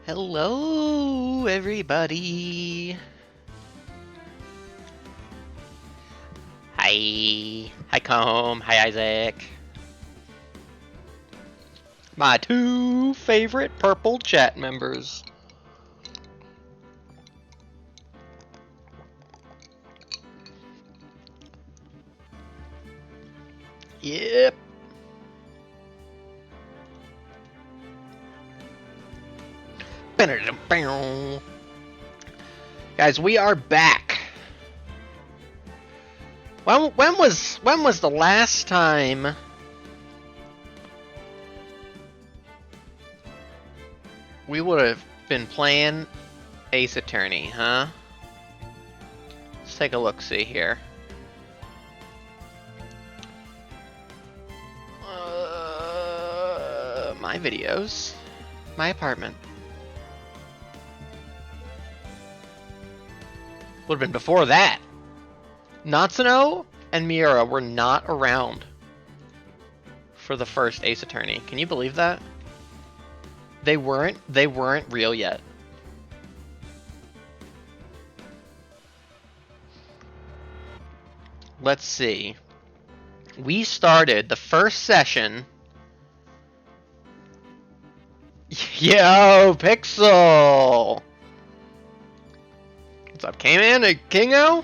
Hello, everybody. Hi. Hi, Comb. Hi, Isaac. My two favorite purple chat members. Yep. Guys, we are back. When was the last time we would have been playing Ace Attorney, huh? Let's take a look-see here. My videos. My apartment. Would have been before that. Natsuno and Miura were not around for the first Ace Attorney. Can you believe that? They weren't real yet. Let's see. We started the first session. Yo, Pixel! What's up, K-Man and Kingo?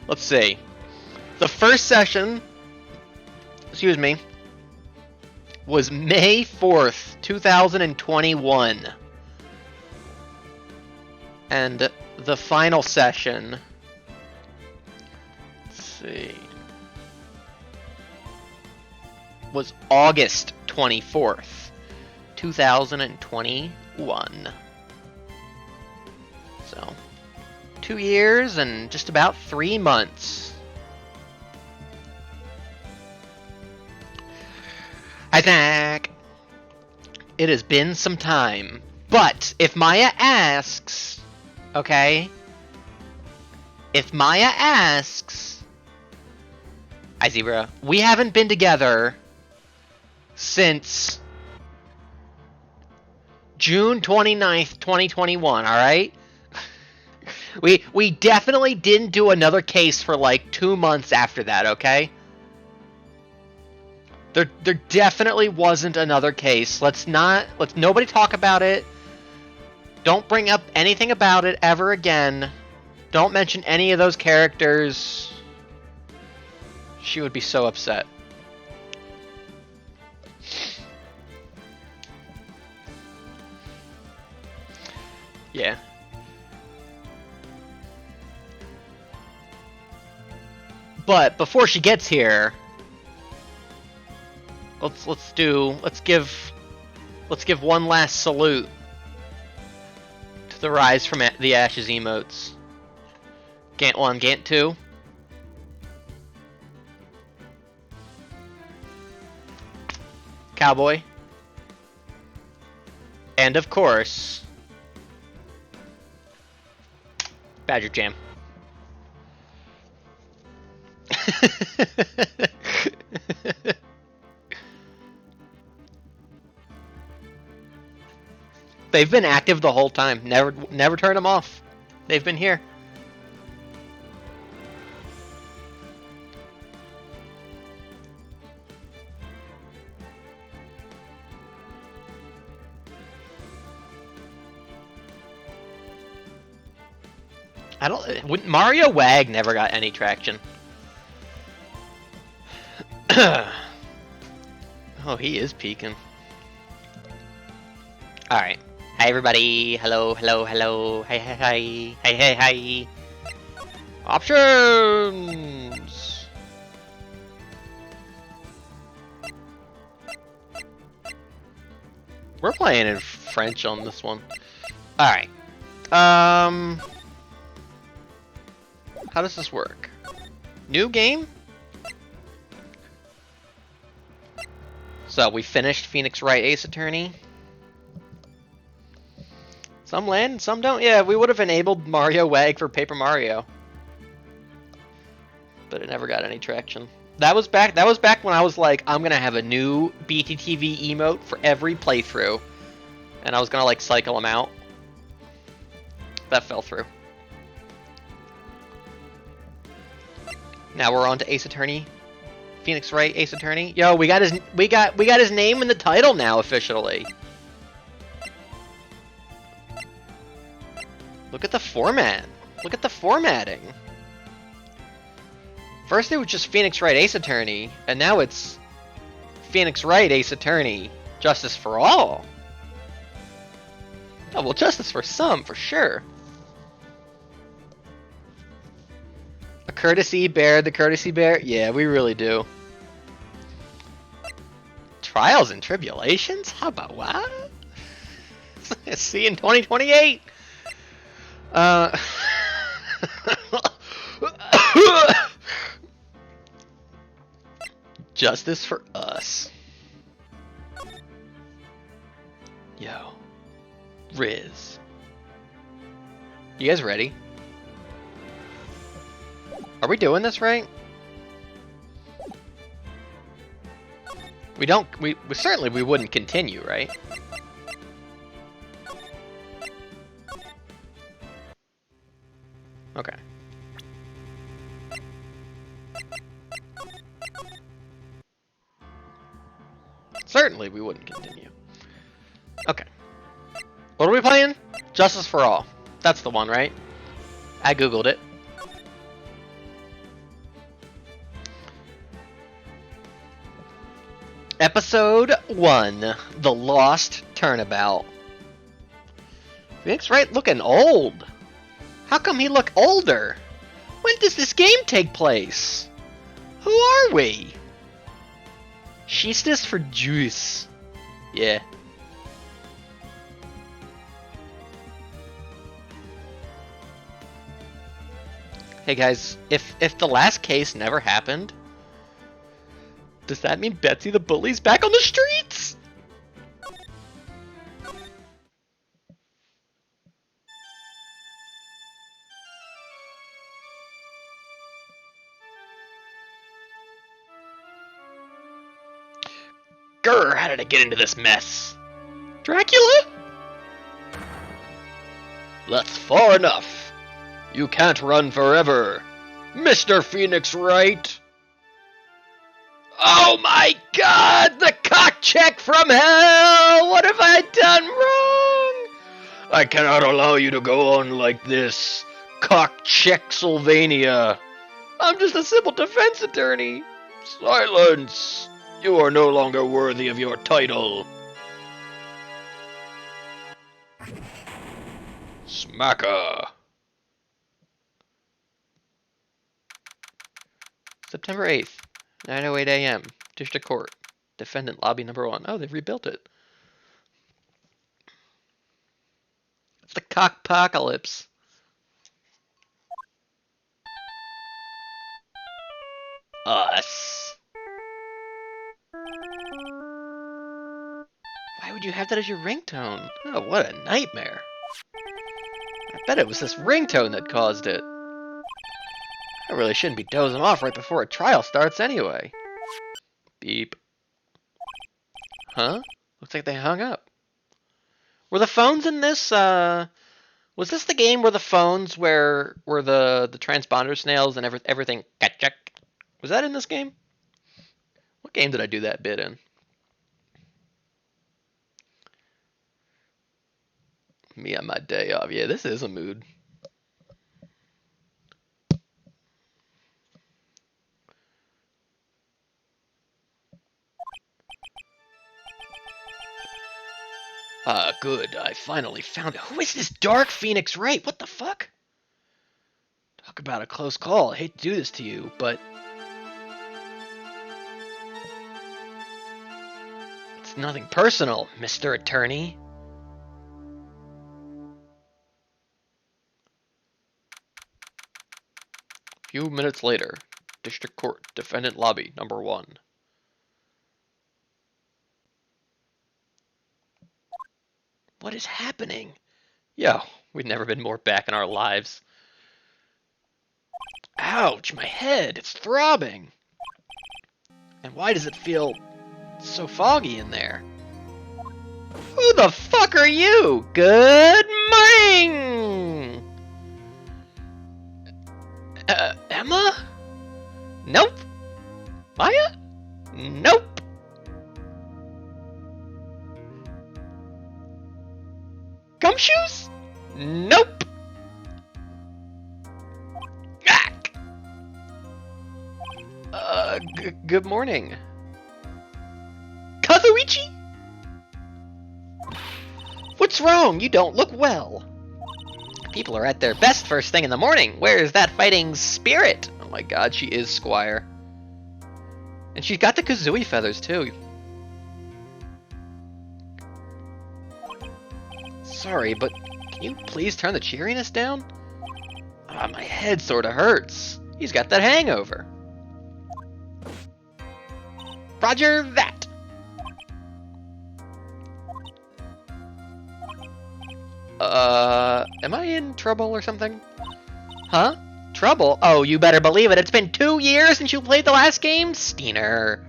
Let's see. The first session, excuse me, was May 4th, 2021. And the final session, let's see, was August 24th, 2021. So, 2 years and just about 3 months. Isaac! It has been some time. But, if Maya asks, okay? If Maya asks, Izebra, we haven't been together since June 29th, 2021, alright? We definitely didn't do another case for like 2 months after that, okay? There definitely wasn't another case. Let's nobody talk about it. Don't bring up anything about it ever again. Don't mention any of those characters. She would be so upset. Yeah. But before she gets here, let's give one last salute to the Rise from the Ashes emotes. Gant 1, Gant 2. Cowboy. And of course, Badger Jam. They've been active the whole time. Never turn them off. They've been here. Mario Wag never got any traction. Oh, he is peeking. Alright. Hi, everybody. Hello, hello, hello. Hi, hi, hi. Hi, hi, hi. Options! We're playing in French on this one. Alright. How does this work? New game? So, we finished Phoenix Wright Ace Attorney. Some land, some don't. Yeah, we would have enabled Mario Wag for Paper Mario. But it never got any traction. That was back when I was like, I'm gonna have a new BTTV emote for every playthrough. And I was gonna like cycle him out. That fell through. Now we're on to Ace Attorney. Phoenix Wright, Ace Attorney. Yo, we got his name in the title now officially. Look at the format. Look at the formatting. First it was just Phoenix Wright, Ace Attorney, and now it's Phoenix Wright, Ace Attorney, Justice for All. Oh, well, justice for some, for sure. A courtesy bear, the courtesy bear? Yeah, we really do. Trials and tribulations? How about what? See you in 2028. Justice for us. Yo. Riz. You guys ready? Are we doing this right? We certainly we wouldn't continue, right? Okay. Certainly we wouldn't continue. Okay. What are we playing? Justice for All. That's the one, right? I googled it. Episode 1, The Lost Turnabout. Phoenix Wright looking old. How come he look older? When does this game take place? Who are we? She's this for juice. Yeah. Hey guys, if the last case never happened, does that mean Betsy the Bully's back on the streets? Grr, how did I get into this mess? Dracula? That's far enough. You can't run forever, Mr. Phoenix Wright. Oh my god, the cock check from hell! What have I done wrong? I cannot allow you to go on like this, cock check Sylvania. I'm just a simple defense attorney. Silence! You are no longer worthy of your title. Smacker. September 8th, 9:08 a.m. District Court. Defendant Lobby number 1. Oh, they've rebuilt it. It's the cockpocalypse. Us. Why would you have that as your ringtone? Oh, what a nightmare. I bet it was this ringtone that caused it. I really shouldn't be dozing off right before a trial starts anyway. Beep. Huh? Looks like they hung up. Were the phones in this, was this the game where the phones were the transponder snails and everything? Was that in this game? What game did I do that bit in? Me on my day off. Yeah, this is a mood. Ah, good. I finally found it. Who is this Dark Phoenix Wright? What the fuck? Talk about a close call. I hate to do this to you, but it's nothing personal, Mr. Attorney. A few minutes later, District Court, Defendant Lobby, number 1. What is happening? Yo, we've never been more back in our lives. Ouch, my head, it's throbbing. And why does it feel so foggy in there? Who the fuck are you? Good morning! Emma? Nope. Maya? Nope. Gumshoes? Nope. Good morning. Kazuichi? What's wrong? You don't look well. People are at their best first thing in the morning. Where's that fighting spirit? Oh my god, she is Squire. And she's got the Kazooie feathers, too. Sorry, but can you please turn the cheeriness down? My head sorta hurts. He's got that hangover. Roger that. Am I in trouble or something? Huh? Trouble? Oh, you better believe it. It's been 2 years since you played the last game, Steiner.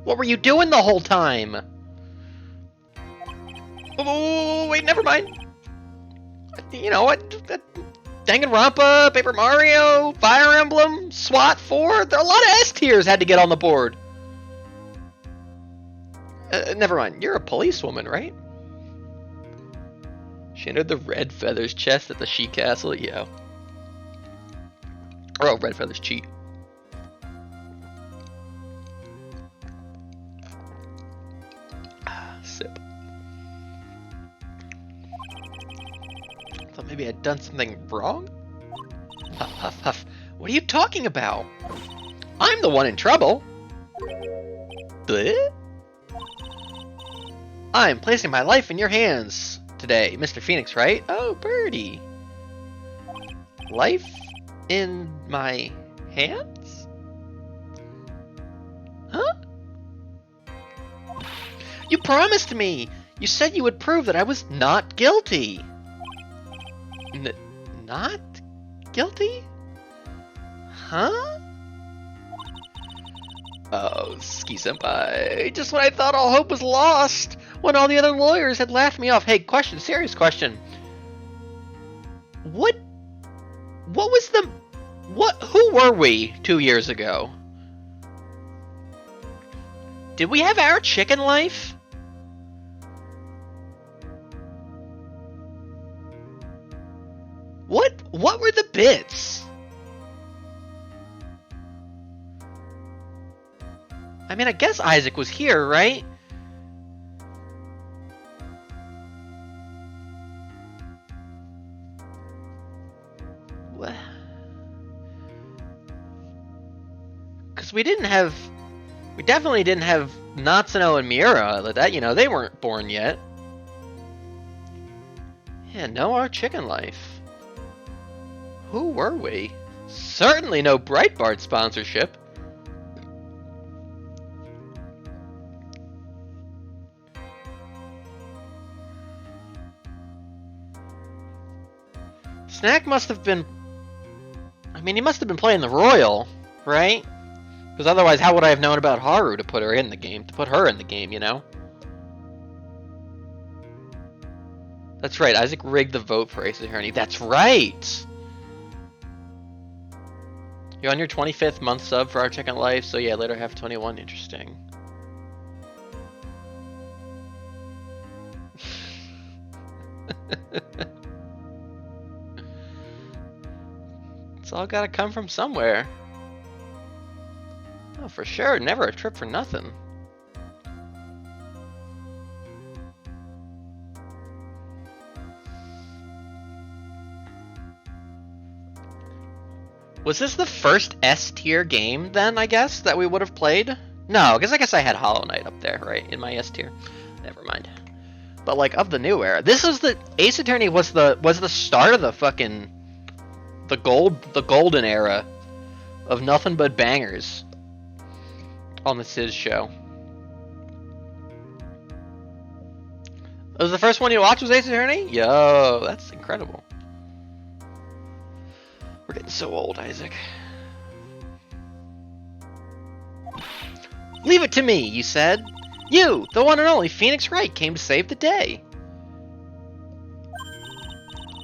What were you doing the whole time? Oh, wait, never mind. You know what? Danganronpa, Paper Mario, Fire Emblem, SWAT 4. There are a lot of S tiers had to get on the board. Never mind. You're a policewoman, right? She entered the Red Feathers chest at the She Castle. Yeah. Oh, Red Feathers cheat. Sip. Thought maybe I'd done something wrong? Huff, huff, huff. What are you talking about? I'm the one in trouble. Bleh? I'm placing my life in your hands today, Mr. Phoenix, right? Oh, birdie. Life in my hands? Huh? You promised me! You said you would prove that I was not guilty. Not guilty? Huh? Oh, Ski-senpai. Just when I thought all hope was lost, when all the other lawyers had laughed me off. Hey, question, serious question. What was the... who were we 2 years ago? Did we have our chicken life? What were the bits? I mean, I guess Isaac was here, right? What? Because we definitely didn't have Natsuno and Miura. That, you know, they weren't born yet. Yeah, no our chicken life. Who were we? Certainly no Breitbart sponsorship. Snack must have been... I mean, he must have been playing the Royal, right? Because otherwise, how would I have known about Haru to put her in the game? To put her in the game, you know? That's right, Isaac rigged the vote for Ace Attorney. That's right! You're on your 25th month sub for our Chicken Life, so yeah, later half 21. Interesting. It's all gotta come from somewhere. Oh, for sure. Never a trip for nothing. Was this the first S-tier game, then, I guess, that we would have played? No, because I guess I had Hollow Knight up there, right, in my S-tier. Never mind. But, like, of the new era. This was the... Ace Attorney was the start of the fucking... The golden era of nothing but bangers on the Sizz show. That was the first one you watched was Ace Attorney? Yo, that's incredible. We're getting so old, Isaac. Leave it to me, you said. You, the one and only Phoenix Wright, came to save the day.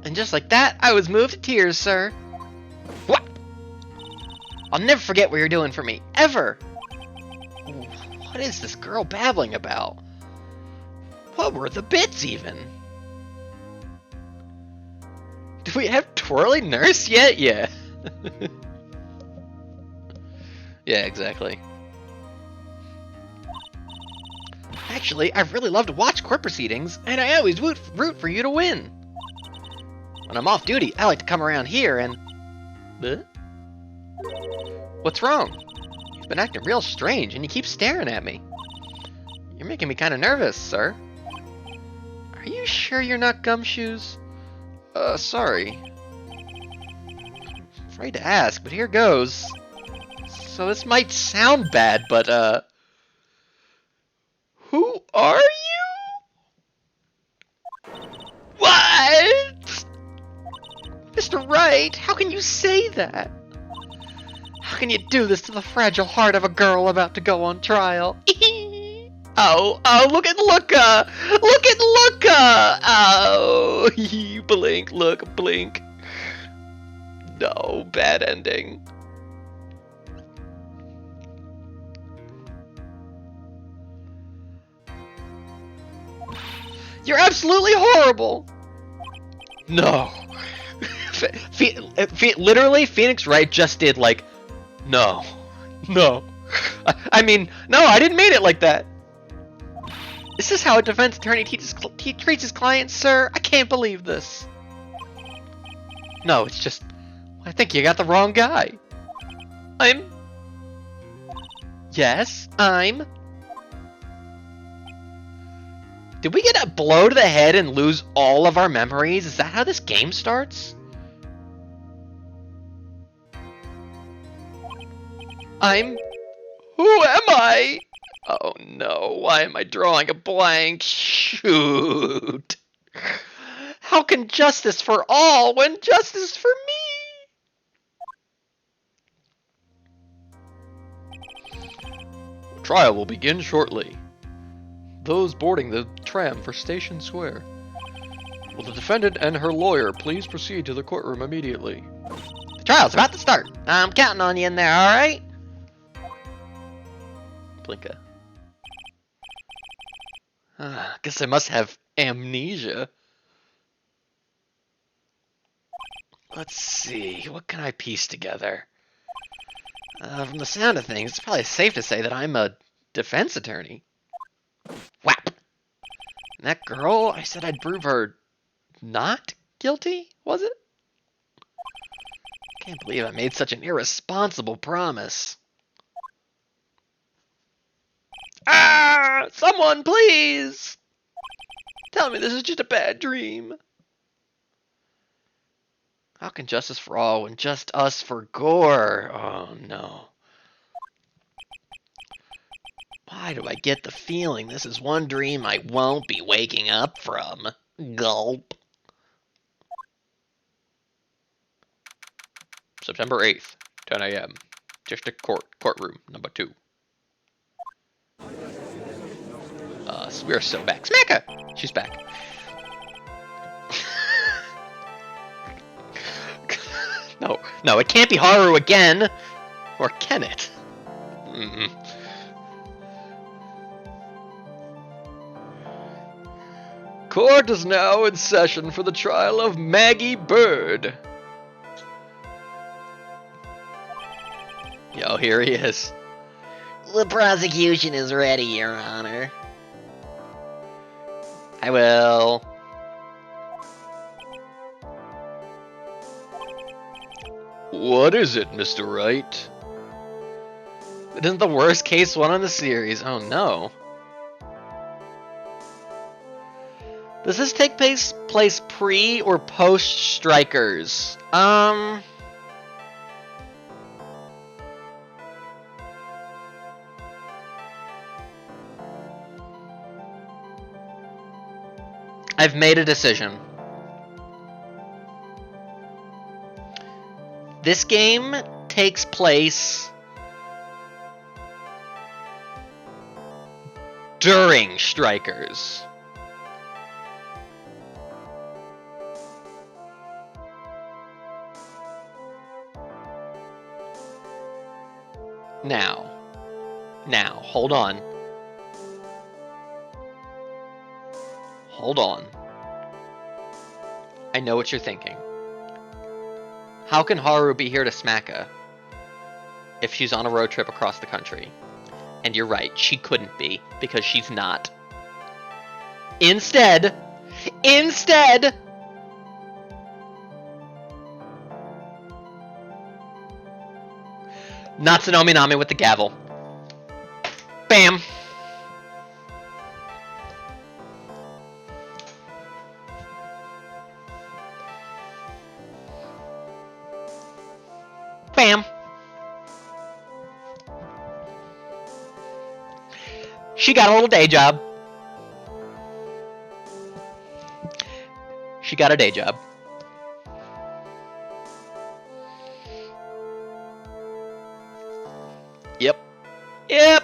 And just like that, I was moved to tears, sir. What? I'll never forget what you're doing for me, ever. What is this girl babbling about? What were the bits, even? Do we have Twirly Nurse yet? Yeah. Yeah, exactly. Actually, I really love to watch court proceedings, and I always root for you to win. When I'm off duty, I like to come around here and... Huh? What's wrong? You've been acting real strange, and you keep staring at me. You're making me kind of nervous, sir. Are you sure you're not Gumshoes? Sorry. I'm afraid to ask, but here goes. So this might sound bad, but, who are you? What? Mr. Wright, how can you say that? How can you do this to the fragile heart of a girl about to go on trial? Oh, look at Luca! Look at Luca! Oh, blink, look, blink. No, bad ending. You're absolutely horrible! No. Literally, Phoenix Wright just did, like, no. No. I mean, no, I didn't mean it like that. Is this how a defense attorney treats his clients, sir? I can't believe this. No, it's just... I think you got the wrong guy. Yes, Did we get a blow to the head and lose all of our memories? Is that how this game starts? Who am I? Oh no, why am I drawing a blank? Shoot. How can justice for all when justice for me? Trial will begin shortly. Those boarding the tram for Station Square. Will the defendant and her lawyer please proceed to the courtroom immediately? The trial's about to start. I'm counting on you in there, alright? Blinka. Guess I must have amnesia. Let's see, what can I piece together? From the sound of things, it's probably safe to say that I'm a defense attorney. Whap! And that girl, I said I'd prove her not guilty, was it? Can't believe I made such an irresponsible promise. Ah! Someone, please! Tell me this is just a bad dream. How can justice for all when just us for gore? Oh no. Why do I get the feeling this is one dream I won't be waking up from? Gulp. September 8th, 10 a.m. District Courtroom, number 2. We're so back. Smack her! She's back. No, it can't be Haru again! Or can it? Court is now in session for the trial of Maggie Bird. Yo, here he is. The prosecution is ready, Your Honor. I will. What is it, Mr. Wright? It isn't the worst case one in the series. Oh no. Does this take place pre or post Strikers? I've made a decision. This game takes place during Strikers. Now, hold on. Hold on. I know what you're thinking. How can Haru be here to Smacka if she's on a road trip across the country? And you're right, she couldn't be, because she's not. Instead, Natsuno Minami with the gavel. Bam! Bam! She got a little day job. She got a day job. Yep.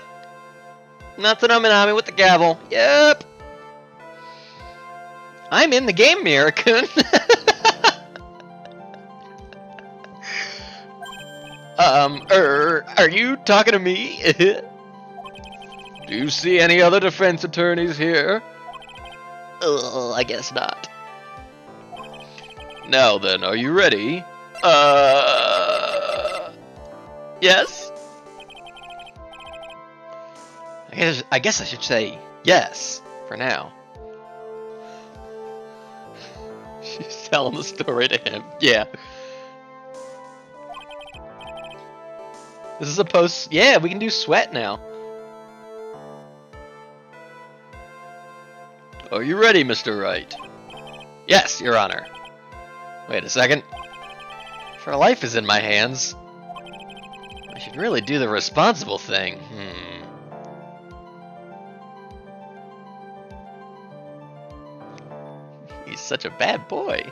Natsuno Minami with the gavel. Yep. I'm in the game, Mirakun. Are you talking to me? Do you see any other defense attorneys here? I guess not. Now then, are you ready? Yes? I guess I should say yes, for now. She's telling the story to him. Yeah. This is a post... Yeah, we can do sweat now. Are you ready, Mr. Wright? Yes, Your Honor. Wait a second. If her life is in my hands, I should really do the responsible thing. He's such a bad boy.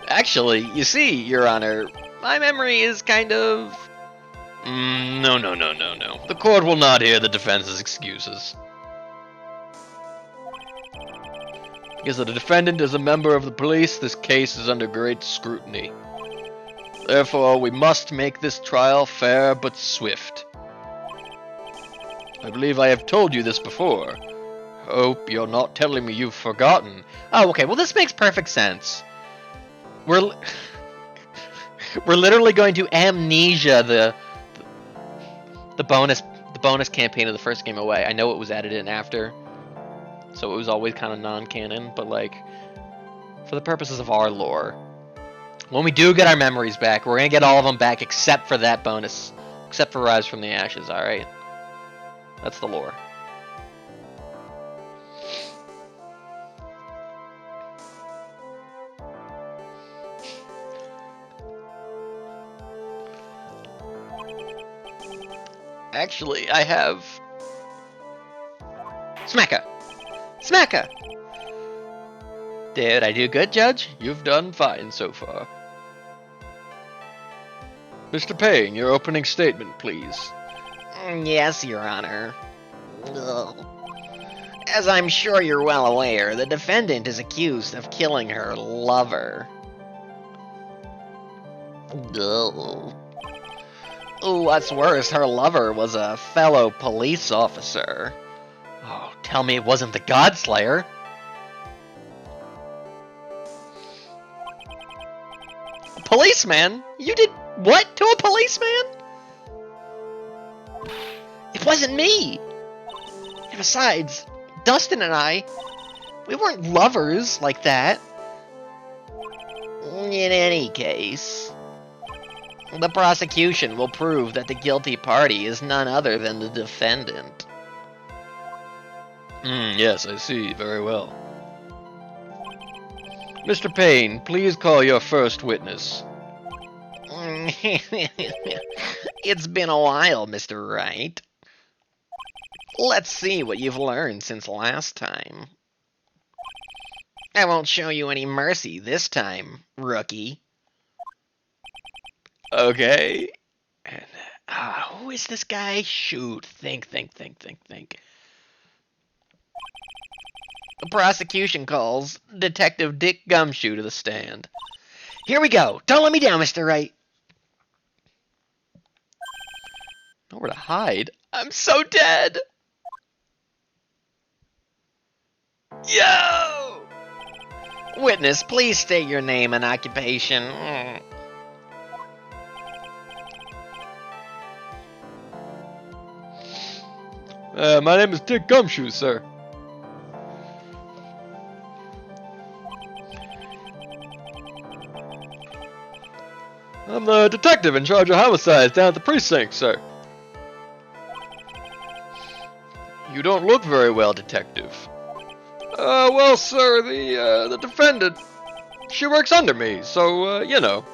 Actually, you see, Your Honor, my memory is kind of... No. The court will not hear the defense's excuses. Because the defendant is a member of the police, this case is under great scrutiny. Therefore, we must make this trial fair but swift. I believe I have told you this before. Hope you're not telling me you've forgotten. Oh, okay. Well, this makes perfect sense. We're literally going to amnesia the bonus campaign of the first game away. I know it was added in after, so it was always kind of non-canon. But like, for the purposes of our lore, when we do get our memories back, we're gonna get all of them back except for that bonus, except for Rise from the Ashes. All right, that's the lore. Actually, I have... Smacka! Did I do good, Judge? You've done fine so far. Mr. Payne, your opening statement, please. Yes, Your Honor. As I'm sure you're well aware, the defendant is accused of killing her lover. What's worse, her lover was a fellow police officer. Oh, tell me it wasn't the Godslayer. A policeman? You did what to a policeman? It wasn't me. And besides, Dustin and I, we weren't lovers like that. In any case, the prosecution will prove that the guilty party is none other than the defendant. Yes, I see. Very well. Mr. Payne, please call your first witness. It's been a while, Mr. Wright. Let's see what you've learned since last time. I won't show you any mercy this time, rookie. Okay. And, who is this guy? Shoot, think. The prosecution calls Detective Dick Gumshoe to the stand. Here we go. Don't let me down, Mr. Wright. Nowhere to hide. I'm so dead. Yo! Witness, please state your name and occupation. My name is Dick Gumshoe, sir. I'm the detective in charge of homicides down at the precinct, sir. You don't look very well, detective. Well, sir, the defendant, she works under me, so, you know.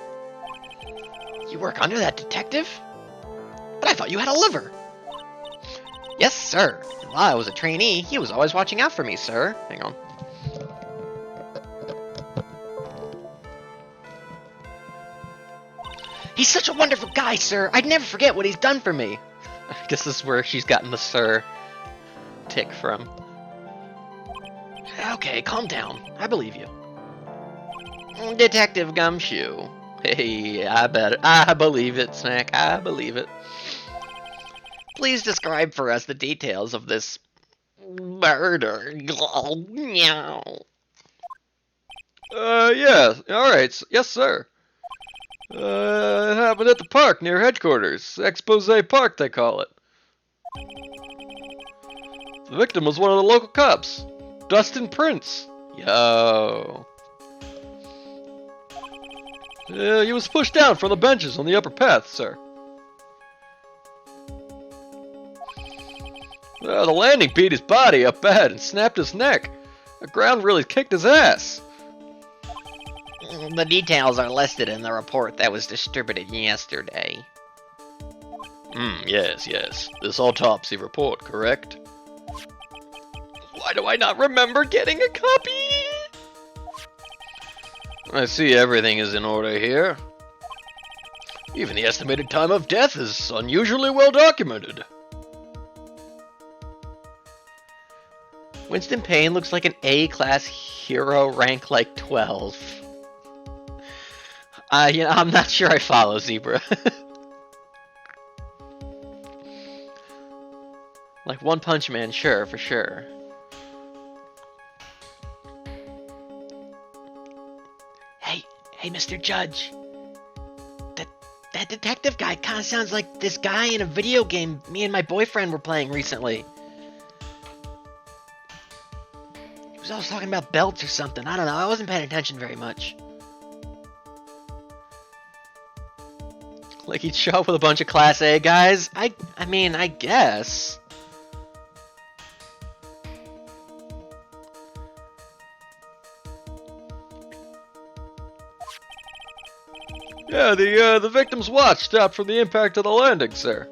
You work under that detective? But I thought you had a liver. Yes, sir. While I was a trainee, he was always watching out for me, sir. Hang on. He's such a wonderful guy, sir. I'd never forget what he's done for me. I guess this is where she's gotten the sir tick from. Okay, calm down. I believe you. Detective Gumshoe. Hey, I believe it, Snack. I believe it. Please describe for us the details of this murder. Yeah, alright. Yes, sir. It happened at the park near headquarters. Expose Park, they call it. The victim was one of the local cops, Dustin Prince. Yo. He was pushed down from the benches on the upper path, sir. The landing beat his body up bad and snapped his neck. The ground really kicked his ass. The details are listed in the report that was distributed yesterday. Yes. This autopsy report, correct? Why do I not remember getting a copy? I see everything is in order here. Even the estimated time of death is unusually well documented. Winston Payne looks like an A-class hero rank like 12. I'm not sure I follow, Zebra. Like One Punch Man, sure, for sure. Hey, Mr. Judge. That detective guy kind of sounds like this guy in a video game me and my boyfriend were playing recently. He was always talking about belts or something. I don't know. I wasn't paying attention very much. Like he'd show up with a bunch of Class A guys? I mean, I guess. Yeah, the victim's watch stopped from the impact of the landing, sir.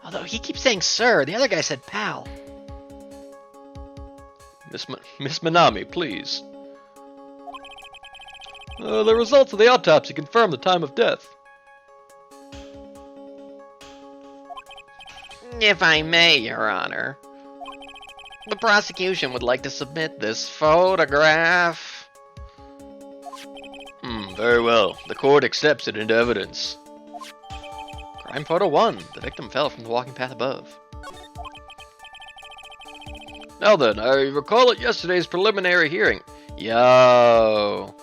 Although he keeps saying sir, the other guy said pal. Miss Minami, please. The results of the autopsy confirm the time of death. If I may, Your Honor, the prosecution would like to submit this photograph. Very well. The court accepts it into evidence. Crime photo 1. The victim fell from the walking path above. Now then, I recall at yesterday's preliminary hearing. Yo.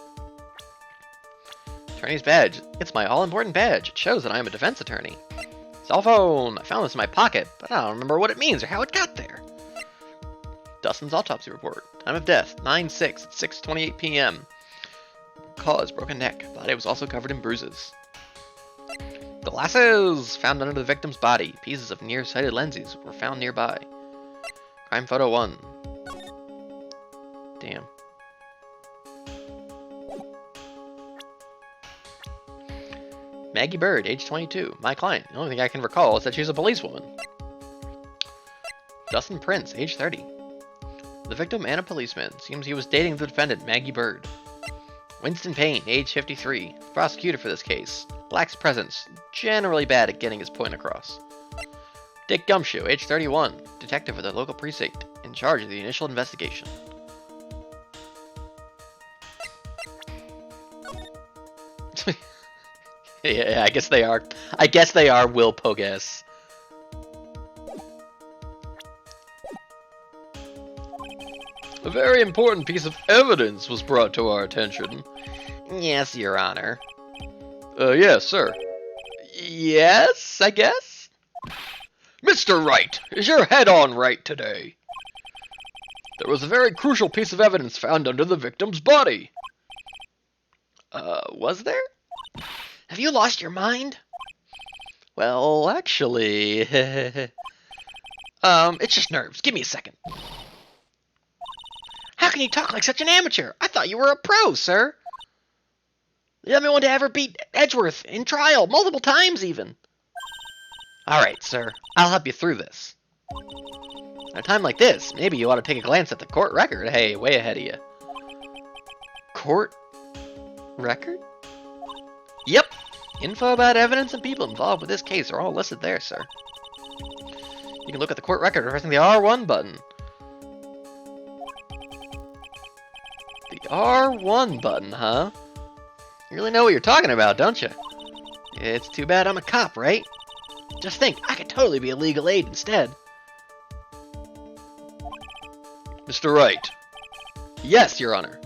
Attorney's badge. It's my all-important badge. It shows that I am a defense attorney. Cell phone. I found this in my pocket, but I don't remember what it means or how it got there. Dustin's autopsy report. Time of death, 9/6 at 6:28 p.m. Cause, broken neck. Body was also covered in bruises. Glasses! Found under the victim's body. Pieces of nearsighted lenses were found nearby. Crime photo 1. Damn. Maggie Bird, age 22. My client. The only thing I can recall is that she's a policewoman. Dustin Prince, age 30. The victim and a policeman. Seems he was dating the defendant, Maggie Bird. Winston Payne, age 53. The prosecutor for this case. Lacks presence. Generally bad at getting his point across. Dick Gumshoe, age 31. Detective of the local precinct. In charge of the initial investigation. Yeah, I guess they are. I guess they are Will Pogus. A very important piece of evidence was brought to our attention. Yes, Your Honor. Yes, sir. Yes, I guess. Mr. Wright, is your head on right today? There was a very crucial piece of evidence found under the victim's body. Was there? Have you lost your mind? Well, actually, It's just nerves. Give me a second. How can you talk like such an amateur? I thought you were a pro, sir. The only one to ever beat Edgeworth in trial, multiple times even. Alright, sir. I'll help you through this. At a time like this, maybe you ought to take a glance at the court record. Hey, way ahead of you. Court record? Yep. Info about evidence and people involved with this case are all listed there, sir. You can look at the court record by pressing the R1 button. The R1 button, huh? You really know what you're talking about, don't you? It's too bad I'm a cop, right? Just think, I could totally be a legal aid instead. Mr. Wright. Yes, Your Honor.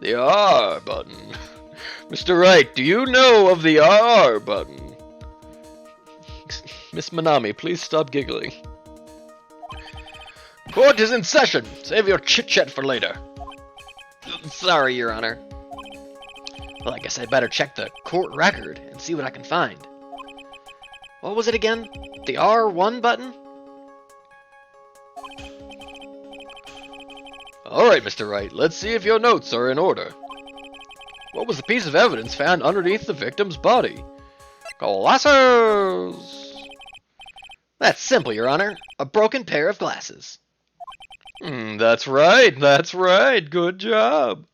The R button. Mr. Wright, do you know of the R button? Miss Manami, please stop giggling. Court is in session. Save your chit-chat for later. Sorry, Your Honor. Well, I guess I'd better check the court record and see what I can find. What was it again? The R1 button? Alright, Mr. Wright, let's see if your notes are in order. What was the piece of evidence found underneath the victim's body? Glasses! That's simple, Your Honor. A broken pair of glasses. That's right, good job.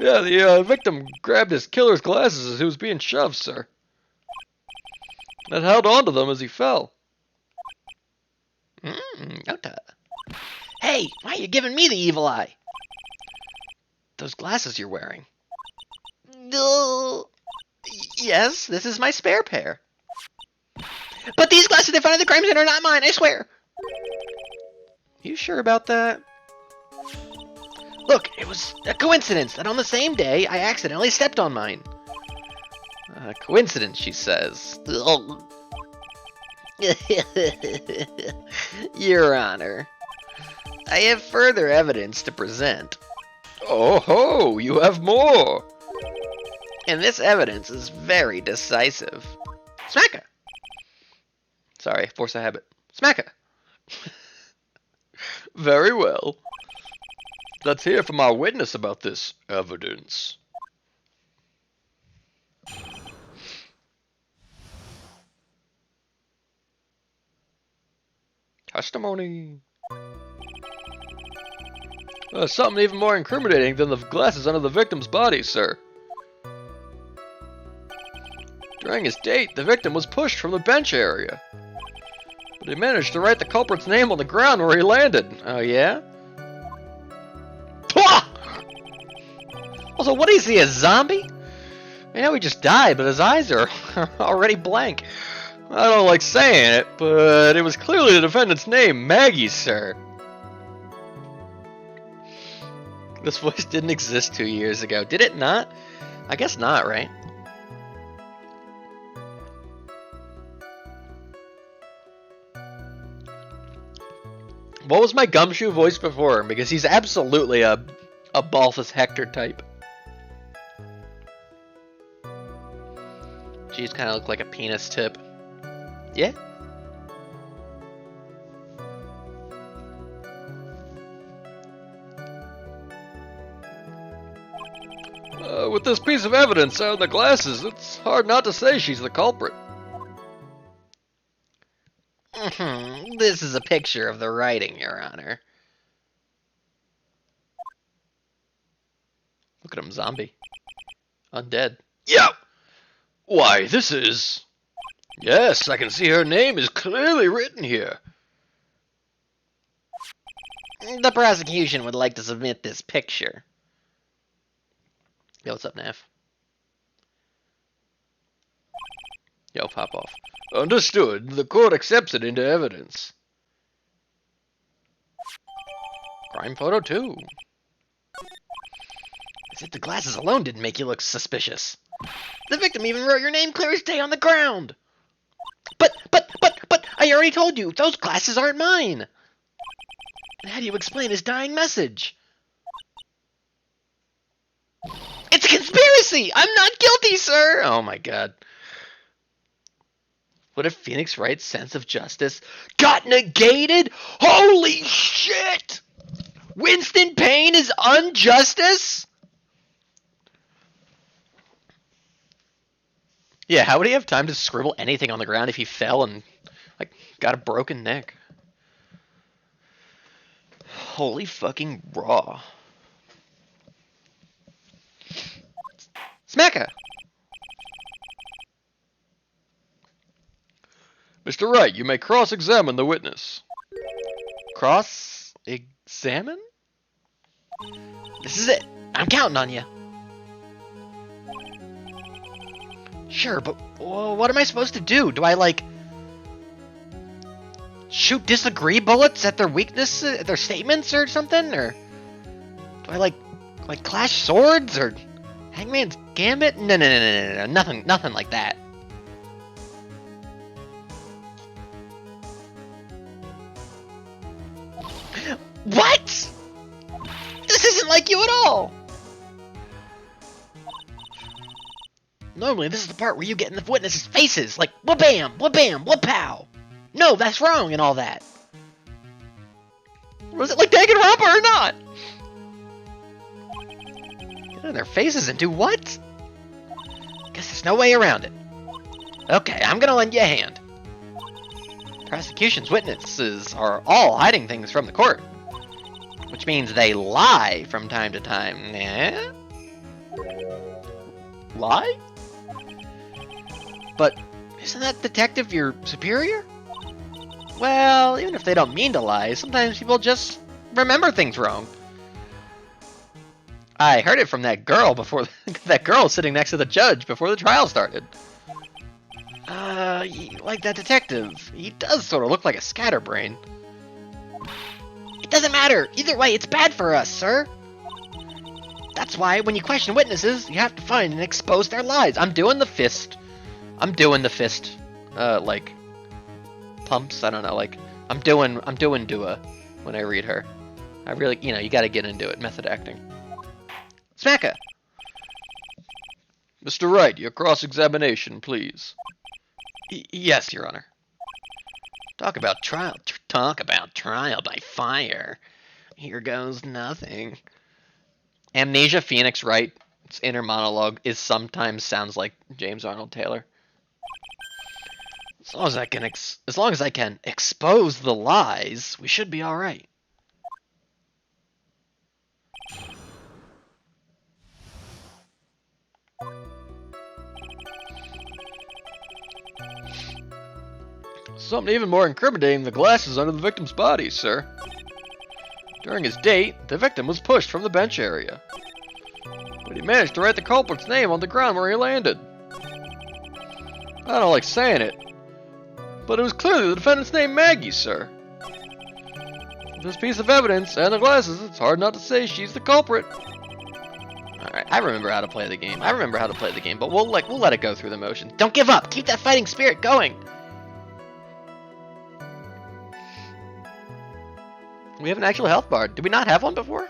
Yeah, the victim grabbed his killer's glasses as he was being shoved, sir. And held onto them as he fell. Nota. Hey, why are you giving me the evil eye? Those glasses you're wearing. Yes, this is my spare pair. But these glasses they found at the crime scene are not mine, I swear. You sure about that? Look, it was a coincidence that on the same day I accidentally stepped on mine. A coincidence, she says. Your Honor, I have further evidence to present. Oh ho, you have more. And this evidence is very decisive. Smack her! Sorry, force a habit. Smack her! Very well. Let's hear from our witness about this evidence. Testimony. Something even more incriminating than the glasses under the victim's body, sir. During his date, the victim was pushed from the bench area. But he managed to write the culprit's name on the ground where he landed. Oh, yeah? Also, what is he, a zombie? I know he just died, but his eyes are already blank. I don't like saying it, but it was clearly the defendant's name, Maggie, sir. This voice didn't exist 2 years ago. Did it not? I guess not, right? What was my Gumshoe voice before? Because he's absolutely a Balthus Hector type. Geez, kind of look like a penis tip. Yeah? With this piece of evidence and the glasses, it's hard not to say she's the culprit. This is a picture of the writing, Your Honor. Look at him, zombie. Undead. Yep! Why, this is... Yes, I can see her name is clearly written here. The prosecution would like to submit this picture. Yo, what's up, Nav? Yo, pop off. Understood. The court accepts it into evidence. Crime photo 2. As if the glasses alone didn't make you look suspicious. The victim even wrote your name clear as day on the ground. But, I already told you, those glasses aren't mine. And how do you explain his dying message? It's a conspiracy! I'm not guilty, sir! Oh my god. What if Phoenix Wright's sense of justice got negated? Holy shit! Winston Payne is unjustice? Yeah, how would he have time to scribble anything on the ground if he fell and, like, got a broken neck? Holy fucking raw. Smacka! Mr. Wright, you may cross-examine the witness. Cross-examine? This is it. I'm counting on you. Sure, but what am I supposed to do? Do I, like, shoot disagree bullets at their weaknesses, at their statements or something? Or do I, like clash swords or Hangman's Gambit? No, nothing like that. What? This isn't like you at all. Normally, this is the part where you get in the witnesses' faces, like, wha-bam, wha-bam, wha-pow. No, that's wrong and all that. Was it like Danganronpa or not? Get in their faces and do what? Guess there's no way around it. Okay, I'm gonna lend you a hand. Prosecution's witnesses are all hiding things from the court, which means they lie from time to time. Eh? Lie? But isn't that detective your superior? Well, even if they don't mean to lie, sometimes people just remember things wrong. I heard it from that girl before that girl sitting next to the judge before the trial started. Like that detective. He does sort of look like a scatterbrain. It doesn't matter. Either way, it's bad for us, sir. That's why when you question witnesses, you have to find and expose their lies. I'm doing the fist, like, pumps. I don't know, like, I'm doing Dua when I read her. I really, you gotta get into it. Method acting. Smacka! Mr. Wright, your cross-examination, please. Yes, Your Honor. Talk about trial by fire. Here goes nothing. Amnesia Phoenix Wright's inner monologue sometimes sounds like James Arnold Taylor. As long as I can expose the lies, we should be all right. Something even more incriminating, the glasses under the victim's body, sir. During his date, the victim was pushed from the bench area, but he managed to write the culprit's name on the ground where he landed. I don't like saying it, but it was clearly the defendant's name, Maggie, sir. With this piece of evidence and the glasses, it's hard not to say she's the culprit. Alright, I remember how to play the game. But we'll let it go through the motions. Don't give up! Keep that fighting spirit going! We have an actual health bar. Did we not have one before?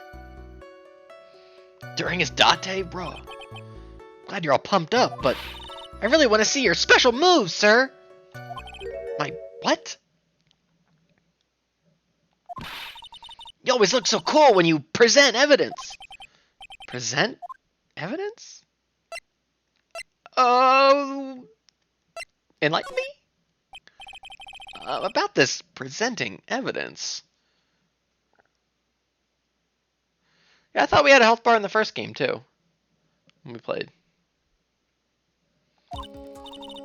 During his date, bro. Glad you're all pumped up, but I really want to see your special moves, sir. My what? You always look so cool when you present evidence. Present evidence? Enlighten me? About this presenting evidence. Yeah, I thought we had a health bar in the first game, too. When we played.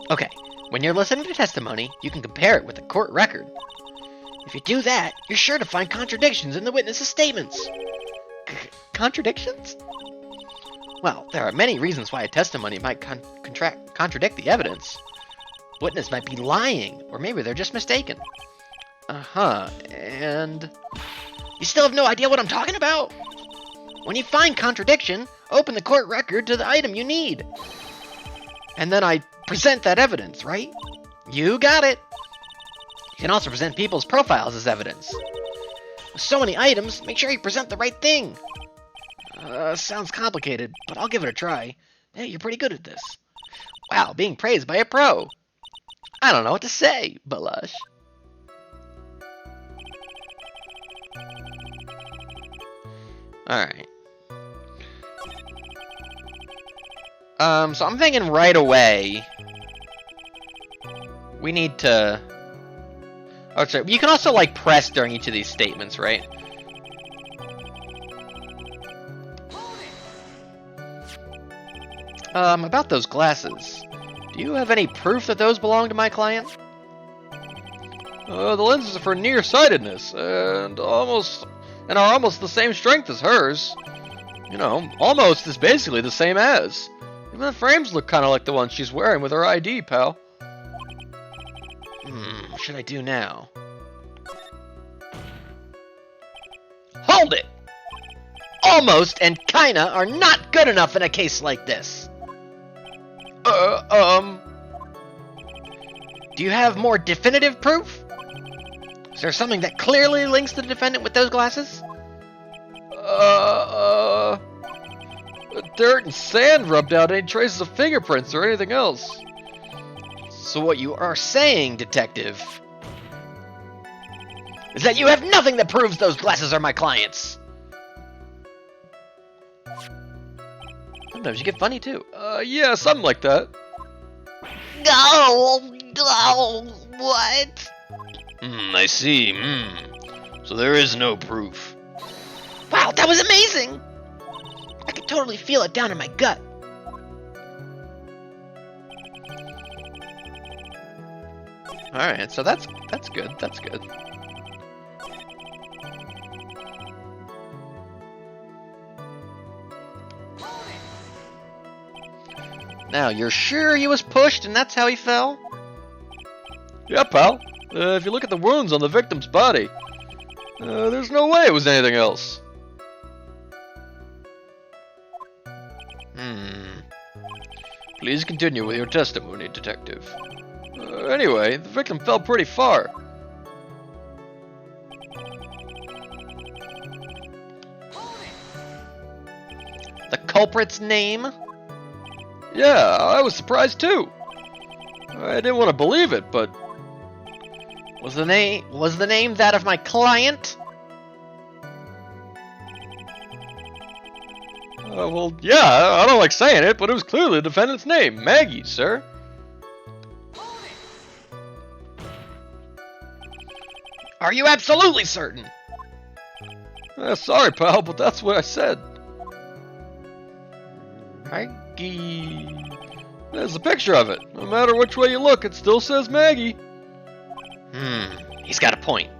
Okay, when you're listening to testimony, you can compare it with the court record. If you do that, you're sure to find contradictions in the witness's statements. Contradictions? Well, there are many reasons why a testimony might contradict the evidence. Witness might be lying, or maybe they're just mistaken. Uh-huh, and... You still have no idea what I'm talking about? When you find contradiction, open the court record to the item you need. And then I present that evidence, right? You got it. You can also present people's profiles as evidence. With so many items, make sure you present the right thing. Sounds complicated, but I'll give it a try. Hey, you're pretty good at this. Wow, being praised by a pro. I don't know what to say, Blush. Alright. So I'm thinking right away we need to... Oh, sorry. You can also, like, press during each of these statements, right? About those glasses. Do you have any proof that those belong to my client? The lenses are for nearsightedness, and are almost the same strength as hers. You know, almost is basically the same as. Even the frames look kind of like the ones she's wearing with her ID, pal. What should I do now? Hold it! Almost and kinda are not good enough in a case like this. Do you have more definitive proof? Is there something that clearly links the defendant with those glasses? Dirt and sand rubbed out any traces of fingerprints or anything else. So what you are saying, detective, is that you have nothing that proves those glasses are my client's. Sometimes you get funny too. Yeah, something like that. No, what? I see. So there is no proof. Wow, that was amazing! I could totally feel it down in my gut. Alright, so that's good, that's good. Now, you're sure he was pushed and that's how he fell? Yeah, pal. If you look at the wounds on the victim's body, there's no way it was anything else. Please continue with your testimony, detective. Anyway, the victim fell pretty far. The culprit's name? Yeah, I was surprised too. I didn't want to believe it, but... Was the name that of my client? Well, yeah, I don't like saying it, but it was clearly the defendant's name, Maggie, sir. Are you absolutely certain? Sorry, pal, but that's what I said. Maggie... There's a picture of it. No matter which way you look, it still says Maggie. He's got a point.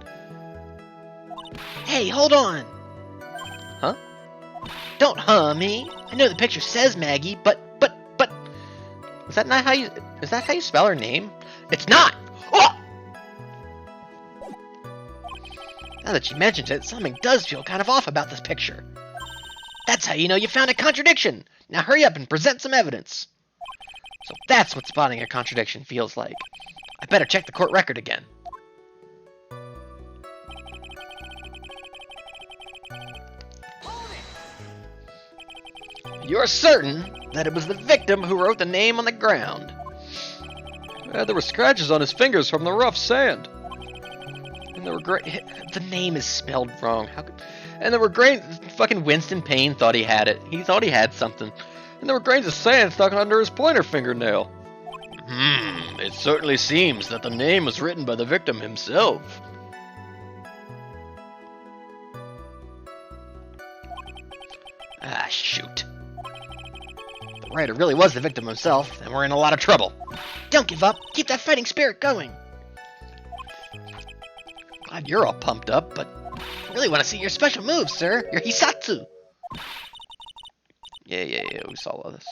Hey, hold on. Huh? Don't me. I know the picture says Maggie, but... Is that how you spell her name? It's not! Oh! Now that she mentions it, something does feel kind of off about this picture. That's how you know you found a contradiction. Now hurry up and present some evidence. So that's what spotting a contradiction feels like. I better check the court record again. You're certain that it was the victim who wrote the name on the ground? There were scratches on his fingers from the rough sand. And there were the name is spelled wrong. And there were fucking Winston Payne thought he had it. He thought he had something. And there were grains of sand stuck under his pointer fingernail. It certainly seems that the name was written by the victim himself. Ah, shoot. The writer really was the victim himself, and we're in a lot of trouble. Don't give up. Keep that fighting spirit going. Glad you're all pumped up, but I really want to see your special moves, sir. Your Hisatsu. Yeah, we saw all this.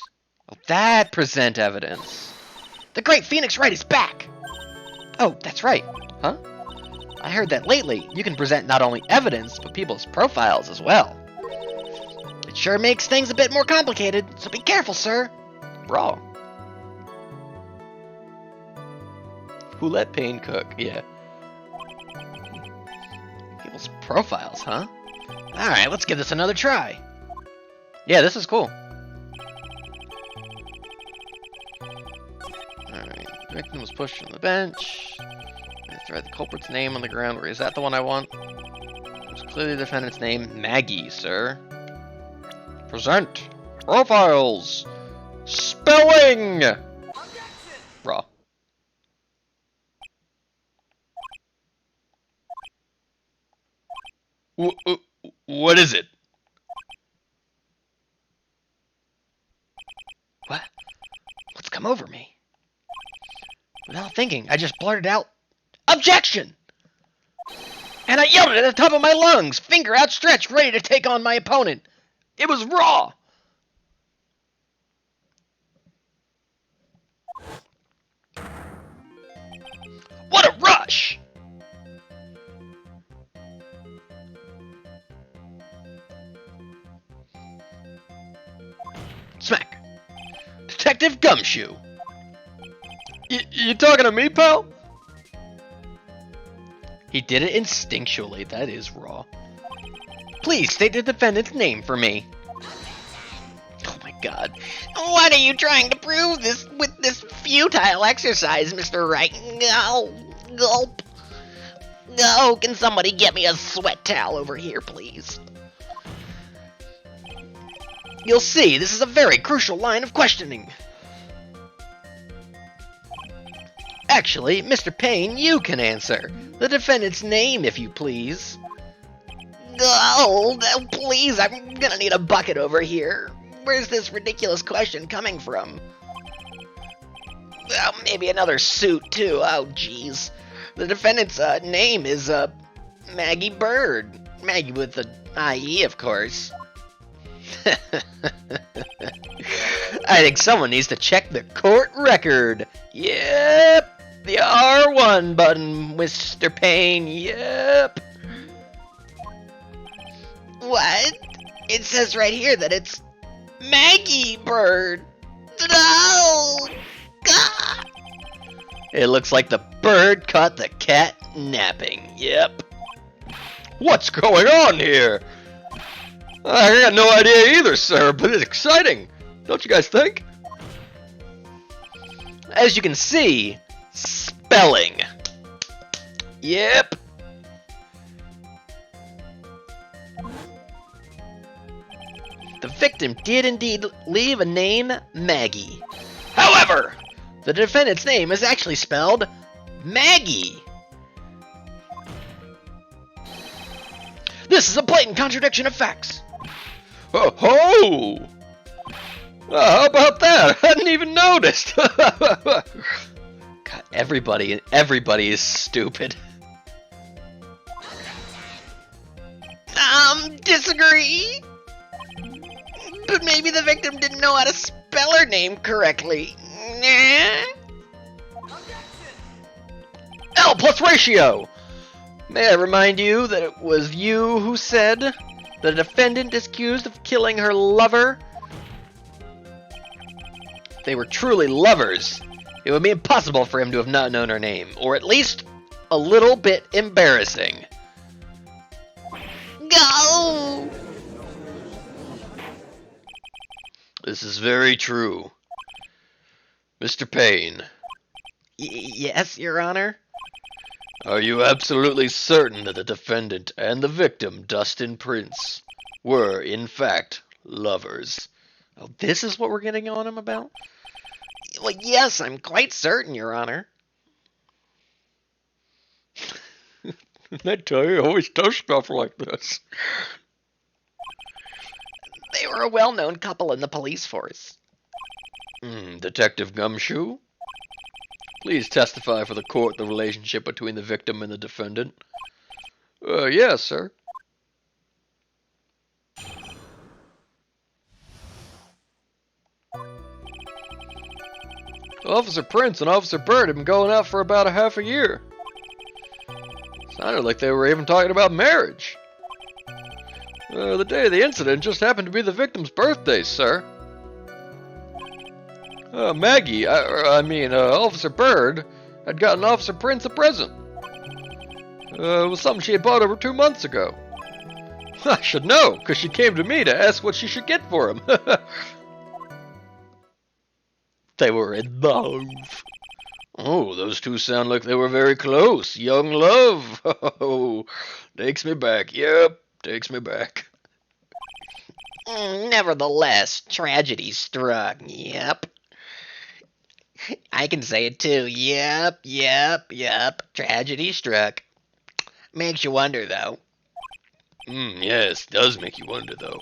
Oh, that present evidence. The great Phoenix Wright is back! Oh, that's right. Huh? I heard that lately you can present not only evidence, but people's profiles as well. It sure makes things a bit more complicated, so be careful, sir. Raw. Who let Pain cook? Yeah. People's profiles, huh? Alright, let's give this another try. Yeah, this is cool. Alright. The victim was pushed from the bench. Let's write the culprit's name on the ground. Is that the one I want? It's clearly the defendant's name. Maggie, sir. Present. Profiles. Spelling! Raw. What is it? What? What's come over me? Without thinking, I just blurted out, "Objection!" And I yelled it at the top of my lungs, finger outstretched, ready to take on my opponent. It was Raw! What a rush! Smack. Detective Gumshoe. You talking to me, pal? He did it instinctually, that is Raw. Please state the defendant's name for me. Oh my god. What are you trying to prove this with this futile exercise, Mr. Wright? No, gulp. No, can somebody get me a sweat towel over here, please? You'll see, this is a very crucial line of questioning. Actually, Mr. Payne, you can answer. The defendant's name, if you please. Oh, please, I'm gonna need a bucket over here. Where's this ridiculous question coming from? Oh, maybe another suit, too. Oh, jeez. The defendant's name is, Maggie Bird. Maggie with the I-E, of course. I think someone needs to check the court record. Yep. The R1 button, Mr. Payne. Yep. What? It says right here that it's Maggie Bird. No! God! It looks like the bird caught the cat napping. Yep. What's going on here? I got no idea either, sir, but it's exciting. Don't you guys think? As you can see, spelling. Yep. The victim did indeed leave a name, Maggie. However, the defendant's name is actually spelled Maggie. This is a blatant contradiction of facts. Oh! How about that? I hadn't even noticed. God, everybody is stupid. Disagree. But maybe the victim didn't know how to spell her name correctly. L plus ratio. May I remind you that it was you who said the defendant is accused of killing her lover? If they were truly lovers, it would be impossible for him to have not known her name, or at least a little bit embarrassing. Go! This is very true. Mr. Payne, Yes, Your Honor? are you absolutely certain that the defendant and the victim, Dustin Prince, were, in fact, lovers? Oh, this is what we're getting on him about? Well, yes, I'm quite certain, Your Honor. That guy always does stuff like this. They were a well-known couple in the police force. Detective Gumshoe? Please testify for the court the relationship between the victim and the defendant. Yes, sir. Officer Prince and Officer Bird had been going out for about a half a year. Sounded like they were even talking about marriage. The day of the incident just happened to be the victim's birthday, sir. Maggie, Officer Bird, had gotten Officer Prince a present. It was something she had bought over 2 months ago. I should know, because she came to me to ask what she should get for him. They were in love. Oh, those two sound like they were very close. Young love. Oh, takes me back. Yep, takes me back. Nevertheless, tragedy struck. Yep. I can say it too. Yep. Tragedy struck. Makes you wonder, though. Yes, does make you wonder, though.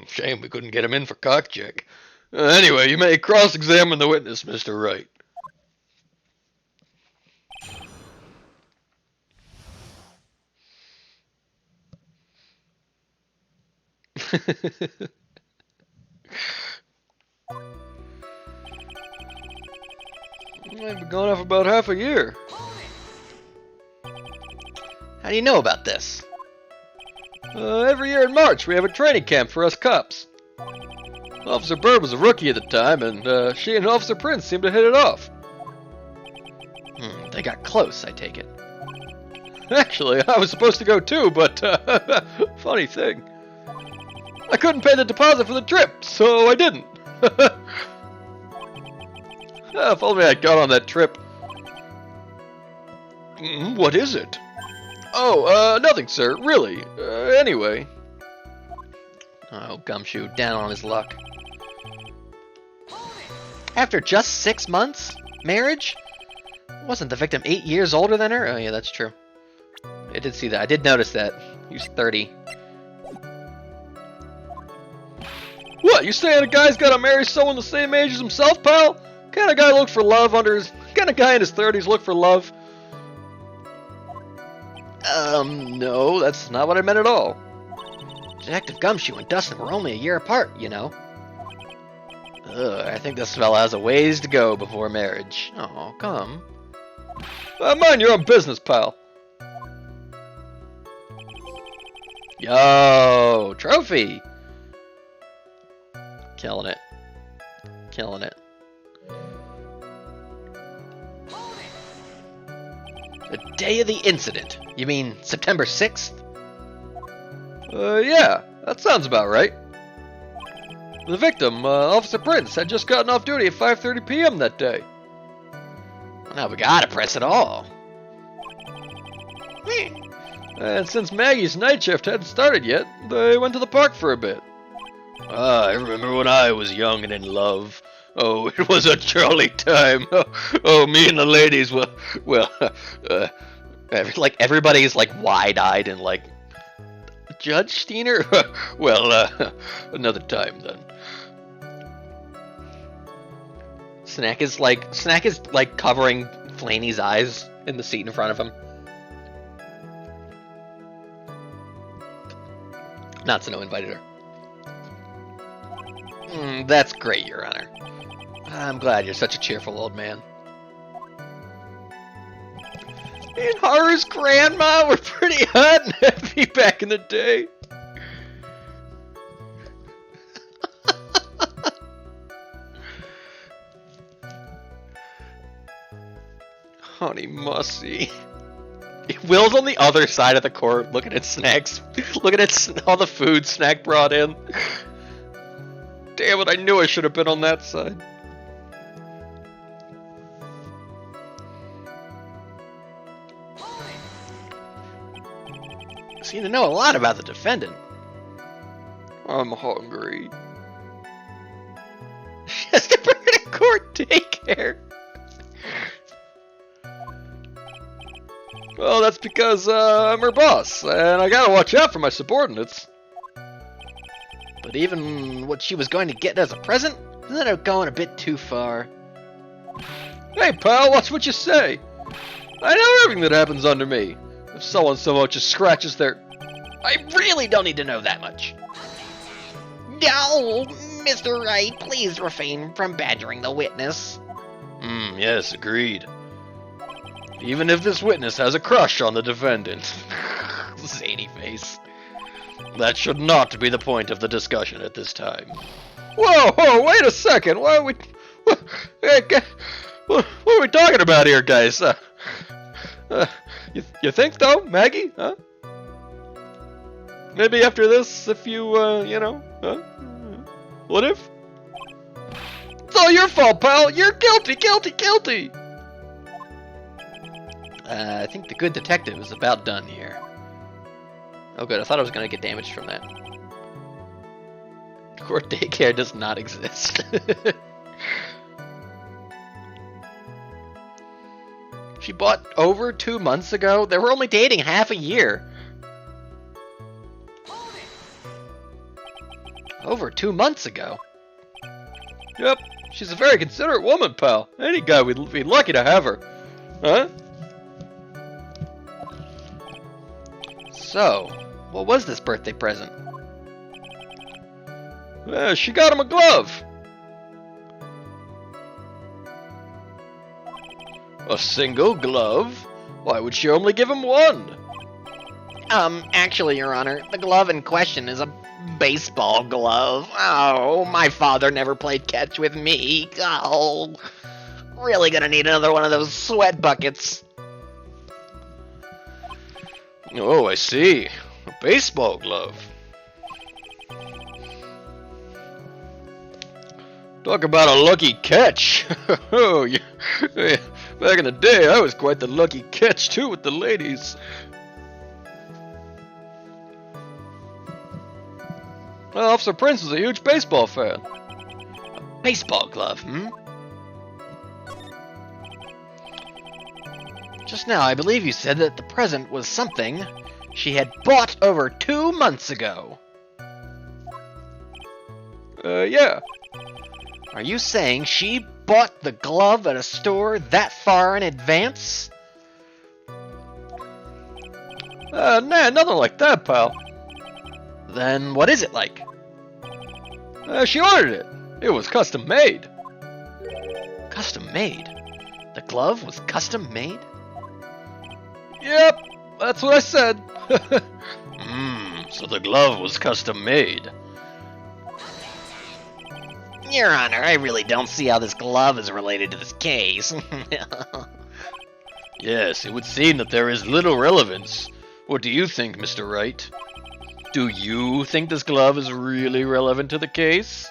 Shame we couldn't get him in for cock check. Anyway, you may cross-examine the witness, Mr. Wright. I've been gone off about half a year. How do you know about this? Every year in March, we have a training camp for us cops. Officer Bird was a rookie at the time, and she and Officer Prince seemed to hit it off. They got close, I take it. Actually, I was supposed to go too, but funny thing. I couldn't pay the deposit for the trip, so I didn't. If only I'd gone on that trip. What is it? Oh, nothing, sir, really. Anyway. Oh, Gumshoe, down on his luck. After just 6 months? Marriage? Wasn't the victim 8 years older than her? Oh yeah, that's true. I did see that. I did notice that. He was 30. What, you saying a guy's gotta marry someone the same age as himself, pal? Kind of guy look for love under his... Kind of guy in his 30s look for love? No, that's not what I meant at all. Detective Gumshoe and Dustin were only a year apart, you know. I think this fella has a ways to go before marriage. Oh, come. Mind your own business, pal. Yo, trophy! Killing it. Killing it. The day of the incident. You mean September 6th? Yeah, that sounds about right. The victim, Officer Prince, had just gotten off duty at 5:30 p.m. that day. Now we gotta press it all. And since Maggie's night shift hadn't started yet, they went to the park for a bit. I remember when I was young and in love. Oh, it was a jolly time. Oh, me and the ladies, Like everybody's like wide-eyed and like, Judge Steiner? Another time then. Snack is like covering Flaney's eyes in the seat in front of him. Natsuno invited her. That's great, Your Honor. I'm glad you're such a cheerful old man. Me and Haru's grandma were pretty hot and heavy back in the day. Honey Mussy. Will's on the other side of the court looking at snacks, looking at all the food Snack brought in. Damn it, I knew I should have been on that side. Seem to know a lot about the defendant. I'm hungry. She has to bring her to court daycare. Well, that's because I'm her boss, and I gotta watch out for my subordinates. But even what she was going to get as a present, isn't that going a bit too far? Hey, pal, watch what you say. I know everything that happens under me. If someone so much as scratches their... I really don't need to know that much. No, Mr. Wright, please refrain from badgering the witness. Yes, agreed. Even if this witness has a crush on the defendant. Zany face. That should not be the point of the discussion at this time. Whoa, wait a second. Why are we... What are we talking about here, guys? You think, though, Maggie? Huh? Maybe after this, if you, you know, what if? It's all your fault, pal. You're guilty. I think the good detective is about done here. Oh good, I thought I was going to get damaged from that. Court daycare does not exist. She bought over 2 months ago? They were only dating half a year. Over 2 months ago? Yep, she's a very considerate woman, pal. Any guy would be lucky to have her. Huh? So, what was this birthday present? She got him a glove. A single glove? Why would she only give him one? Actually, Your Honor, the glove in question is a baseball glove. Oh, my father never played catch with me. Oh, really gonna need another one of those sweat buckets. Oh, I see. A baseball glove. Talk about a lucky catch. Oh, yeah. Back in the day, I was quite the lucky catch, too, with the ladies. Well, Officer Prince is a huge baseball fan. A baseball glove, hmm? Just now, I believe you said that the present was something she had bought over 2 months ago. Yeah. Are you saying she bought the glove at a store that far in advance? Nah, nothing like that, pal. Then what is it like? She ordered it. It was custom made. Custom made? The glove was custom made? Yep, that's what I said. So the glove was custom made. Your Honor, I really don't see how this glove is related to this case. Yes, it would seem that there is little relevance. What do you think, Mr. Wright? Do you think this glove is really relevant to the case?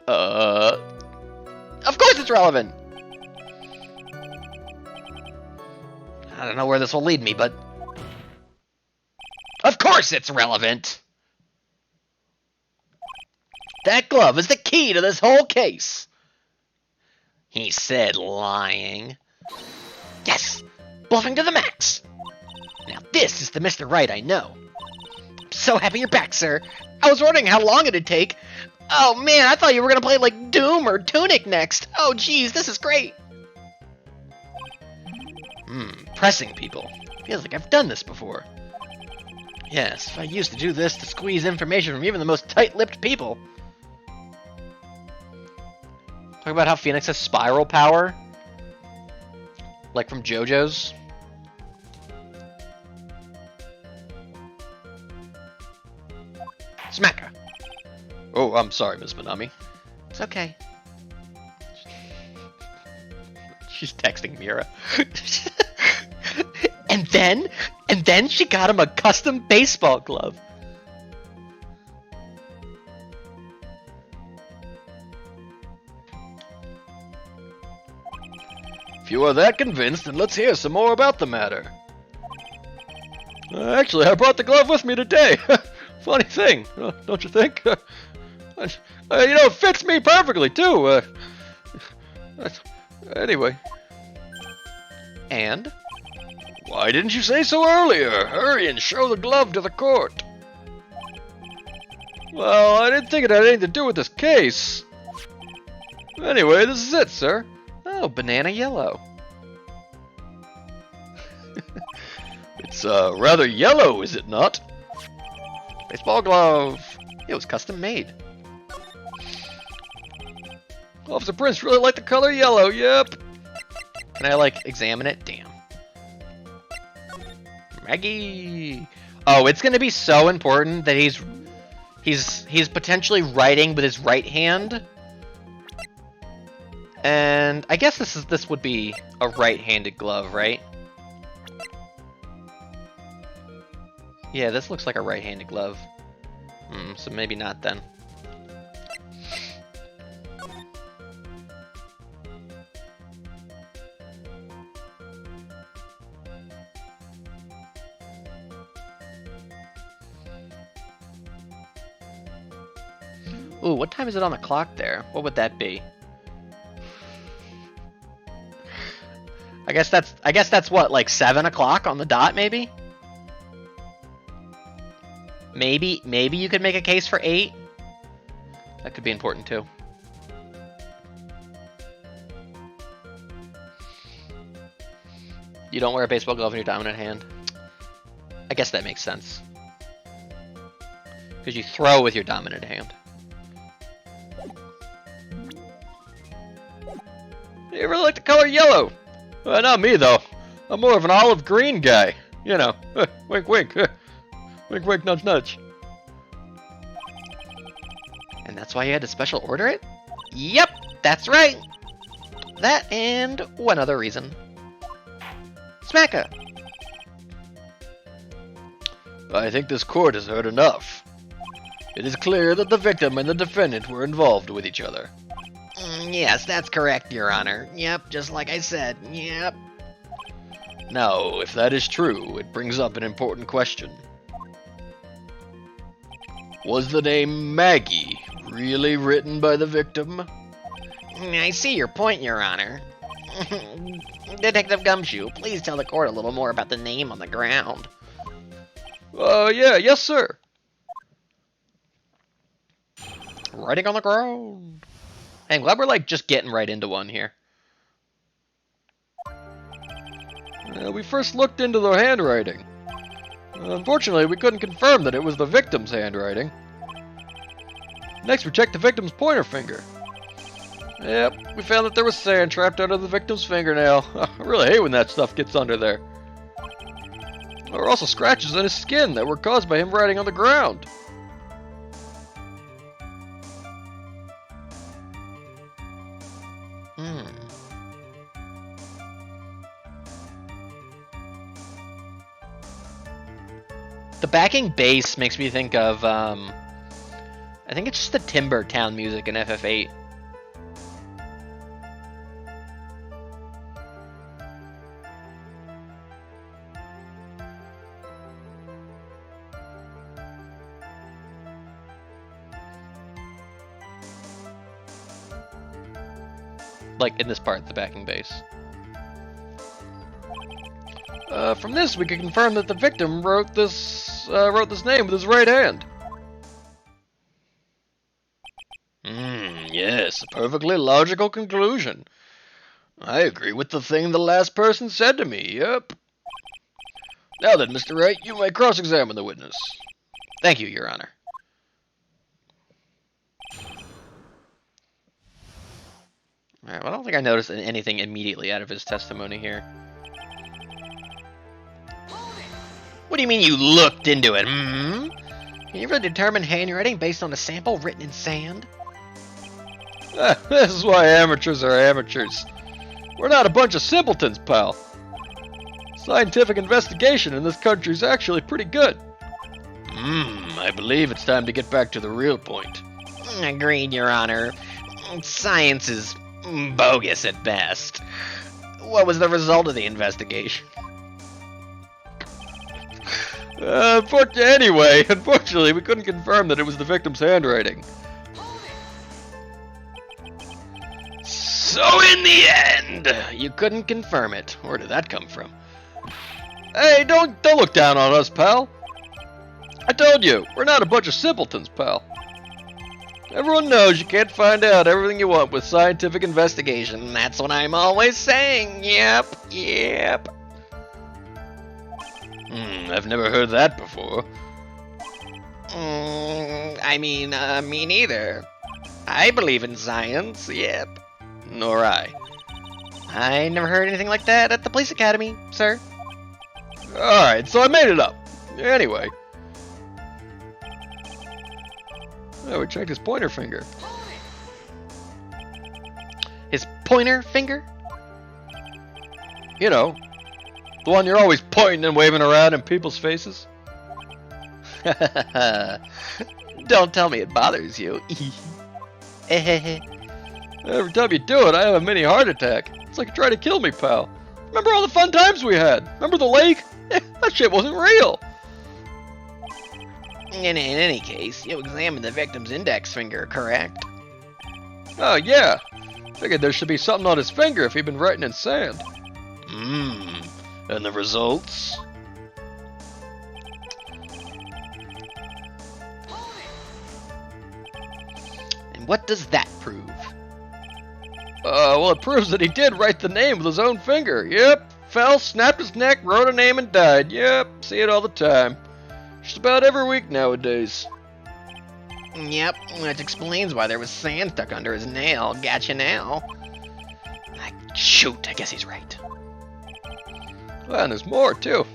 Of course it's relevant! I don't know where this will lead me, but... Of course it's relevant! That glove is the key to this whole case! He said lying. Yes! Bluffing to the max! Now this is the Mr. Right I know. I'm so happy you're back, sir. I was wondering how long it'd take. Oh man, I thought you were gonna play like Doom or Tunic next. Oh geez, this is great. Pressing people. Feels like I've done this before. Yes, I used to do this to squeeze information from even the most tight-lipped people. Talk about how Phoenix has spiral power. Like from JoJo's. Smack her. Oh, I'm sorry, Miss Minami. It's okay. She's texting Mira. and then she got him a custom baseball glove. If you are that convinced, then let's hear some more about the matter. Actually, I brought the glove with me today. Funny thing, don't you think? It fits me perfectly, too. Anyway. And? Why didn't you say so earlier? Hurry and show the glove to the court. Well, I didn't think it had anything to do with this case. Anyway, this is it, sir. Oh, banana yellow. It's rather yellow, is it not? Baseball glove. It was custom made. Officer Prince really liked the color yellow, yep. Can I, like, examine it? Damn. Maggie! Oh, it's gonna be so important that he's potentially writing with his right hand. And I guess this would be a right-handed glove, right? Yeah, this looks like a right-handed glove. So maybe not then. Ooh, what time is it on the clock there? What would that be? I guess that's what, like 7 o'clock on the dot, maybe? Maybe you could make a case for 8. That could be important too. You don't wear a baseball glove in your dominant hand. I guess that makes sense. Because you throw with your dominant hand. You really like the color yellow? Not me, though. I'm more of an olive green guy. You know, wink, wink. Wink, wink, nudge, nudge. And that's why you had to special order it? Yep, that's right. That and one other reason. Smacka. I think this court has heard enough. It is clear that the victim and the defendant were involved with each other. Yes, that's correct, Your Honor. Yep, just like I said. Yep. Now, if that is true, it brings up an important question. Was the name Maggie really written by the victim? I see your point, Your Honor. Detective Gumshoe, please tell the court a little more about the name on the ground. Yes, sir. Writing on the ground. Hey, I'm glad we're like just getting right into one here. We first looked into the handwriting. Unfortunately, we couldn't confirm that it was the victim's handwriting. Next, we checked the victim's pointer finger. Yep, we found that there was sand trapped under the victim's fingernail. I really hate when that stuff gets under there. There were also scratches on his skin that were caused by him writing on the ground. The backing bass makes me think of, I think it's just the Timber Town music in FF8. Like in this part, the backing bass. From this, we can confirm that the victim wrote this name with his right hand. Yes, a perfectly logical conclusion. I agree with the thing the last person said to me, yep. Now then, Mr. Wright, you may cross-examine the witness. Thank you, Your Honor. Alright, well, I don't think I noticed anything immediately out of his testimony here. What do you mean you looked into it, Can you really determine handwriting based on a sample written in sand? This is why amateurs are amateurs. We're not a bunch of simpletons, pal. Scientific investigation in this country is actually pretty good. I believe it's time to get back to the real point. Agreed, Your Honor. Science is bogus at best. What was the result of the investigation? Unfortunately, we couldn't confirm that it was the victim's handwriting. So in the end, you couldn't confirm it. Where did that come from? Hey, don't look down on us, pal. I told you, we're not a bunch of simpletons, pal. Everyone knows you can't find out everything you want with scientific investigation. That's what I'm always saying. Yep. I've never heard that before. Me neither. I believe in science, yep. Nor I. I never heard anything like that at the police academy, sir. Alright, so I made it up. Anyway. Oh, we checked his pointer finger. His pointer finger? You know, the one you're always pointing and waving around in people's faces. Don't tell me it bothers you. Every time you do it, I have a mini heart attack. It's like you're trying to kill me, pal. Remember all the fun times we had? Remember the lake? That shit wasn't real. In any case, you examined the victim's index finger, correct? Oh, yeah. Figured there should be something on his finger if he'd been writing in sand. And the results? And what does that prove? Well, it proves that he did write the name with his own finger. Yep. Fell, snapped his neck, wrote a name, and died. Yep. See it all the time. Just about every week nowadays. Yep, which explains why there was sand stuck under his nail. Gotcha now. Shoot, I guess he's right. Well, and there's more, too.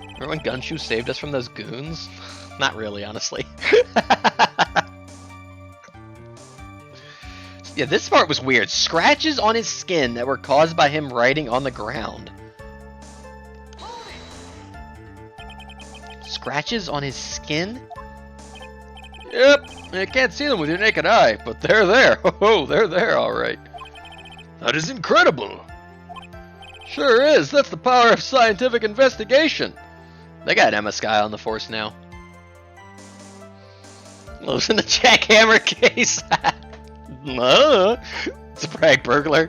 Remember when Gumshoe saved us from those goons? Not really, honestly. Yeah, this part was weird. Scratches on his skin that were caused by him writing on the ground. Scratches on his skin? Yep. You can't see them with your naked eye, but they're there. Oh, they're there, all right. That is incredible. Sure is. That's the power of scientific investigation. They got Emma Sky on the force now. Losing the jackhammer case. It's a brag burglar.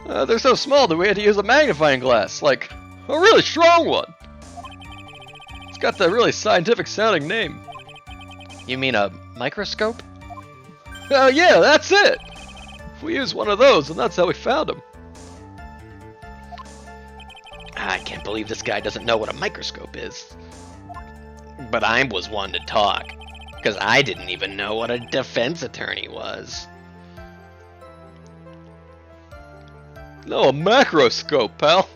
They're so small that we had to use a magnifying glass, like a really strong one. It's got that really scientific sounding name. You mean a microscope? Oh yeah, that's it. We used one of those, and that's how we found him. I can't believe this guy doesn't know what a microscope is. But I was one to talk, because I didn't even know what a defense attorney was. No, a macroscope, pal.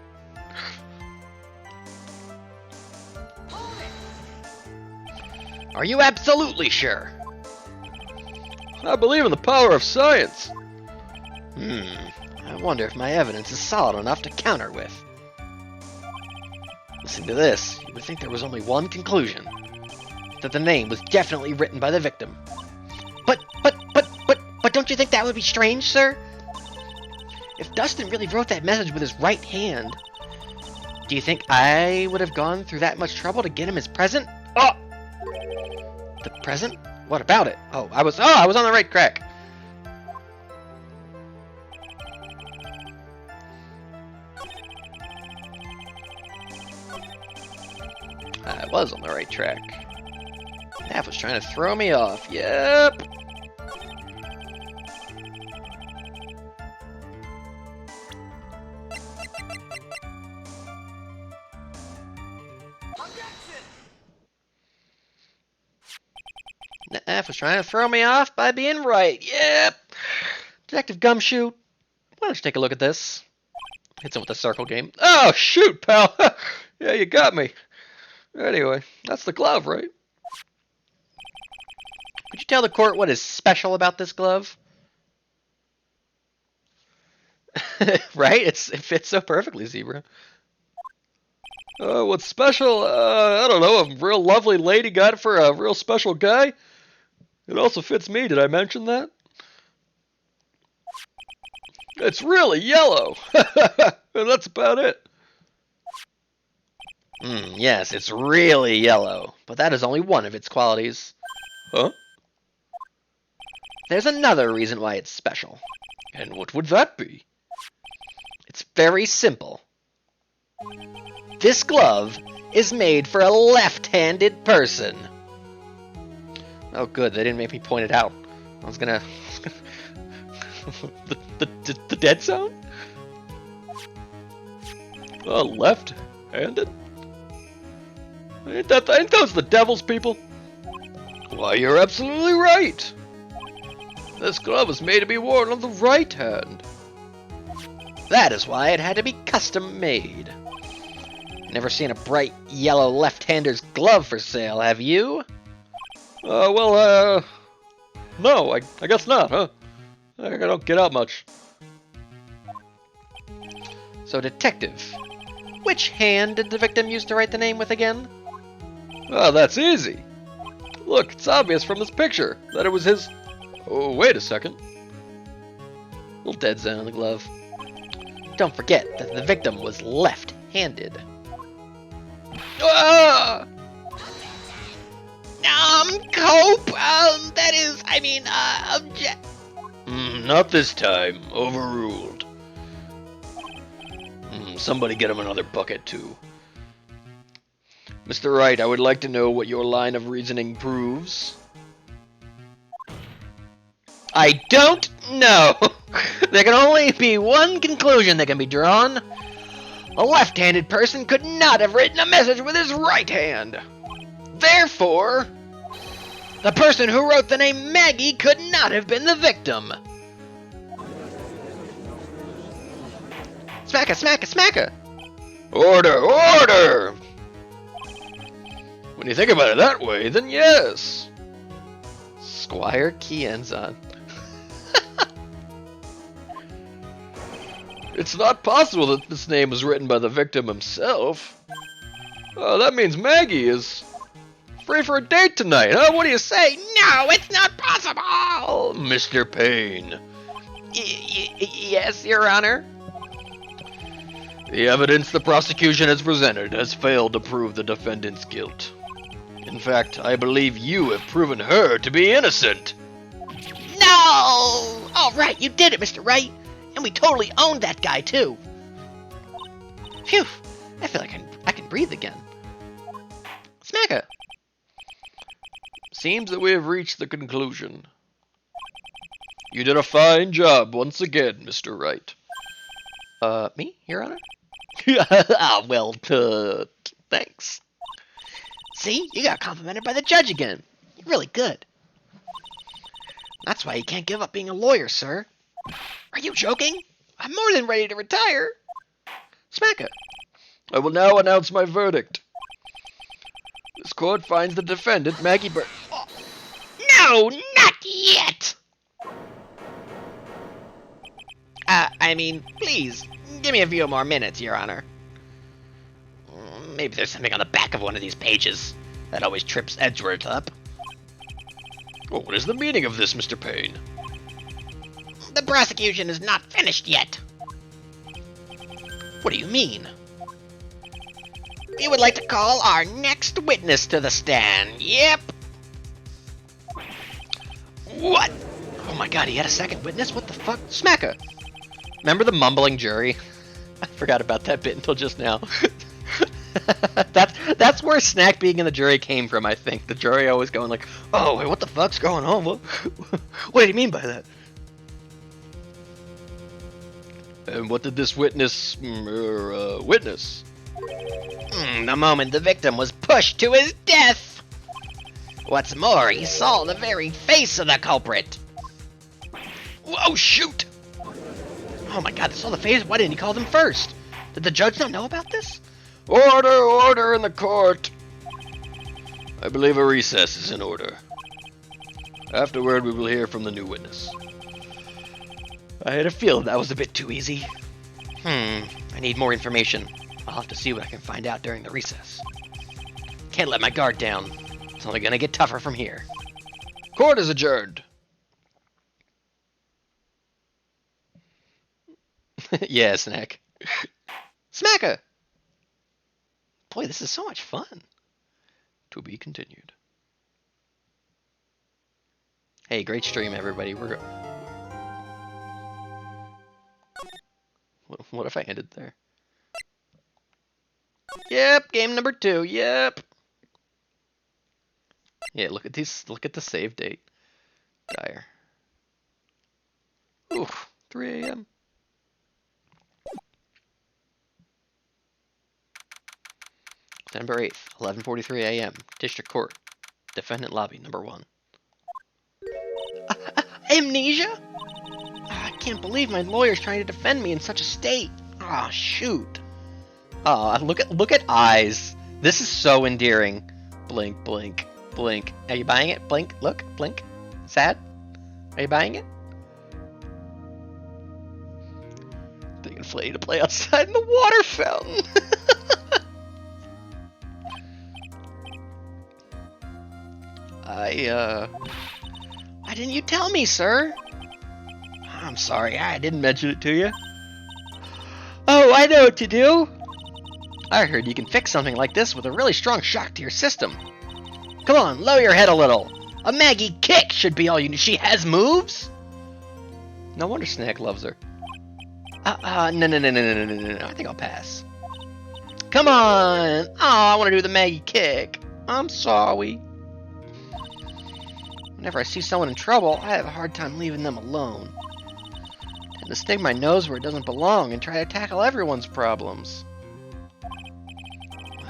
Are you absolutely sure? I believe in the power of science. I wonder if my evidence is solid enough to counter with. Listen to this. You would think there was only one conclusion. That the name was definitely written by the victim. But don't you think that would be strange, sir? If Dustin really wrote that message with his right hand, do you think I would have gone through that much trouble to get him his present? Oh! The present? What about it? I was on the right track. I was on the right track. Nav was trying to throw me off. Yep. Nav was trying to throw me off by being right. Yep. Detective Gumshoe, why don't you take a look at this? Hits him with the circle game. Oh, shoot, pal. Yeah, you got me. Anyway, that's the glove, right? Could you tell the court what is special about this glove? Right? It fits so perfectly, Zebra. What's special? I don't know. A real lovely lady got it for a real special guy. It also fits me. Did I mention that? It's really yellow. And that's about it. Yes, it's really yellow, but that is only one of its qualities. Huh? There's another reason why it's special. And what would that be? It's very simple. This glove is made for a left-handed person. Oh, good, they didn't make me point it out. I was gonna... the dead zone? Left-handed? Ain't those the devil's people? Why, you're absolutely right. This glove was made to be worn on the right hand. That is why it had to be custom made. Never seen a bright yellow left-hander's glove for sale, have you? No, I guess not, huh? I don't get out much. So, detective, which hand did the victim use to write the name with again? Oh, that's easy. Look, it's obvious from this picture that it was his... Oh, wait a second. Little dead zone on the glove. Don't forget that the victim was left-handed. Ah! Cope, object. Not this time. Overruled. Somebody get him another bucket, too. Mr. Wright, I would like to know what your line of reasoning proves. I don't know. There can only be one conclusion that can be drawn. A left-handed person could not have written a message with his right hand. Therefore, the person who wrote the name Maggie could not have been the victim. Smacka! Order! Order! When you think about it that way, then yes. Squire Kienzon. It's not possible that this name was written by the victim himself. Oh, that means Maggie is free for a date tonight, huh? What do you say? No, it's not possible! Mr. Payne. Yes, Your Honor. The evidence the prosecution has presented has failed to prove the defendant's guilt. In fact, I believe you have proven her to be innocent. No! All right, you did it, Mr. Wright. And we totally owned that guy, too. Phew. I feel like I can breathe again. Smacka. Seems that we have reached the conclusion. You did a fine job once again, Mr. Wright. Me, Your Honor? Thanks. See, you got complimented by the judge again. You're really good. That's why you can't give up being a lawyer, sir. Are you joking? I'm more than ready to retire. Smacka. I will now announce my verdict. This court finds the defendant, Maggie Bur- Oh, no, not yet! Please, give me a few more minutes, Your Honor. Maybe there's something on the back of one of these pages that always trips Edgeworth up. Oh, what is the meaning of this, Mr. Payne? The prosecution is not finished yet. What do you mean? We would like to call our next witness to the stand. Yep. What? Oh my god, he had a second witness? What the fuck? Smacka. Remember the mumbling jury? I forgot about that bit until just now. That's where Snack being in the jury came from, I think. The jury always going like, oh, wait, what the fuck's going on? What did he mean by that? And what did this witness, witness? The moment the victim was pushed to his death. What's more, he saw the very face of the culprit. Whoa, shoot! Oh my god, they saw the face? Why didn't he call them first? Did the judge not know about this? Order, order in the court! I believe a recess is in order. Afterward, we will hear from the new witness. I had a feeling that was a bit too easy. I need more information. I'll have to see what I can find out during the recess. Can't let my guard down. It's only gonna get tougher from here. Court is adjourned. Yeah, Snack. Smacka! Boy, this is so much fun. To be continued. Hey, great stream, everybody. What if I ended there? Yep, game number 2. Yep. Yeah, look at these. Look at the save date. Dire. Oof, 3 a.m. September 8th, 11:43 a.m. District Court. Defendant lobby, number 1. Amnesia? I can't believe my lawyer's trying to defend me in such a state. Ah, shoot. Look at eyes. This is so endearing. Blink, blink, blink. Are you buying it? Blink, look, blink. Sad? Are you buying it? They can flee to play outside in the water fountain. Why didn't you tell me, sir? I'm sorry, I didn't mention it to you. Oh, I know what to do. I heard you can fix something like this with a really strong shock to your system. Come on, lower your head a little. A Maggie kick should be all you need. She has moves? No wonder Snack loves her. No. I think I'll pass. Come on. Oh, I want to do the Maggie kick. I'm sorry. Whenever I see someone in trouble, I have a hard time leaving them alone. I tend to stick my nose where it doesn't belong and try to tackle everyone's problems.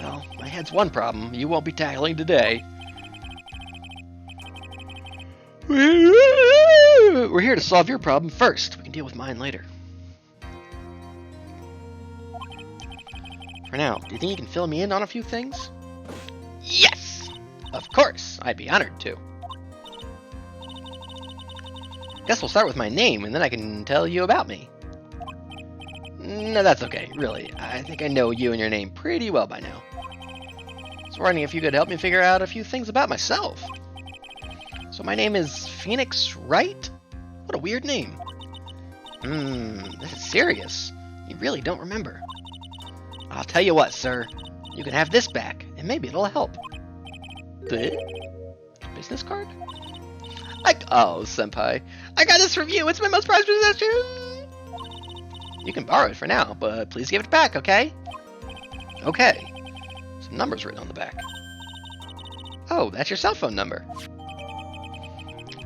Well, my head's one problem you won't be tackling today. We're here to solve your problem first. We can deal with mine later. For now, do you think you can fill me in on a few things? Yes! Of course, I'd be honored to. Guess we'll start with my name, and then I can tell you about me. No, that's okay, really. I think I know you and your name pretty well by now. I was wondering if you could help me figure out a few things about myself. So my name is Phoenix Wright? What a weird name. This is serious. You really don't remember. I'll tell you what, sir. You can have this back, and maybe it'll help. Business card? Oh, senpai. I got this from you. It's my most prized possession. You can borrow it for now, but please give it back, okay? Okay. Some numbers written on the back. Oh, that's your cell phone number.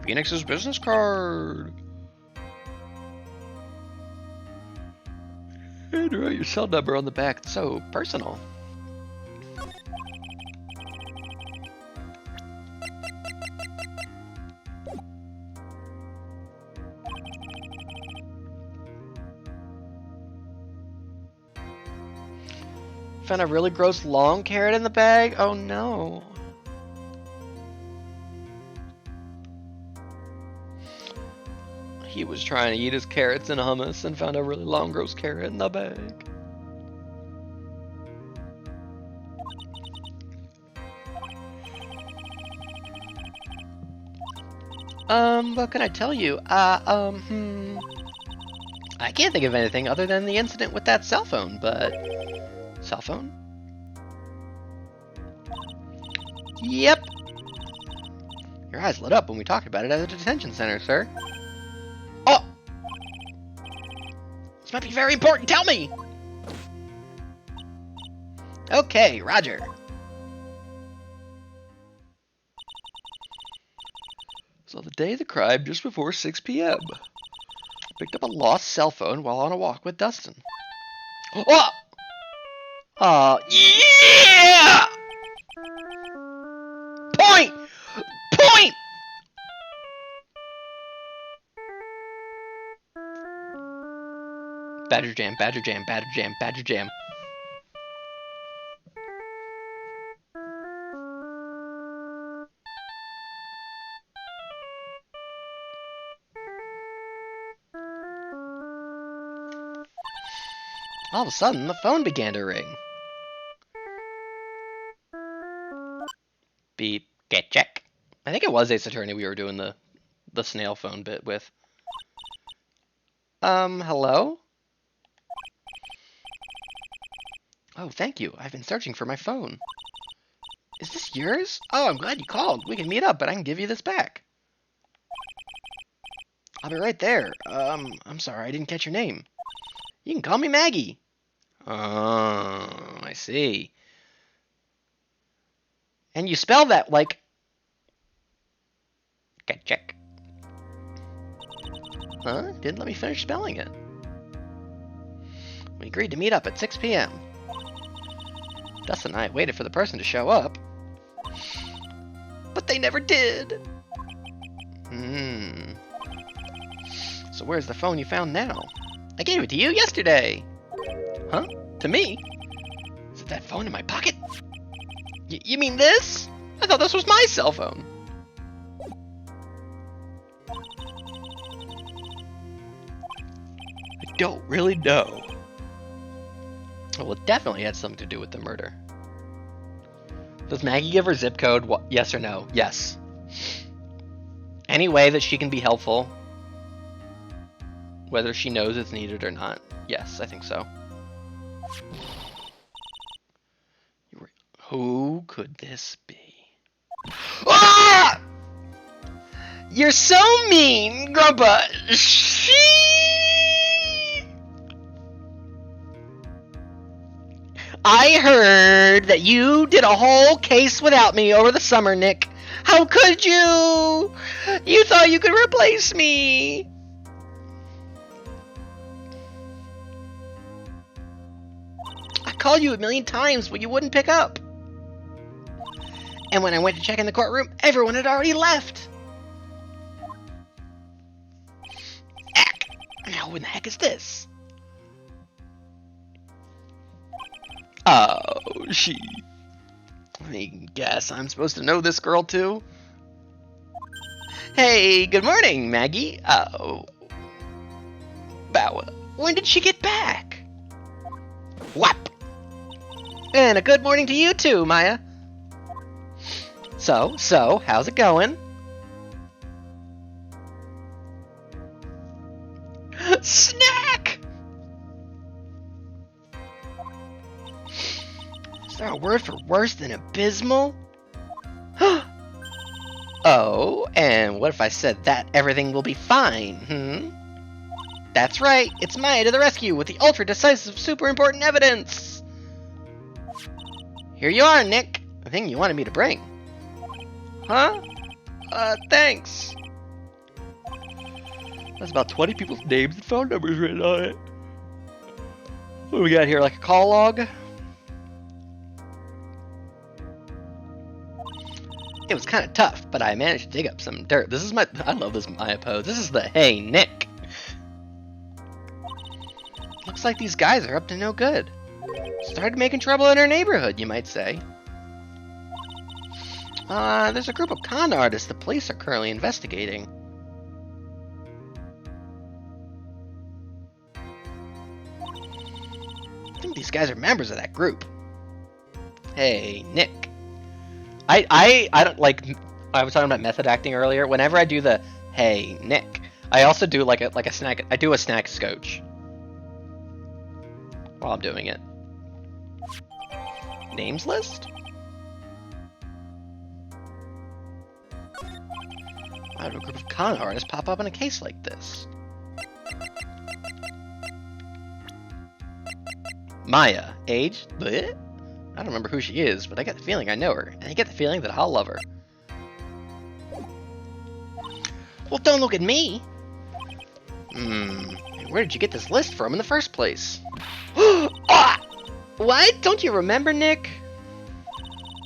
Phoenix's business card. And write your cell number on the back. It's so personal. Found a really gross long carrot in the bag? Oh no. He was trying to eat his carrots and hummus and found a really long gross carrot in the bag. What can I tell you? I can't think of anything other than the incident with that cell phone, but... Cell phone? Yep. Your eyes lit up when we talked about it at the detention center, sir. Oh! This might be very important, tell me! Okay, Roger. So the day of the crime, just before 6 p.m. Picked up a lost cell phone while on a walk with Dustin. Oh! Yeah! Point! Point! Badger jam, badger jam, badger jam, badger jam. All of a sudden, the phone began to ring. Beep, get check. I think it was Ace Attorney we were doing the snail phone bit with. Hello? Oh, thank you. I've been searching for my phone. Is this yours? Oh, I'm glad you called. We can meet up, but I can give you this back. I'll be right there. I'm sorry, I didn't catch your name. You can call me Maggie. Oh, I see. And you spell that like... Get check. Huh? Didn't let me finish spelling it. We agreed to meet up at 6 p.m. Dustin and I waited for the person to show up. But they never did. So where's the phone you found now? I gave it to you yesterday. Huh? To me? Is it that phone in my pocket? You mean this? I thought this was my cell phone. I don't really know. Well, it definitely had something to do with the murder. Does Maggie give her zip code? Yes or no? Yes. Any way that she can be helpful, whether she knows it's needed or not. Yes, I think so. Who could this be? Ah! You're so mean, Grandpa. I heard that you did a whole case without me over the summer, Nick. How could you? You thought you could replace me. I called you a million times, but you wouldn't pick up. And when I went to check in the courtroom, everyone had already left. Heck. Now, what the heck is this? Oh, I guess I'm supposed to know this girl too? Hey, good morning, Maggie. Oh. Bow. When did she get back? Whap! And a good morning to you too, Maya. So, how's it going? Snack! Is there a word for worse than abysmal? Oh, and what if I said that everything will be fine, That's right, it's Maya to the rescue with the ultra-decisive, super-important evidence! Here you are, Nick. The thing you wanted me to bring. Huh? Thanks. That's about 20 people's names and phone numbers written on it. What do we got here, like a call log? It was kind of tough, but I managed to dig up some dirt. I love this Maya pose. This is the hey, Nick. Looks like these guys are up to no good. Started making trouble in our neighborhood, you might say. There's a group of con artists the police are currently investigating. I think these guys are members of that group. Hey, Nick. I don't like. I was talking about method acting earlier. Whenever I do the hey, Nick, I also do like a snack. I do a snack scotch while I'm doing it. Names list? Why would a group of con artists pop up in a case like this? Maya, age? Bleh? I don't remember who she is, but I get the feeling I know her, and I get the feeling that I'll love her. Well, don't look at me! Where did you get this list from in the first place? Ah! What? Don't you remember, Nick?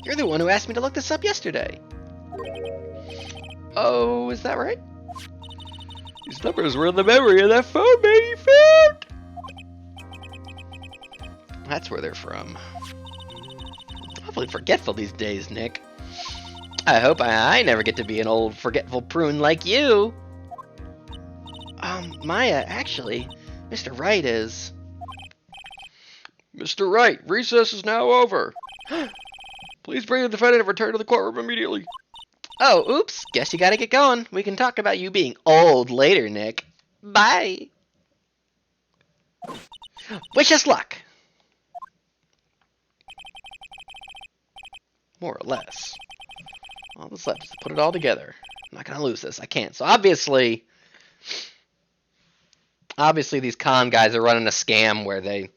You're the one who asked me to look this up yesterday. Oh, is that right? These numbers were in the memory of that phone man you found! That's where they're from. Awfully forgetful these days, Nick. I hope I never get to be an old forgetful prune like you. Maya, actually, Mr. Wright is... Mr. Wright, recess is now over. Please bring the defendant and return to the courtroom immediately. Oh, oops. Guess you gotta get going. We can talk about you being old later, Nick. Bye. Wish us luck. More or less. All that's left is to put it all together. I'm not gonna lose this. I can't. So obviously these con guys are running a scam where they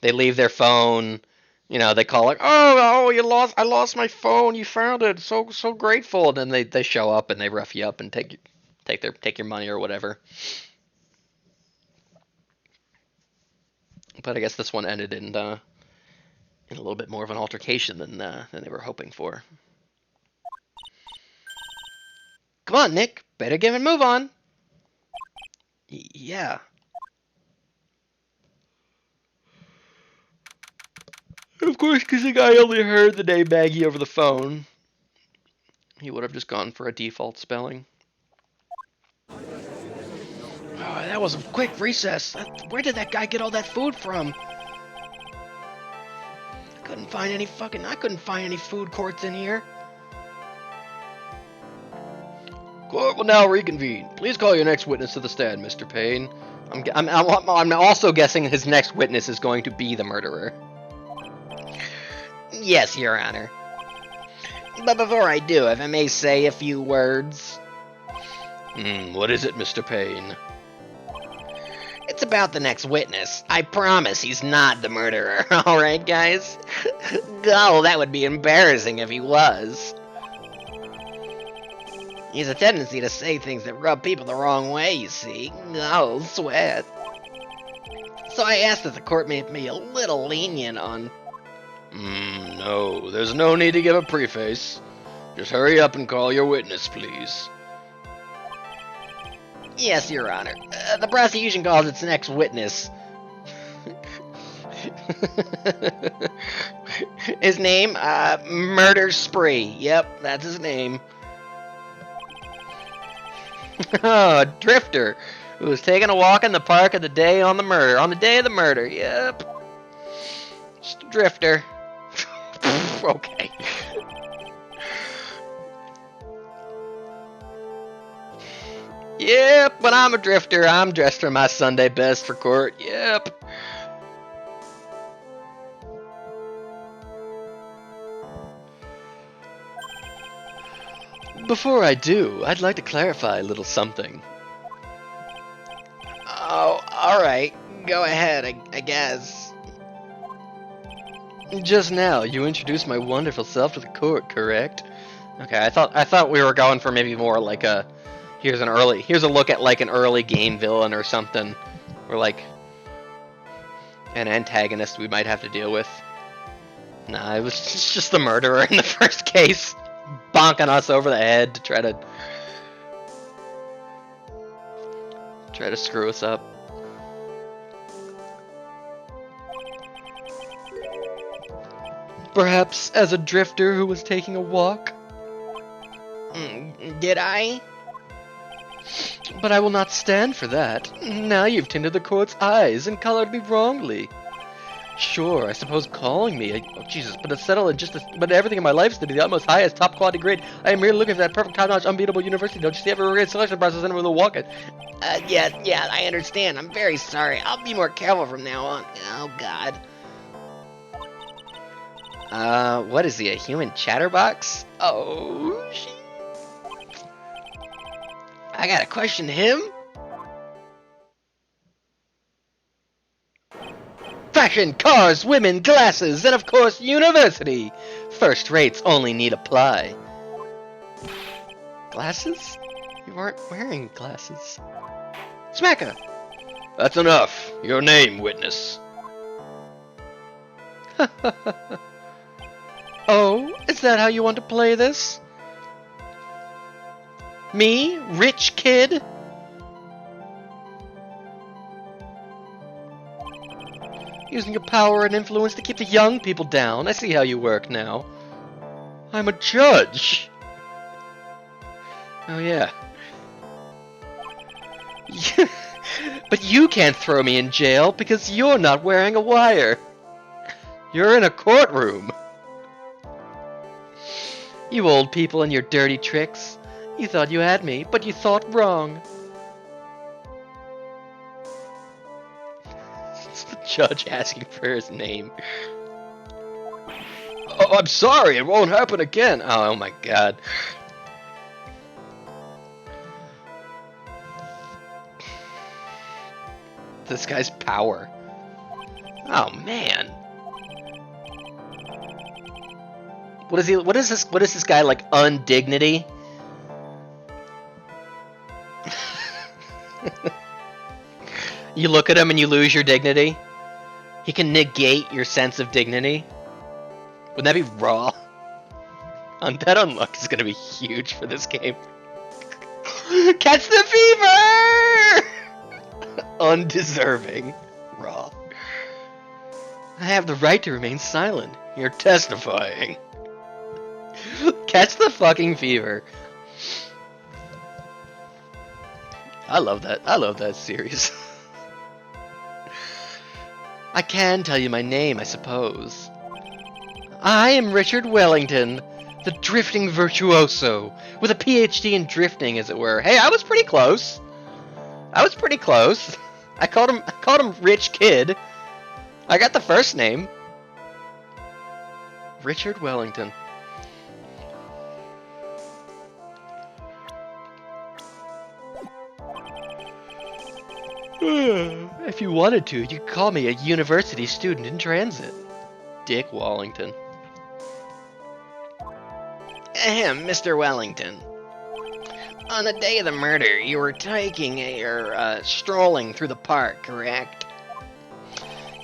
leave their phone. You know, they call like, oh, I lost my phone. You found it. So grateful. And then they show up and they rough you up and take your money or whatever. But I guess this one ended in a little bit more of an altercation than they were hoping for. Come on, Nick. Better give and move on. Yeah. Of course, because the guy only heard the name Maggie over the phone, he would have just gone for a default spelling. Oh, that was a quick recess. Where did that guy get all that food from? I couldn't find any food courts in here. Court will now reconvene. Please call your next witness to the stand, Mr. Payne. I'm also guessing his next witness is going to be the murderer. Yes, Your Honor. But before I do, if I may say a few words. What is it, Mr. Payne? It's about the next witness. I promise he's not the murderer, alright, guys? Oh, that would be embarrassing if he was. He has a tendency to say things that rub people the wrong way, you see. Oh, sweat. So I asked that the court make me a little lenient on... No, there's no need to give a preface. Just hurry up and call your witness, please. Yes, Your Honor. The prosecution calls its next witness. His name? Murder Spree. Yep, that's his name. Oh, a drifter who was taking a walk in the park on the day of the murder. Yep. Just a drifter. Okay. Yep, when I'm a drifter, I'm dressed for my Sunday best for court. Yep. Before I do, I'd like to clarify a little something. Oh, alright. Go ahead, I guess. Just now, you introduced my wonderful self to the court, correct? Okay, I thought we were going for maybe more like a here's a look at like an early game villain or something, or like an antagonist we might have to deal with. Nah, it was just the murderer in the first case, bonking us over the head to try to screw us up. Perhaps as a drifter who was taking a walk? Did I? But I will not stand for that. Now you've tinted the court's eyes and colored me wrongly. Sure, I suppose calling me, oh Jesus, but it's settled but everything in my life is to be the utmost highest, top quality grade. I am merely looking for that perfect, top-notch, unbeatable university. Don't you see every great selection process and we'll walk it? Yeah, I understand. I'm very sorry. I'll be more careful from now on. Oh, God. What is he, a human chatterbox? Oh, shit. I gotta question him? Fashion, cars, women, glasses, and of course, university! First rates only need apply. Glasses? You weren't wearing glasses. Smacker! That's enough. Your name, witness. Oh, is that how you want to play this? Me, rich kid? Using your power and influence to keep the young people down. I see how you work now. I'm a judge. Oh, yeah. But you can't throw me in jail because you're not wearing a wire. You're in a courtroom. You old people and your dirty tricks. You thought you had me, but you thought wrong. It's the judge asking for his name. Oh, I'm sorry, it won't happen again. Oh my god. This guy's power. Oh man. What is this guy like, undignity? You look at him and you lose your dignity. He can negate your sense of dignity. Wouldn't that be raw? That unlock is gonna be huge for this game. Catch the fever! Undeserving. Raw. I have the right to remain silent. You're testifying. Catch the fucking fever. I love that. I love that series. I can tell you my name, I suppose. I am Richard Wellington, the drifting virtuoso, with a PhD in drifting, as it were. Hey, I was pretty close. I called him Rich Kid. I got the first name. Richard Wellington. If you wanted to, you could call me a university student in transit. Dick Wallington. Ahem, Mr. Wellington. On the day of the murder, you were strolling through the park, correct?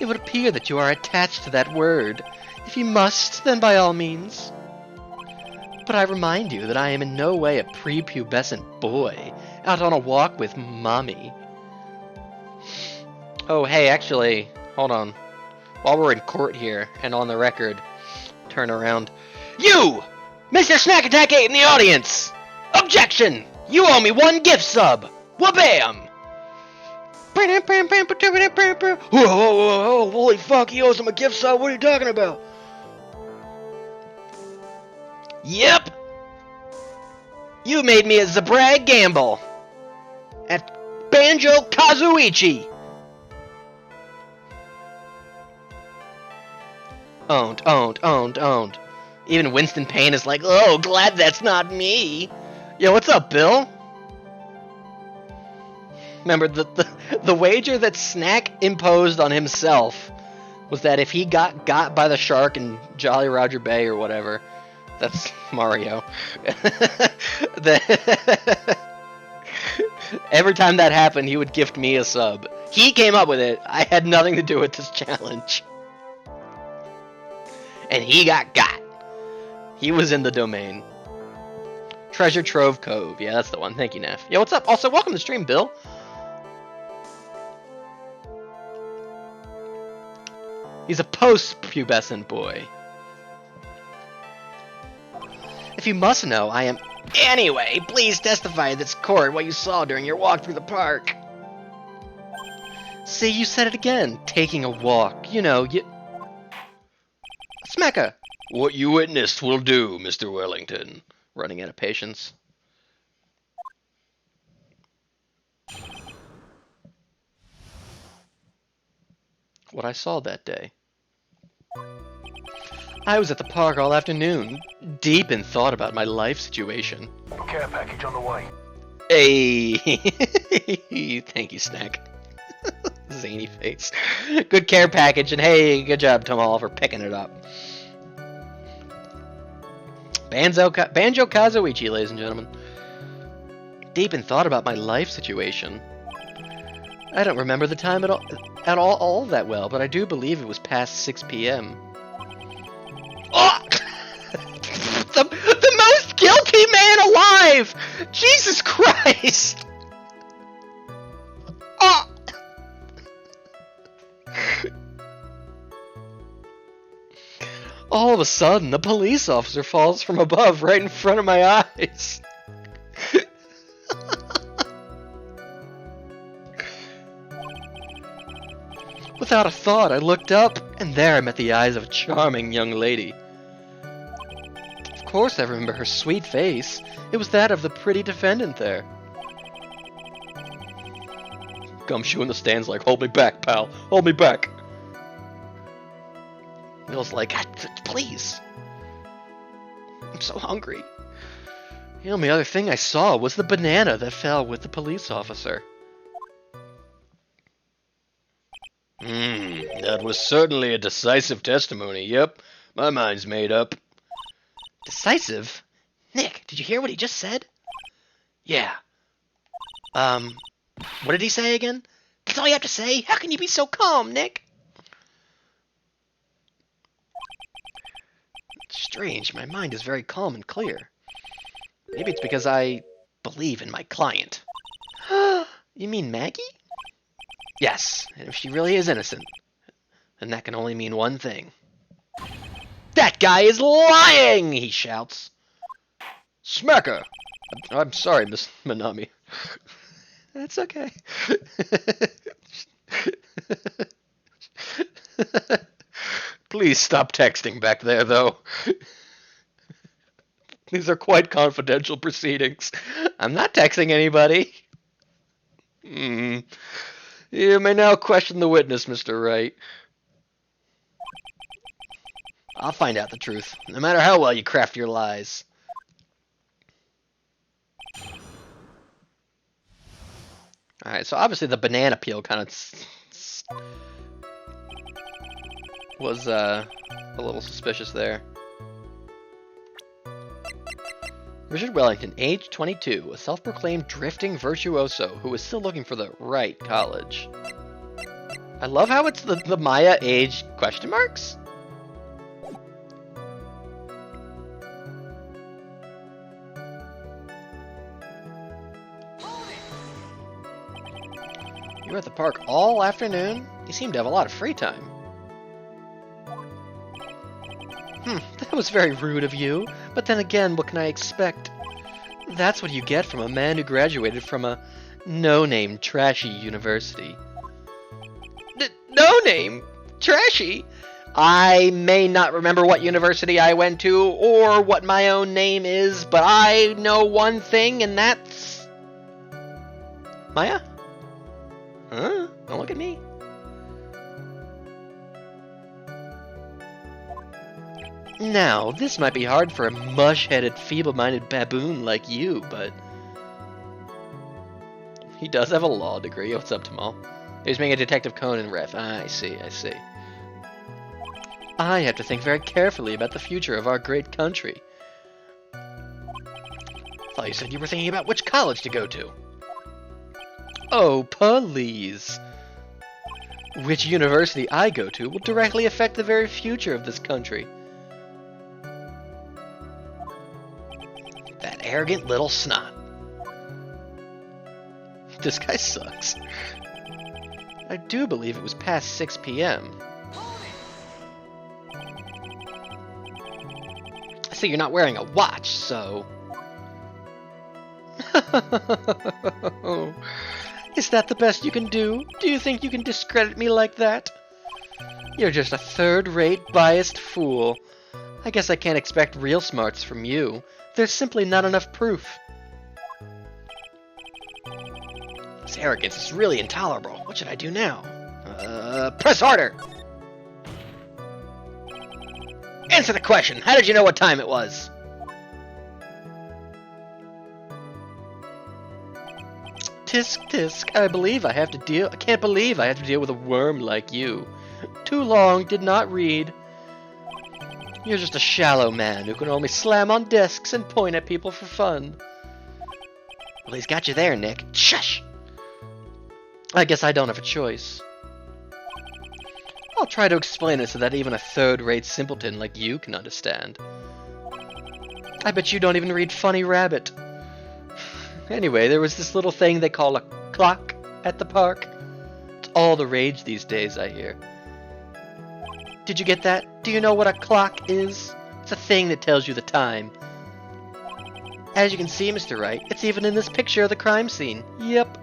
It would appear that you are attached to that word. If you must, then by all means. But I remind you that I am in no way a prepubescent boy, out on a walk with mommy. Oh, hey, actually, hold on. While we're in court here, and on the record, turn around. You! Mr. Snack Attack 8 in the audience! Objection! You owe me 1 gift sub! Wha-bam! Whoa, holy fuck, he owes him a gift sub, what are you talking about? Yep! You made me a Zabrag Gamble! At Banjo Kazuichi! Owned. Even Winston Payne is like, oh, glad that's not me. Yo, what's up, Bill? Remember, the wager that Snack imposed on himself was that if he got by the shark in Jolly Roger Bay or whatever, that's Mario, every time that happened, he would gift me a sub. He came up with it. I had nothing to do with this challenge. And he got. He was in the domain. Treasure Trove Cove. Yeah, that's the one. Thank you, Neff. Yo, what's up? Also, welcome to the stream, Bill. He's a post-pubescent boy. If you must know, I am... Anyway, please testify in this court what you saw during your walk through the park. See, you said it again. Taking a walk. You know, you... Smecca! What you witnessed will do, Mr. Wellington. Running out of patience. What I saw that day. I was at the park all afternoon, deep in thought about my life situation. Care package on the way. Hey! Thank you, Snack. Zany face. Good care package, and hey, good job, Tomal, for picking it up. Banjo Kazuichi, ladies and gentlemen. Deep in thought about my life situation. I don't remember the time at all that well, but I do believe it was past 6 p.m. Oh! the most guilty man alive! Jesus Christ! Oh! All of a sudden, the police officer falls from above right in front of my eyes. Without a thought, I looked up, and there I met the eyes of a charming young lady. Of course I remember her sweet face. It was that of the pretty defendant there. Gumshoe in the stands like, hold me back, pal. Hold me back. Neil's like, please. I'm so hungry. The only other thing I saw was the banana that fell with the police officer. That was certainly a decisive testimony, yep. My mind's made up. Decisive? Nick, did you hear what he just said? Yeah. What did he say again? That's all you have to say? How can you be so calm, Nick? Strange, my mind is very calm and clear. Maybe it's because I believe in my client. You mean Maggie? Yes, and if she really is innocent, then that can only mean one thing. That guy is lying, he shouts. Smack her! I'm sorry, Miss Minami. That's okay. Please stop texting back there, though. These are quite confidential proceedings. I'm not texting anybody. You may now question the witness, Mr. Wright. I'll find out the truth, no matter how well you craft your lies. Alright, so obviously the banana peel kind of was a little suspicious there. Richard Wellington, age 22, a self-proclaimed drifting virtuoso who is still looking for the right college. I love how it's the Maya age question marks? You were at the park all afternoon? You seem to have a lot of free time. That was very rude of you, but then again, what can I expect? That's what you get from a man who graduated from a no-name trashy university. No-name? Trashy? I may not remember what university I went to, or what my own name is, but I know one thing, and that's... Maya? Huh? Don't look at me. Now, this might be hard for a mush-headed, feeble-minded baboon like you, but... He does have a law degree. What's up, Tamal? He's being a Detective Conan ref. I see. I have to think very carefully about the future of our great country. I thought you said you were thinking about which college to go to. Oh, please. Which university I go to will directly affect the very future of this country. That arrogant little snot. This guy sucks. I do believe it was past 6 p.m. I see you're not wearing a watch, so... Is that the best you can do? Do you think you can discredit me like that? You're just a third-rate, biased fool. I guess I can't expect real smarts from you. There's simply not enough proof. This arrogance is really intolerable. What should I do now? Press harder! Answer the question! How did you know what time it was? Tisk tisk, I can't believe I have to deal with a worm like you. Too long, did not read. You're just a shallow man who can only slam on desks and point at people for fun. Well, he's got you there, Nick. Shush! I guess I don't have a choice. I'll try to explain it so that even a third-rate simpleton like you can understand. I bet you don't even read Funny Rabbit. Anyway, there was this little thing they call a clock at the park. It's all the rage these days, I hear. Did you get that? Do you know what a clock is? It's a thing that tells you the time. As you can see, Mr. Wright, it's even in this picture of the crime scene. Yep.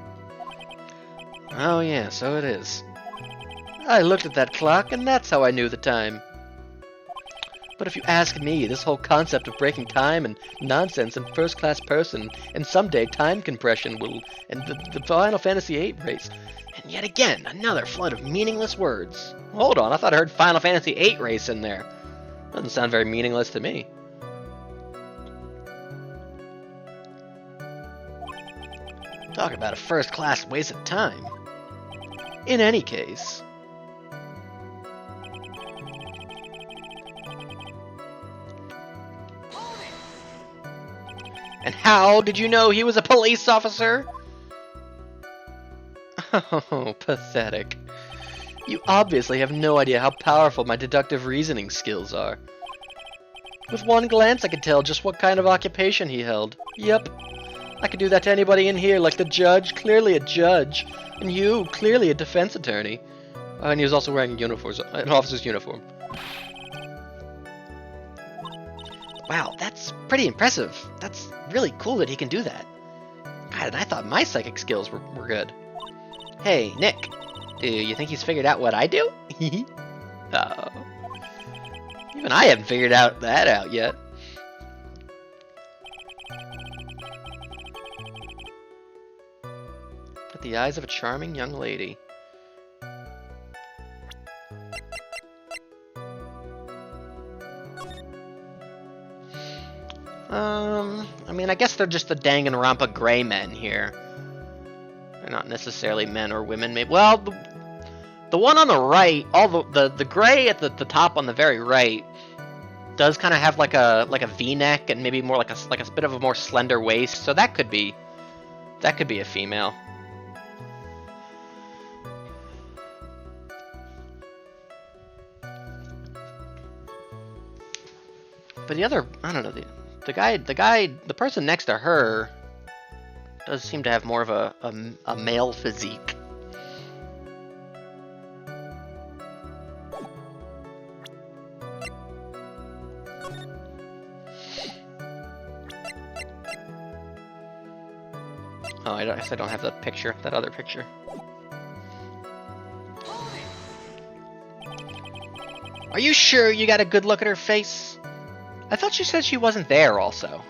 Oh yeah, so it is. I looked at that clock, and that's how I knew the time. But if you ask me, this whole concept of breaking time and nonsense and first-class person and someday time compression will... and the Final Fantasy VIII race... And yet again, another flood of meaningless words. Hold on, I thought I heard Final Fantasy VIII race in there. Doesn't sound very meaningless to me. Talk about a first-class waste of time. In any case... And how did you know he was a police officer? Oh, pathetic. You obviously have no idea how powerful my deductive reasoning skills are. With one glance I could tell just what kind of occupation he held. Yep. I could do that to anybody in here, like the judge, clearly a judge, and you, clearly a defense attorney. And he was also wearing an officer's uniform. Wow, that's pretty impressive. That's really cool that he can do that. God, and I thought my psychic skills were good. Hey, Nick, do you think he's figured out what I do? Oh. Even I haven't figured that out yet. With the eyes of a charming young lady. I mean, I guess they're just the Danganronpa gray men here. They're not necessarily men or women. Maybe. Well, the one on the right, all the gray at the top on the very right, does kind of have like a V-neck and maybe more like a bit of a more slender waist. So that could be a female. But the other, I don't know, the person next to her does seem to have more of a male physique. Oh, I guess I don't have that other picture. Are you sure you got a good look at her face? I thought she said she wasn't there also.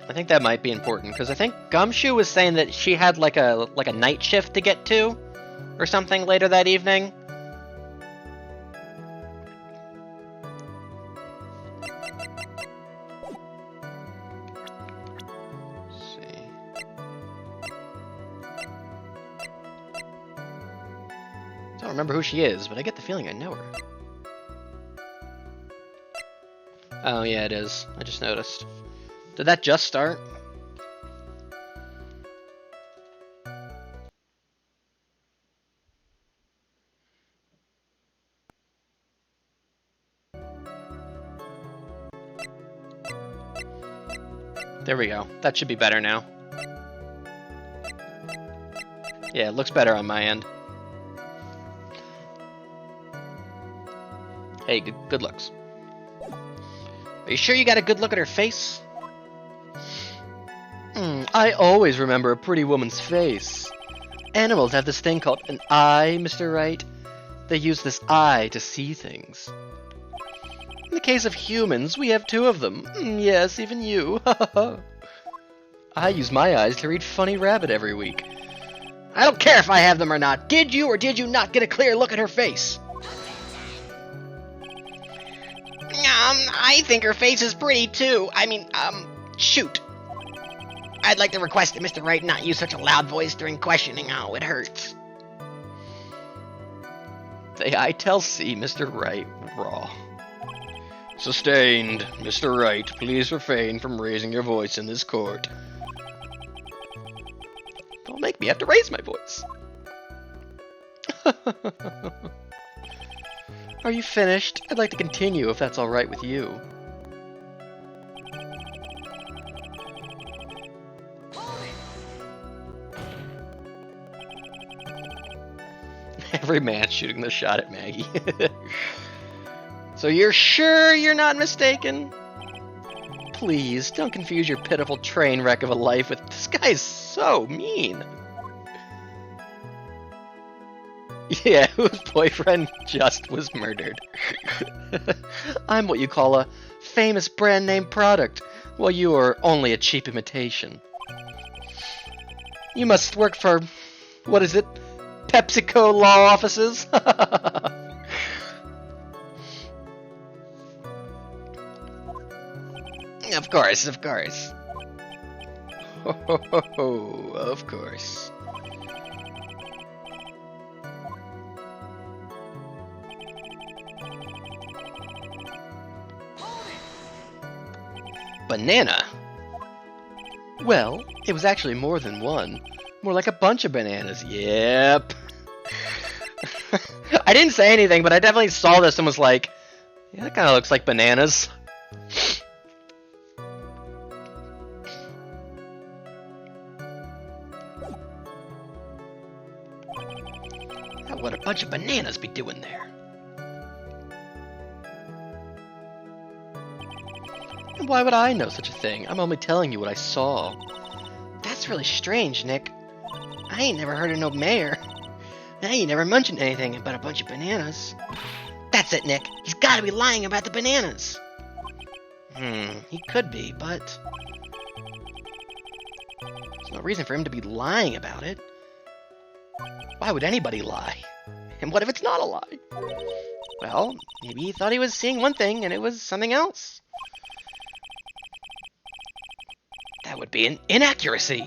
I think that might be important, because I think Gumshoe was saying that she had like a night shift to get to, or something later that evening. Let's see. I don't remember who she is, but I get the feeling I know her. Oh yeah, it is. I just noticed. Did that just start? There we go. That should be better now. Yeah, it looks better on my end. Hey, good looks. Are you sure you got a good look at her face? I always remember a pretty woman's face. Animals have this thing called an eye, Mr. Wright. They use this eye to see things. In the case of humans, we have two of them. Yes, even you. I use my eyes to read Funny Rabbit every week. I don't care if I have them or not. Did you or did you not get a clear look at her face? I think her face is pretty too. I mean, shoot. I'd like to request that Mr. Wright not use such a loud voice during questioning. Oh, it hurts. The eye tells C, Mr. Wright, raw. Sustained. Mr. Wright, please refrain from raising your voice in this court. Don't make me have to raise my voice. Are you finished? I'd like to continue if that's alright with you. Every man shooting the shot at Maggie. So you're sure you're not mistaken? Please, don't confuse your pitiful train wreck of a life with... This guy's so mean. Yeah, whose boyfriend just was murdered. I'm what you call a famous brand name product, while you are only a cheap imitation. You must work for... what is it? PepsiCo law offices? Of course, of course. Oh, of course. Banana. Well, it was actually more than one. More like a bunch of bananas. Yep. I didn't say anything, but I definitely saw this and was like, yeah, that kind of looks like bananas. What would a bunch of bananas be doing there? And why would I know such a thing? I'm only telling you what I saw. That's really strange, Nick. I ain't never heard of no mayor. I ain't never mentioned anything about a bunch of bananas. That's it, Nick. He's gotta be lying about the bananas. He could be, but there's no reason for him to be lying about it. Why would anybody lie? And what if it's not a lie? Well, maybe he thought he was seeing one thing and it was something else. That would be an inaccuracy.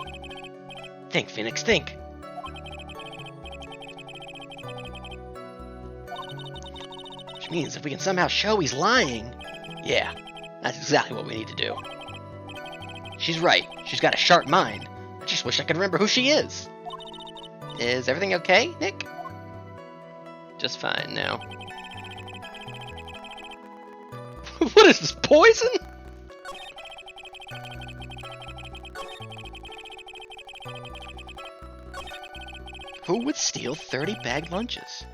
Think, Phoenix, think. Which means if we can somehow show he's lying, yeah, that's exactly what we need to do. She's right. She's got a sharp mind. I just wish I could remember who she is. Is everything okay, Nick? Just fine now. What is this, poison? Who would steal 30 bagged lunches?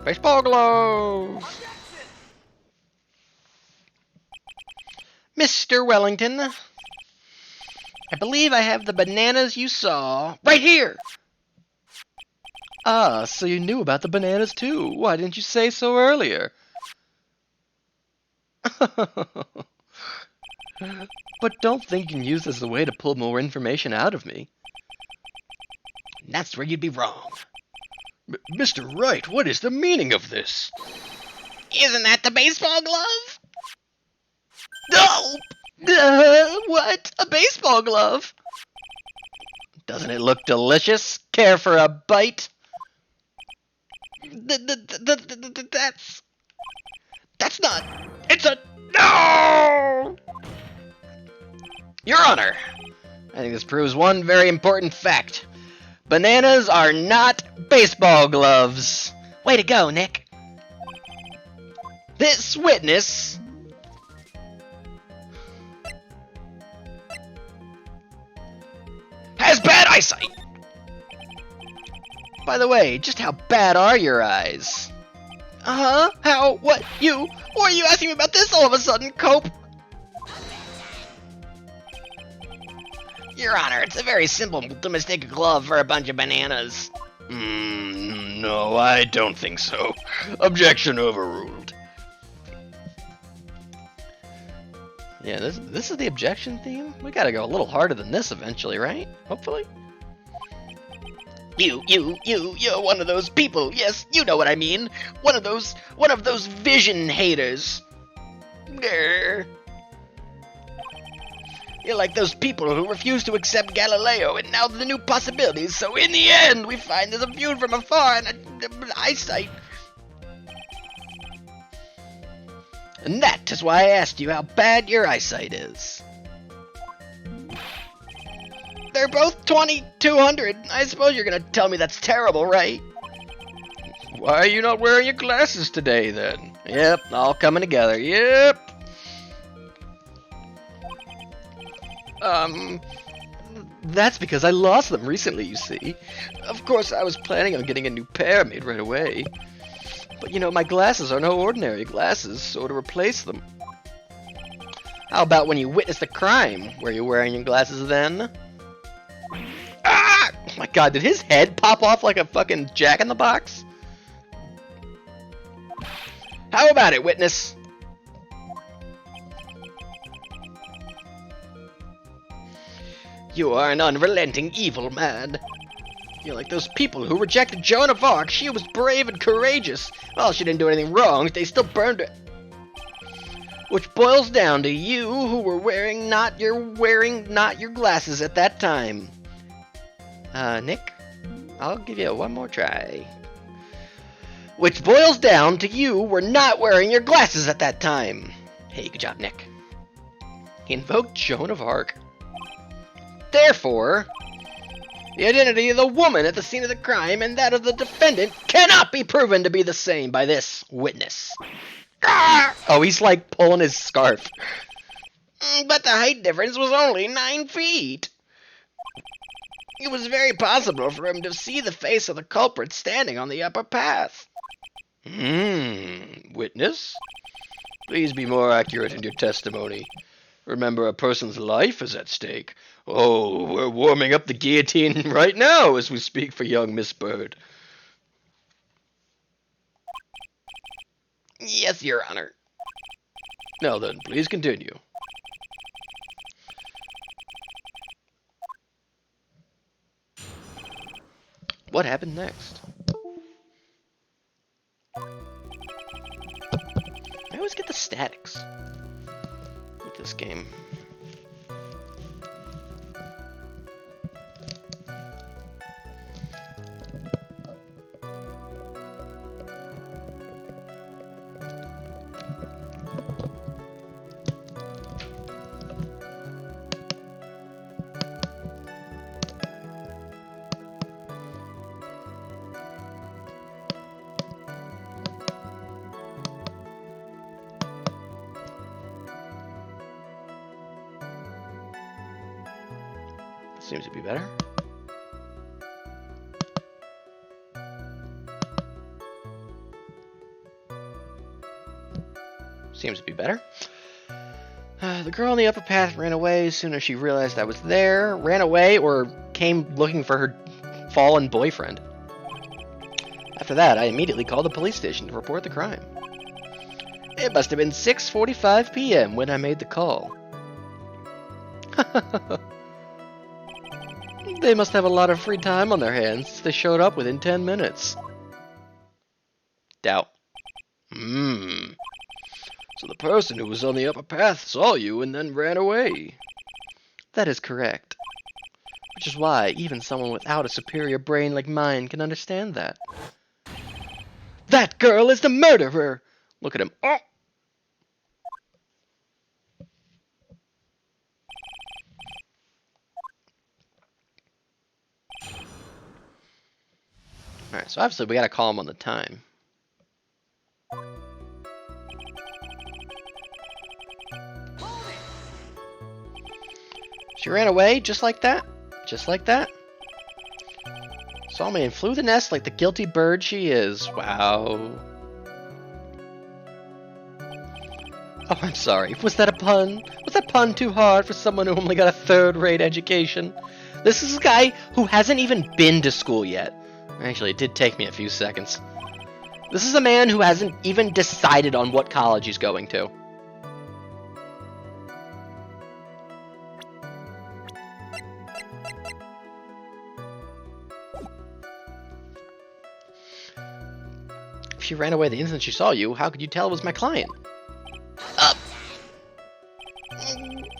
Baseball glove! Mr. Wellington, I believe I have the bananas you saw right here. Ah, so you knew about the bananas too. Why didn't you say so earlier? But don't think you can use this as a way to pull more information out of me. That's where you'd be wrong. Mr. Wright, what is the meaning of this? Isn't that the baseball glove? No! What? A baseball glove? Doesn't it look delicious? Care for a bite? That's not... It's a... No! Your Honor, I think this proves one very important fact. Bananas are not baseball gloves. Way to go, Nick. This witness has bad eyesight. By the way, just how bad are your eyes? How? What? You? Why are you asking me about this all of a sudden, Cope? Your Honor, it's a very simple to mistake a glove for a bunch of bananas. No, I don't think so. Objection overruled. Yeah, this is the objection theme? We gotta go a little harder than this eventually, right? Hopefully? You're one of those people. Yes, you know what I mean. One of those vision haters. Grr. You're like those people who refuse to accept Galileo and now the new possibilities, so in the end we find there's a view from afar and an eyesight. And that is why I asked you how bad your eyesight is. They're both 2200. I suppose you're gonna tell me that's terrible, right? Why are you not wearing your glasses today, then? Yep, all coming together. Yep. That's because I lost them recently, you see. Of course, I was planning on getting a new pair made right away. But you know, my glasses are no ordinary glasses, so to replace them... How about when you witnessed the crime? Were you wearing your glasses then? Ah! Oh my god, did his head pop off like a fucking jack-in-the-box? How about it, witness? You are an unrelenting evil man. You're like those people who rejected Joan of Arc. She was brave and courageous. Well, she didn't do anything wrong. They still burned her. Which boils down to you who were wearing not your glasses at that time. Nick, I'll give you one more try. Which boils down to you were not wearing your glasses at that time. Hey, good job, Nick. He invoked Joan of Arc. Therefore, the identity of the woman at the scene of the crime and that of the defendant cannot be proven to be the same by this witness. Oh, he's like pulling his scarf. But the height difference was only 9 feet. It was very possible for him to see the face of the culprit standing on the upper path. Witness? Please be more accurate in your testimony. Remember, a person's life is at stake. Oh, we're warming up the guillotine right now as we speak for young Miss Bird. Yes, Your Honor. Now then, please continue. What happened next? I always get the statics with this game. Seems to be better. Seems to be better. The girl on the upper path ran away as soon as she realized I was there. Ran away or came looking for her fallen boyfriend. After that, I immediately called the police station to report the crime. It must have been 6:45 p.m. when I made the call. They must have a lot of free time on their hands. They showed up within 10 minutes. Doubt. So the person who was on the upper path saw you and then ran away. That is correct. Which is why even someone without a superior brain like mine can understand that. That girl is the murderer! Look at him. Oh! Alright, so obviously we gotta call him on the time. She ran away just like that. Just like that. Saw me and flew the nest like the guilty bird she is. Wow. Oh, I'm sorry. Was that a pun? Was that pun too hard for someone who only got a third-rate education? This is a guy who hasn't even been to school yet. Actually, it did take me a few seconds. This is a man who hasn't even decided on what college he's going to. If she ran away the instant she saw you, how could you tell it was my client?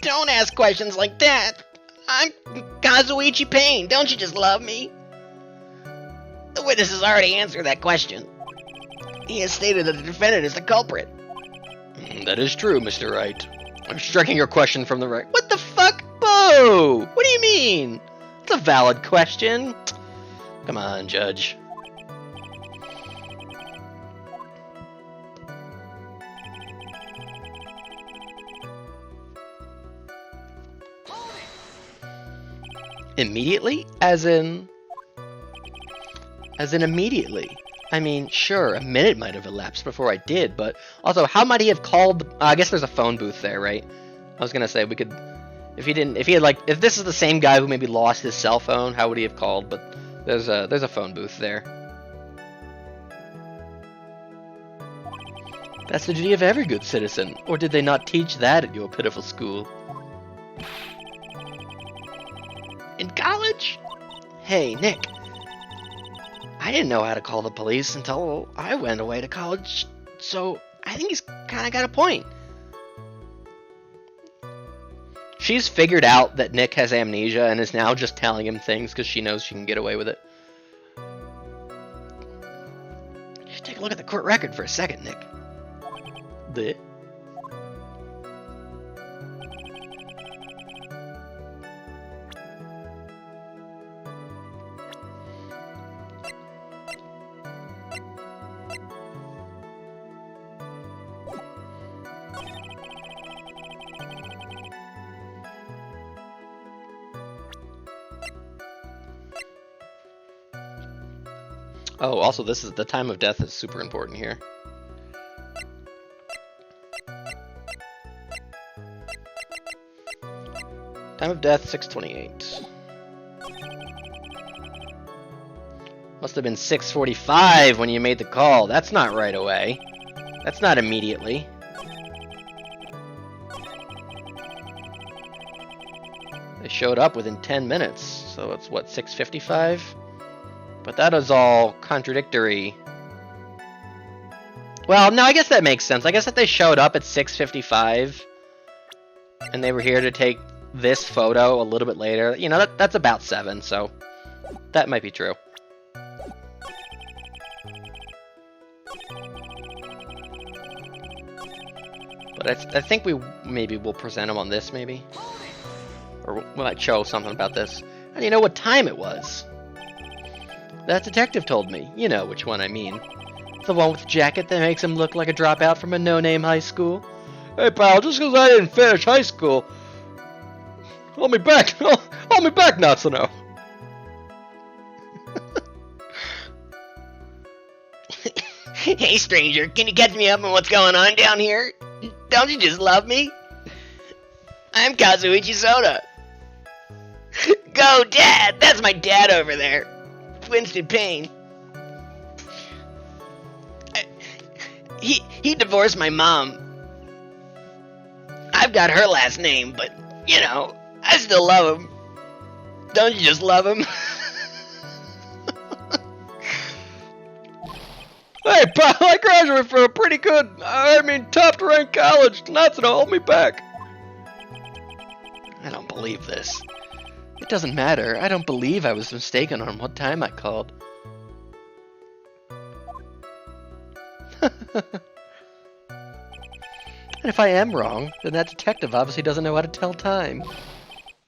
Don't ask questions like that. I'm Kazuichi Pain. Don't you just love me? The witness has already answered that question. He has stated that the defendant is the culprit. That is true, Mr. Wright. I'm striking your question from the right. What the fuck? Boo! What do you mean? It's a valid question. Come on, Judge. Immediately? As in immediately. I mean, sure, a minute might have elapsed before I did, but also, how might he have called? I guess there's a phone booth there, right? I was gonna say we could, if this is the same guy who maybe lost his cell phone, how would he have called? But there's a phone booth there. That's the duty of every good citizen, or did they not teach that at your pitiful school? In college? Hey, Nick. I didn't know how to call the police until I went away to college, so I think he's kind of got a point. She's figured out that Nick has amnesia and is now just telling him things because she knows she can get away with it. You should take Take a look at the court record for a second, Nick. The? Oh, also, this is the time of death is super important here. Time of death, 6:28. Must have been 6:45 when you made the call. That's not right away. That's not immediately. They showed up within 10 minutes, so it's what, 6:55? But that is all contradictory. Well, no, I guess that makes sense. I guess that they showed up at 6:55 and they were here to take this photo a little bit later. You know, that's about 7, so that might be true. But I think we maybe will present them on this, maybe. Or we might show something about this. How do you know what time it was? That detective told me. You know which one I mean. The one with the jacket that makes him look like a dropout from a no-name high school. Hey pal, just because I didn't finish high school, hold me back, hold me back, Natsuno. Hey stranger, can you catch me up on what's going on down here? Don't you just love me? I'm Kazuichi Soda. Go Dad! That's my dad over there. Winston Payne. He divorced my mom. I've got her last name, but, you know, I still love him. Don't you just love him? Hey pal, I graduated from a pretty good, top-ranked college. Natsuno, hold me back. I don't believe this. It doesn't matter. I don't believe I was mistaken on what time I called. And if I am wrong, then that detective obviously doesn't know how to tell time.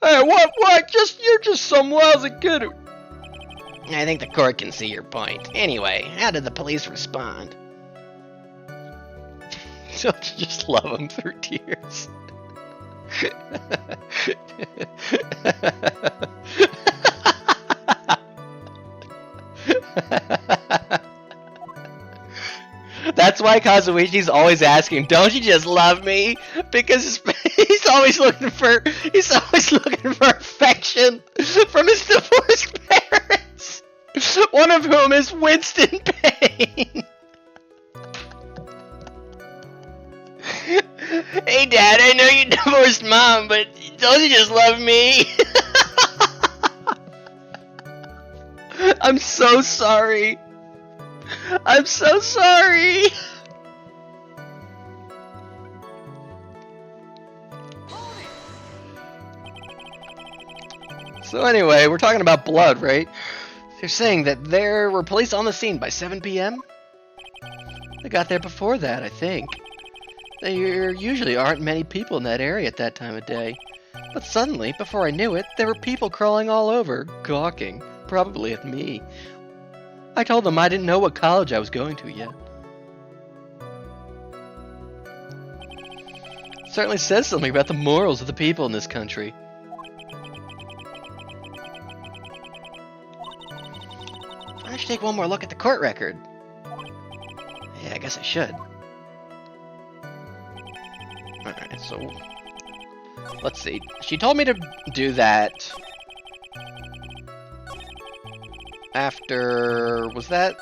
Hey, what? You're just some lousy kid who... I think the court can see your point. Anyway, how did the police respond? Don't you just love him through tears? That's why Kazuichi's always asking, "Don't you just love me?" Because he's always looking for affection from his divorced parents. One of whom is Winston Payne. Hey Dad, I know you divorced Mom, but don't you just love me? I'm so sorry. I'm so sorry. So anyway, we're talking about blood, right? They're saying that there were police on the scene by 7 p.m.? They got there before that, I think. There usually aren't many people in that area at that time of day. But suddenly, before I knew it, there were people crawling all over, gawking, probably at me. I told them I didn't know what college I was going to yet. It certainly says something about the morals of the people in this country. I should take one more look at the court record. Yeah, I guess I should. Alright, so... let's see. She told me to do that... after... was that...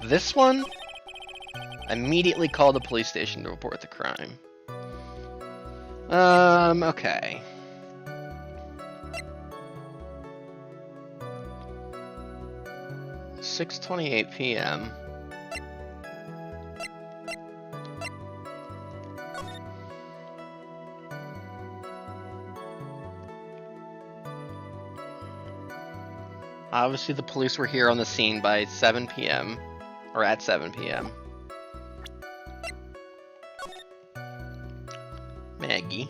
this one? I immediately called the police station to report the crime. Okay. $6:28 p.m. Obviously, the police were here on the scene by 7 p.m. Or at 7 p.m. Maggie.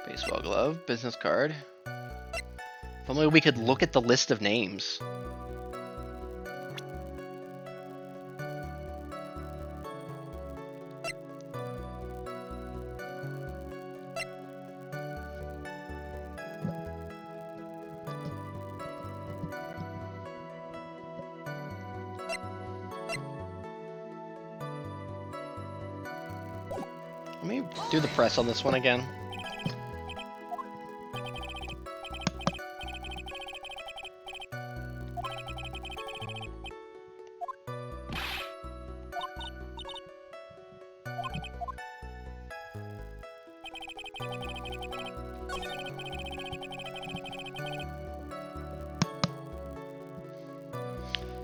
Baseball glove, business card. If only we could look at the list of names. Let me do the press on this one again.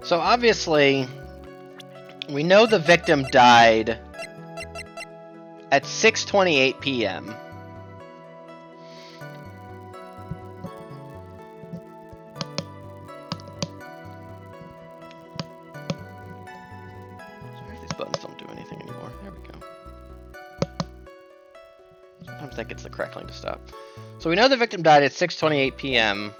So obviously, we know the victim died at 6:28 p.m. Sorry if these buttons don't do anything anymore. There we go. Sometimes that gets the crackling to stop. So we know the victim died at 6:28 p.m.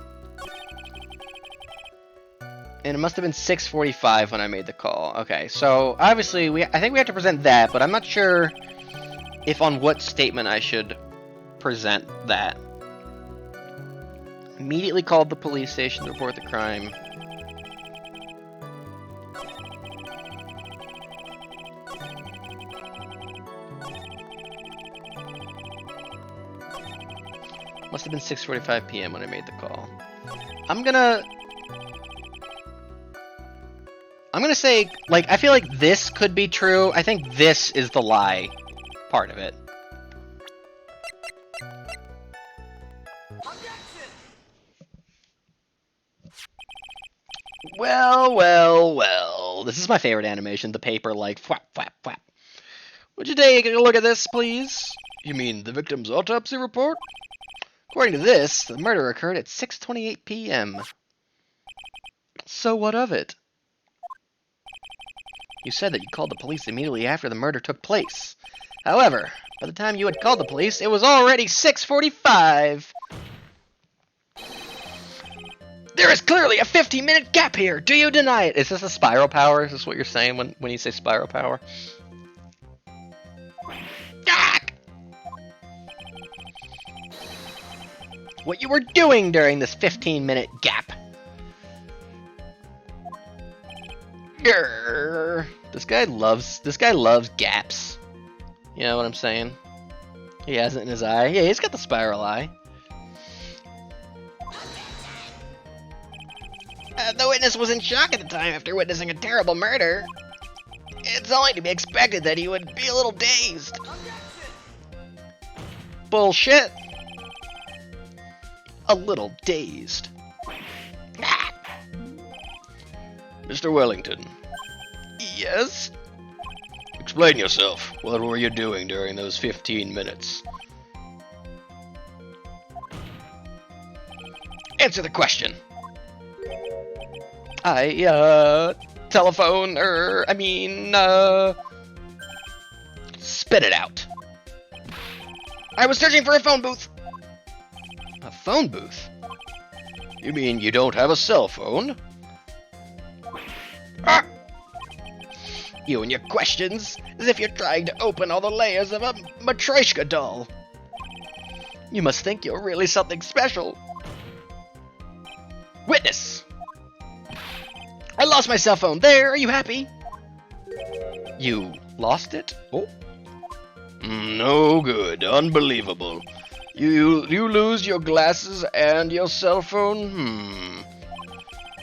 And it must have been 6:45 when I made the call. Okay, so obviously I think we have to present that, but I'm not sure if on what statement I should present that. Immediately called the police station to report the crime. Must have been 6:45 p.m. when I made the call. I'm gonna say, like, I feel like this could be true. I think this is the lie part of it. Well, well, well. This is my favorite animation, the paper, like, flap, flap, flap. Would you take a look at this, please? You mean the victim's autopsy report? According to this, the murder occurred at 6:28 p.m. So what of it? You said that you called the police immediately after the murder took place. However, by the time you had called the police, it was already 6:45. There is clearly a 15-minute gap here. Do you deny it? Is this a spiral power? Is this what you're saying when you say spiral power? Ah! What you were doing during this 15-minute gap. Grr. This guy loves gaps. You know what I'm saying? He has it in his eye. Yeah, he's got the spiral eye. The witness was in shock at the time after witnessing a terrible murder. It's only to be expected that he would be a little dazed. Bullshit. A little dazed. Mr. Wellington. Yes? Explain yourself. What were you doing during those 15 minutes? Answer the question. I, spit it out. I was searching for a phone booth. A phone booth? You mean you don't have a cell phone? Ah! You and your questions, as if you're trying to open all the layers of a Matryoshka doll. You must think you're really something special. Witness! I lost my cell phone. There, are you happy? You lost it? Oh. No good. Unbelievable. You lose your glasses and your cell phone?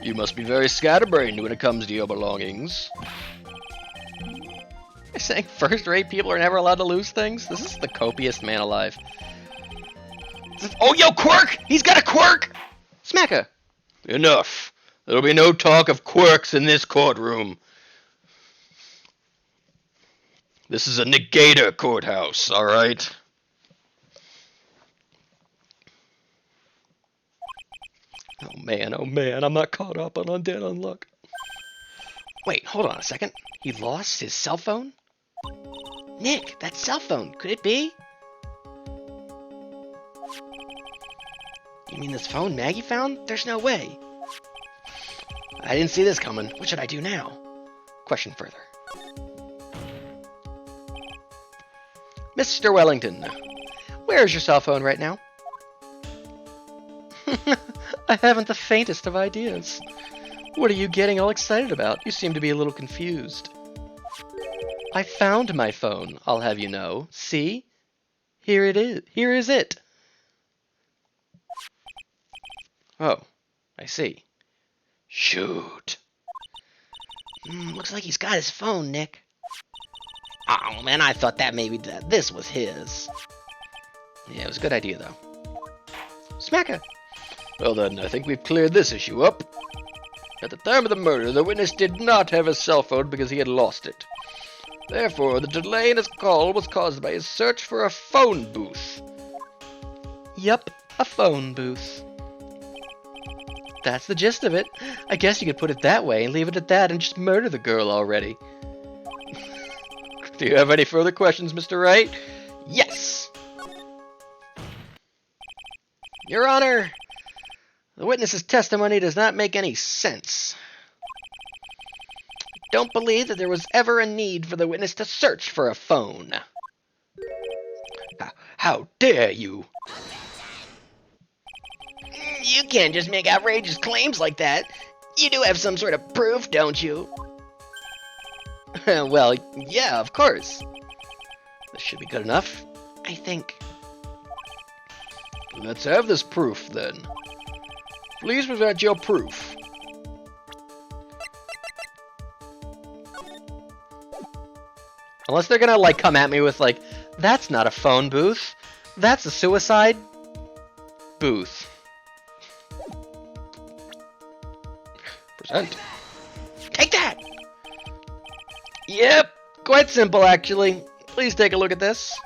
You must be very scatterbrained when it comes to your belongings. You're saying first-rate people are never allowed to lose things? This is the copiest man alive. Oh, yo, quirk! He's got a quirk! Smacker! Enough. There'll be no talk of quirks in this courtroom. This is a Negator courthouse, all right? Oh man, I'm not caught up on Undead Unluck. Wait, hold on a second. He lost his cell phone? Nick, that cell phone, could it be? You mean this phone Maggie found? There's no way. I didn't see this coming. What should I do now? Question further. Mr. Wellington, where is your cell phone right now? I haven't the faintest of ideas. What are you getting all excited about? You seem to be a little confused. I found my phone, I'll have you know. See? Here it is. Here is it. Oh, I see. Shoot. Looks like he's got his phone, Nick. Oh, man, I thought that maybe this was his. Yeah, it was a good idea, though. Smacker. Well then, I think we've cleared this issue up. At the time of the murder, the witness did not have his cell phone because he had lost it. Therefore, the delay in his call was caused by his search for a phone booth. Yep, a phone booth. That's the gist of it. I guess you could put it that way and leave it at that and just murder the girl already. Do you have any further questions, Mr. Wright? Yes! Your Honor, the witness's testimony does not make any sense. I don't believe that there was ever a need for the witness to search for a phone. How dare you? You can't just make outrageous claims like that. You do have some sort of proof, don't you? Well, yeah, of course. This should be good enough, I think. Let's have this proof, then. Please present your proof. Unless they're gonna, like, come at me with, like, that's not a phone booth. That's a suicide booth. Present. Take that! Yep, quite simple, actually. Please take a look at this.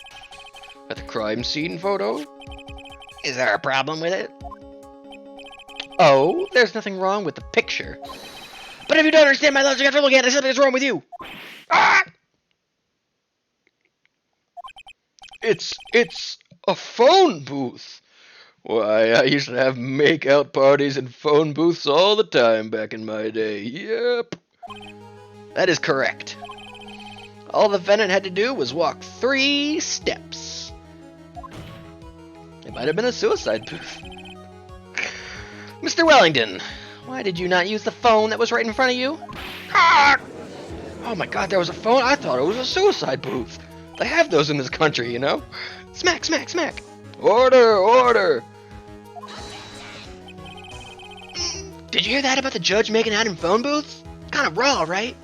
At the crime scene photo? Is there a problem with it? Oh, there's nothing wrong with the picture. But if you don't understand my logic after looking at it, something's wrong with you. Ah! It's a phone booth. Why, I used to have make-out parties in phone booths all the time back in my day. Yep. That is correct. All the defendant had to do was walk 3 steps. It might have been a suicide booth. Mr. Wellington, why did you not use the phone that was right in front of you? Ah! Oh my god, there was a phone? I thought it was a suicide booth. They have those in this country, you know? Smack, smack, smack. Order, order. Did you hear that about the judge making out in phone booths? Kind of raw, right?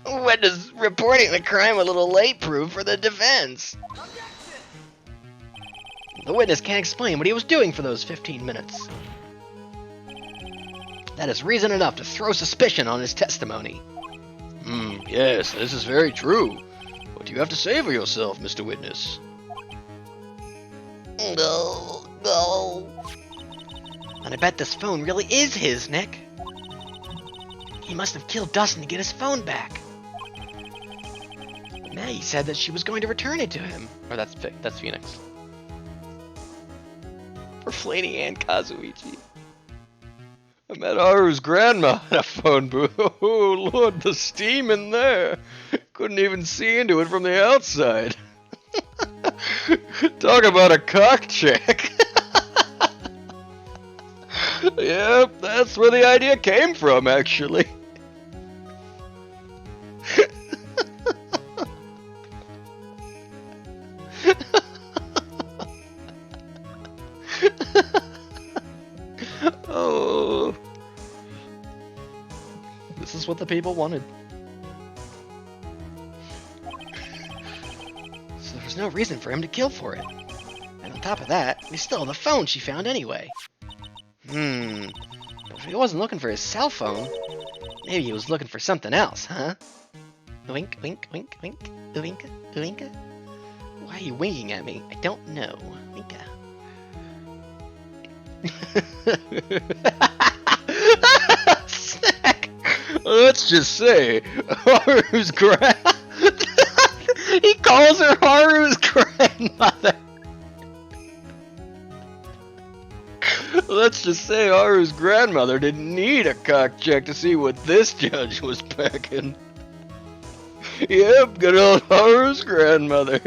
When does reporting the crime a little late prove for the defense? The witness can't explain what he was doing for those 15 minutes. That is reason enough to throw suspicion on his testimony. Yes, this is very true. What do you have to say for yourself, Mr. Witness? No. And I bet this phone really is his, Nick. He must have killed Dustin to get his phone back. Maggie said that she was going to return it to him. Or that's Phoenix. For Flaney and Kazuichi. I met Haru's grandma in a phone booth. Oh, Lord, the steam in there. Couldn't even see into it from the outside. Talk about a cock check. Yep, that's where the idea came from, actually. Oh. This is what the people wanted. So there was no reason for him to kill for it. And on top of that, we still have the phone she found anyway. But if he wasn't looking for his cell phone, maybe he was looking for something else, huh? Wink, wink, wink, wink. Winka, winka. Why are you winking at me? I don't know. Winka. Snack. Let's just say, Haru's He calls her Haru's grandmother. Let's just say Haru's grandmother didn't need a cock check to see what this judge was packing. Yep, good old Haru's grandmother.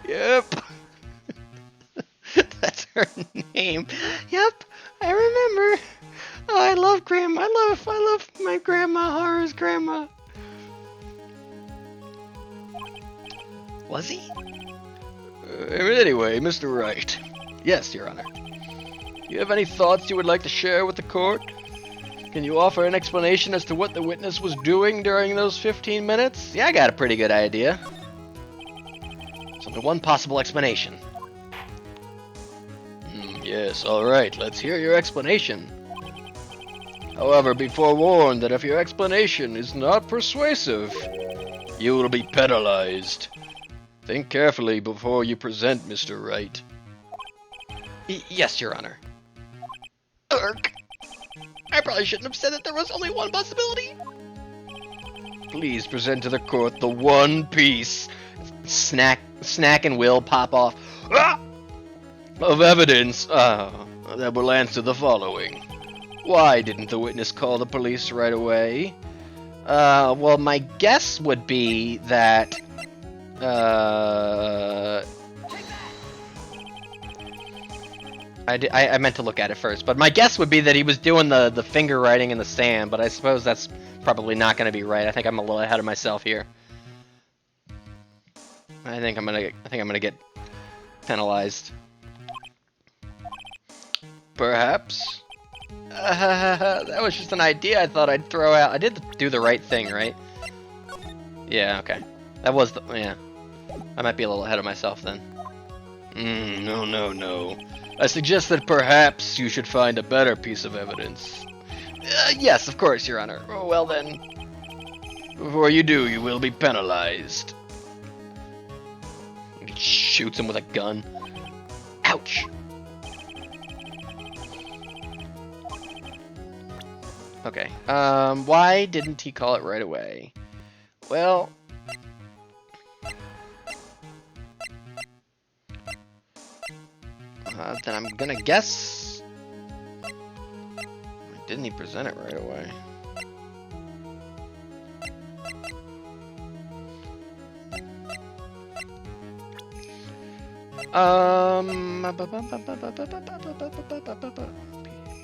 Yep. That's her name. Yep, I remember. Oh, I love grandma. I love my grandma, Haru's grandma. Was he? Anyway, Mr. Wright. Yes, Your Honor. Do you have any thoughts you would like to share with the court? Can you offer an explanation as to what the witness was doing during those 15 minutes? Yeah, I got a pretty good idea. There's only one possible explanation. Yes, alright, let's hear your explanation. However, be forewarned that if your explanation is not persuasive, you will be penalized. Think carefully before you present, Mr. Wright. Yes, Your Honor. Urk. I probably shouldn't have said that there was only one possibility. Please present to the court the one piece Snack and Will pop off. Ah! Of evidence that will answer the following. Why didn't the witness call the police right away? Well, my guess would be that, I meant to look at it first, but my guess would be that he was doing the finger writing in the sand, but I suppose that's probably not going to be right. I think I'm a little ahead of myself here. I think I'm gonna get penalized. Perhaps. That was just an idea I thought I'd throw out. I did do the right thing, right? Yeah, okay. That was the... yeah. I might be a little ahead of myself then. No. I suggest that perhaps you should find a better piece of evidence. Yes, of course, Your Honor. Well then... Before you do, you will be penalized. He shoots him with a gun. Ouch! Okay, why didn't he call it right away? Well... then I'm gonna guess... Didn't he present it right away?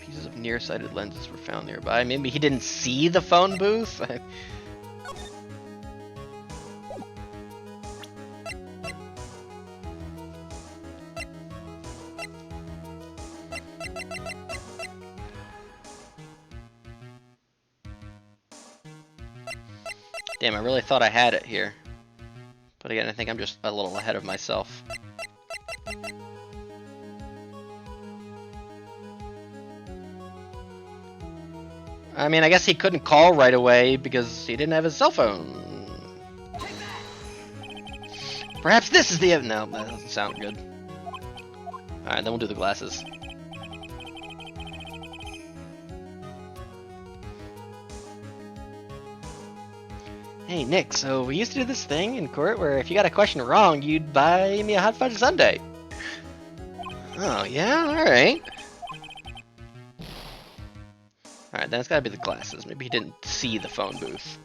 Pieces of nearsighted lenses were found nearby. Maybe he didn't see the phone booth? Damn, I really thought I had it here. But again, I think I'm just a little ahead of myself. I mean, I guess he couldn't call right away because he didn't have his cell phone. Perhaps this is the... no, that doesn't sound good. Alright, then we'll do the glasses. Hey, Nick, so we used to do this thing in court where if you got a question wrong, you'd buy me a hot fudge sundae. Oh, yeah? Alright. Alright, then it's gotta be the glasses. Maybe he didn't see the phone booth.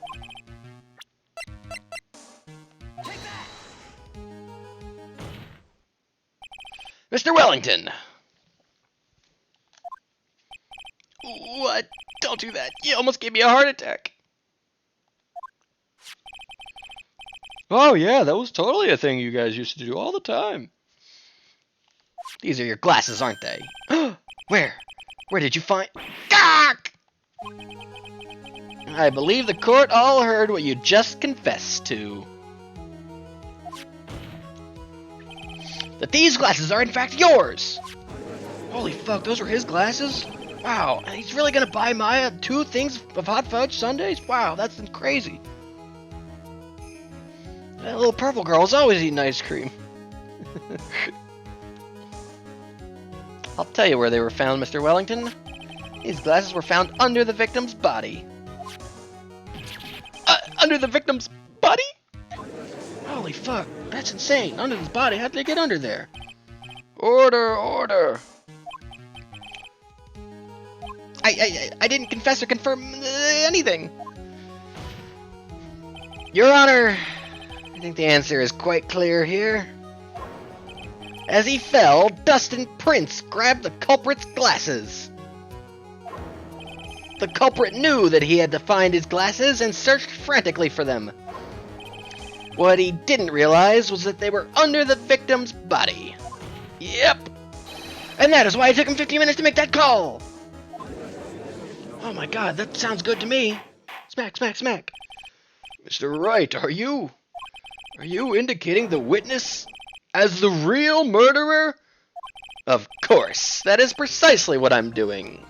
Mr. Wellington! What? Don't do that. You almost gave me a heart attack. Oh yeah, that was totally a thing you guys used to do all the time. These are your glasses, aren't they? Where? Where did you find... Gawk! I believe the court all heard what you just confessed to. That these glasses are in fact yours! Holy fuck, those are his glasses? Wow, he's really gonna buy Maya 2 things of hot fudge sundaes? Wow, that's crazy. That little purple girl is always eating ice cream. I'll tell you where they were found, Mr. Wellington. These glasses were found under the victim's body. Under the victim's body? Holy fuck, that's insane. Under his body? How'd they get under there? Order, order. I didn't confess or confirm anything. Your Honor, I think the answer is quite clear here. As he fell, Dustin Prince grabbed the culprit's glasses. The culprit knew that he had to find his glasses and searched frantically for them. What he didn't realize was that they were under the victim's body. Yep. And that is why it took him 15 minutes to make that call. Oh my god, that sounds good to me. Smack, smack, smack. Mr. Wright, are you indicating the witness as the real murderer? Of course, that is precisely what I'm doing.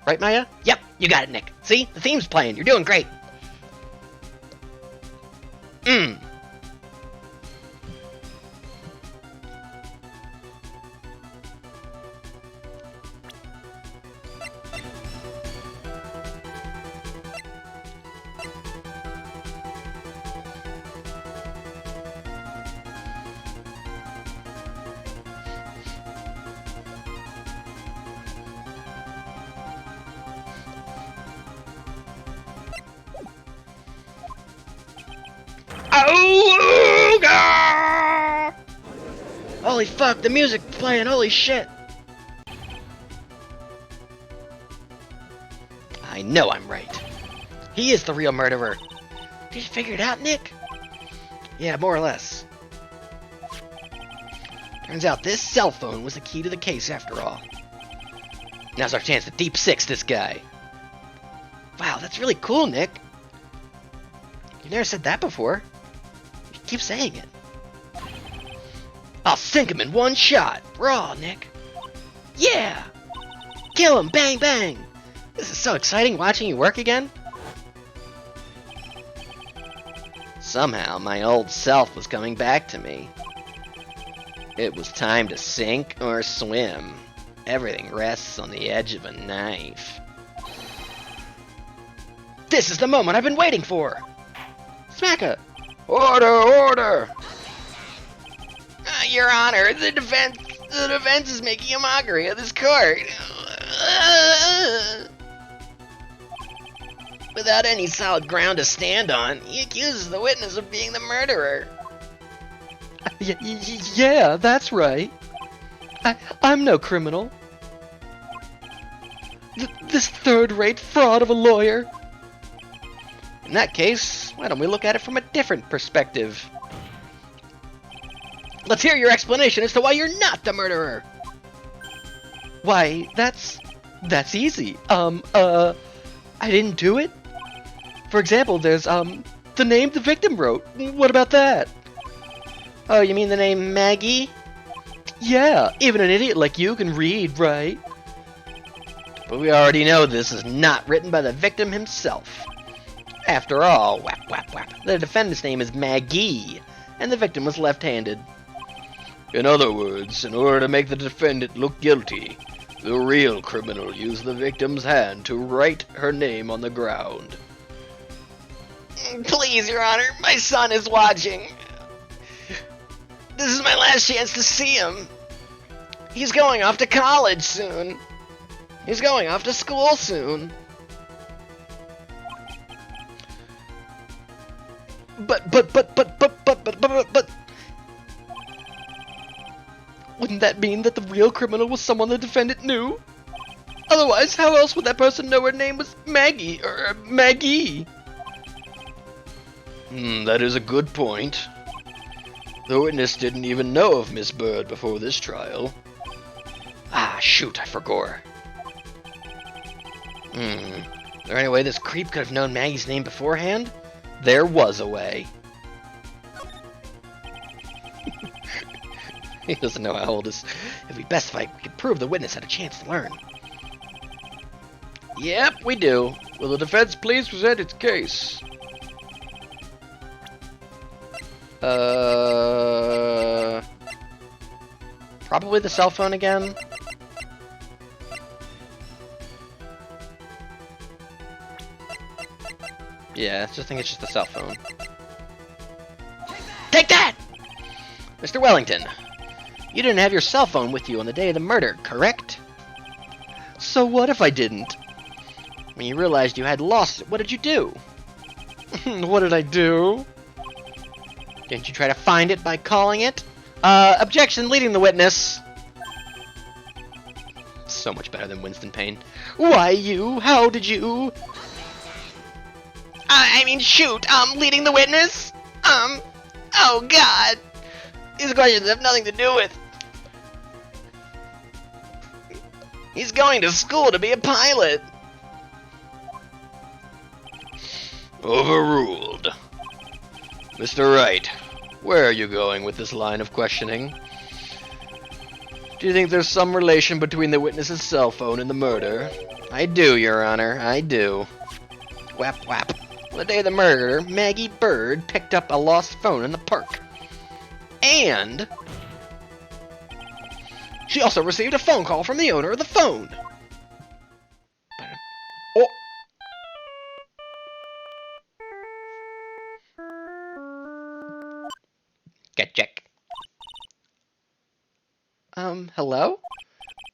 Right, Maya? Yep, you got it, Nick. See? The theme's playing. You're doing great. Ooga! Holy fuck, the music's playing, holy shit. I know I'm right. He is the real murderer. Did you figure it out, Nick? Yeah, more or less. Turns out this cell phone was the key to the case after all. Now's our chance to deep six this guy. Wow, that's really cool, Nick. You never said that before. You keep saying it. I'll sink him in one shot. Raw, Nick. Yeah! Kill him, bang, bang! This is so exciting watching you work again. Somehow, my old self was coming back to me. It was time to sink or swim. Everything rests on the edge of a knife. This is the moment I've been waiting for! Smacker! Order, order! Your Honor, the defense is making a mockery of this court. Without any solid ground to stand on, he accuses the witness of being the murderer. Yeah, that's right. I'm no criminal. This third-rate fraud of a lawyer. In that case, why don't we look at it from a different perspective? Let's hear your explanation as to why you're not the murderer. Why, that's easy. I didn't do it. For example, there's, the name the victim wrote. What about that? Oh, you mean the name Maggie? Yeah, even an idiot like you can read, right? But we already know this is not written by the victim himself. After all, whap, whap, whap, the defendant's name is Maggie, and the victim was left-handed. In other words, in order to make the defendant look guilty, the real criminal used the victim's hand to write her name on the ground. Please, Your Honor, my son is watching. This is my last chance to see him. He's going off to college soon. He's going off to school soon. But wouldn't that mean that the real criminal was someone the defendant knew? Otherwise, how else would that person know her name was Maggie, or Maggie? That is a good point. The witness didn't even know of Miss Bird before this trial. Ah, shoot, I forgot. Is there any way this creep could have known Maggie's name beforehand? There was a way. He doesn't know how old is. It'd be best if I could prove the witness had a chance to learn. Yep, we do. Will the defense please present its case? Probably the cell phone again. Yeah, I just think it's just the cell phone. Take that! Mr. Wellington, you didn't have your cell phone with you on the day of the murder, correct? So what if I didn't? When you realized you had lost it, what did you do? What did I do? Didn't you try to find it by calling it? Objection, leading the witness. So much better than Winston Payne. Why you? How did you? I mean, shoot, leading the witness? Oh god. These questions have nothing to do with... He's going to school to be a pilot. Overruled. Mr. Wright, where are you going with this line of questioning? Do you think there's some relation between the witness's cell phone and the murder? I do, Your Honor, I do. Whap whap. On the day of the murder, Maggie Bird picked up a lost phone in the park. And she also received a phone call from the owner of the phone. Oh. Get check. Hello?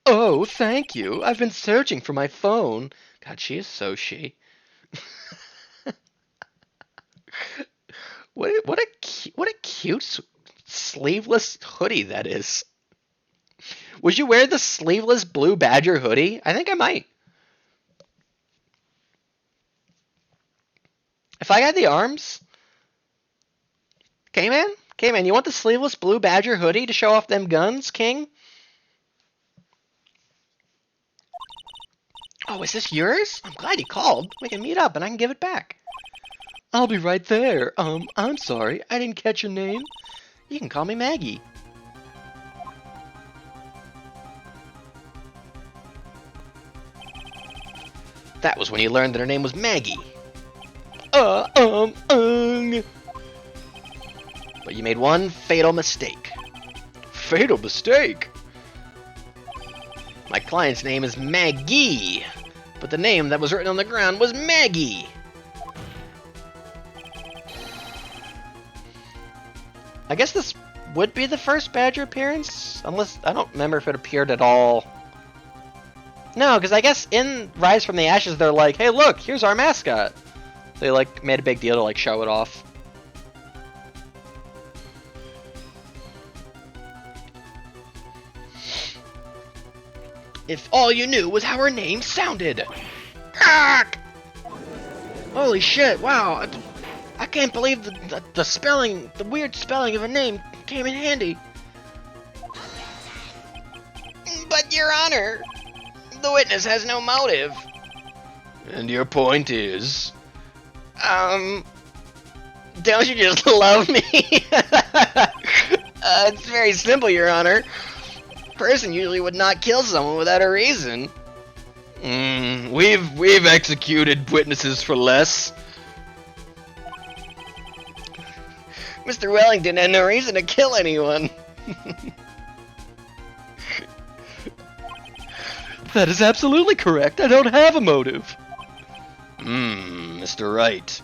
Oh, thank you. I've been searching for my phone. God, she is so she. What a cute sleeveless hoodie that is. Would you wear the sleeveless Blue Badger hoodie? I think I might. If I had the arms. K-Man? K-Man, you want the sleeveless Blue Badger hoodie to show off them guns, King? Oh, is this yours? I'm glad you called. We can meet up and I can give it back. I'll be right there. I'm sorry. I didn't catch your name. You can call me Maggie. That was when you learned that her name was Maggie. But you made one fatal mistake. Fatal mistake? My client's name is Maggie, but the name that was written on the ground was Maggie. I guess this would be the first Badger appearance, unless I don't remember if it appeared at all. No, because I guess in Rise from the Ashes, they're like, hey, look, here's our mascot. They like made a big deal to like show it off. If all you knew was how her name sounded. Ark! Holy shit, wow. I can't believe the spelling, the weird spelling of a name came in handy. But, Your Honor, the witness has no motive. And your point is? Don't you just love me? It's very simple, Your Honor. A person usually would not kill someone without a reason. We've executed witnesses for less. Mr. Wellington had no reason to kill anyone. That is absolutely correct. I don't have a motive. Mr. Wright.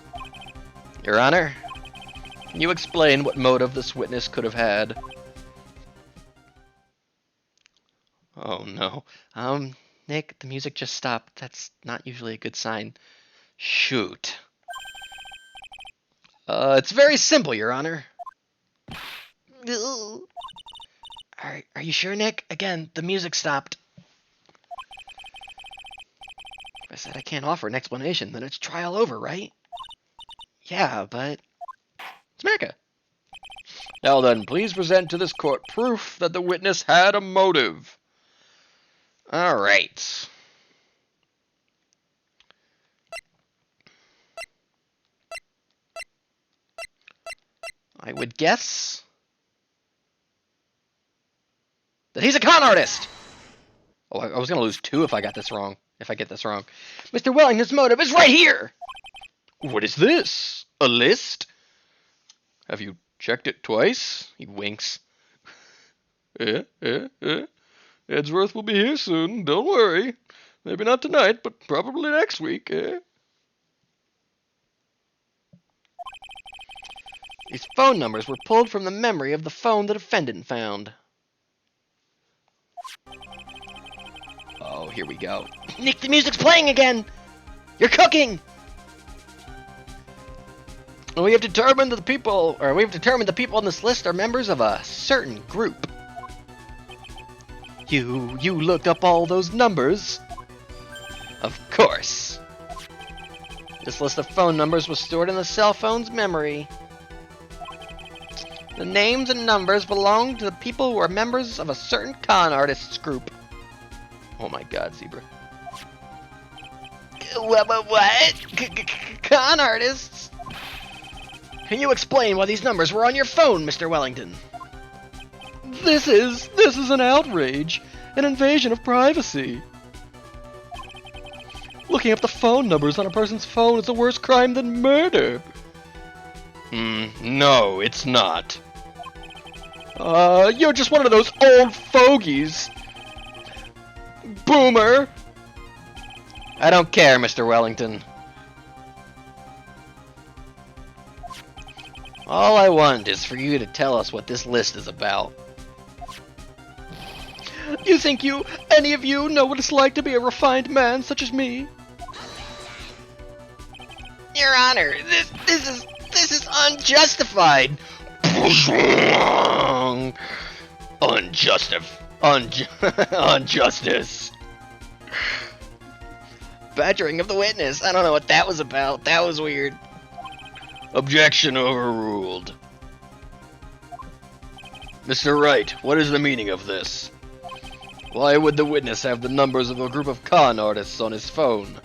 Your Honor, can you explain what motive this witness could have had? Oh no. Nick, the music just stopped. That's not usually a good sign. Shoot. It's very simple, Your Honor. Are you sure, Nick? Again, the music stopped. If I said I can't offer an explanation, then it's trial over, right? Yeah, but... It's Mecha. Now then, please present to this court proof that the witness had a motive. Alright. I would guess that he's a con artist! Oh, I was going to lose 2 if I got this wrong. If I get this wrong. Mr. Wellington's motive is right here! What is this? A list? Have you checked it twice? He winks. Edgeworth will be here soon, don't worry. Maybe not tonight, but probably next week, These phone numbers were pulled from the memory of the phone the defendant found. Oh, here we go. Nick, the music's playing again! You're cooking! We have determined that the people on this list are members of a certain group. You looked up all those numbers? Of course. This list of phone numbers was stored in the cell phone's memory. The names and numbers belong to the people who are members of a certain con artists group. Oh my god, Zebra. What? Con artists? Can you explain why these numbers were on your phone, Mr. Wellington? This is an outrage, an invasion of privacy. Looking up the phone numbers on a person's phone is a worse crime than murder. No, it's not. You're just one of those old fogies. Boomer! I don't care, Mr. Wellington. All I want is for you to tell us what this list is about. You think any of you know what it's like to be a refined man such as me? Your Honor, this is unjustified. Unjustice. Badgering of the witness. I don't know what that was about. That was weird. Objection overruled. Mr. Wright, what is the meaning of this? Why would the witness have the numbers of a group of con artists on his phone?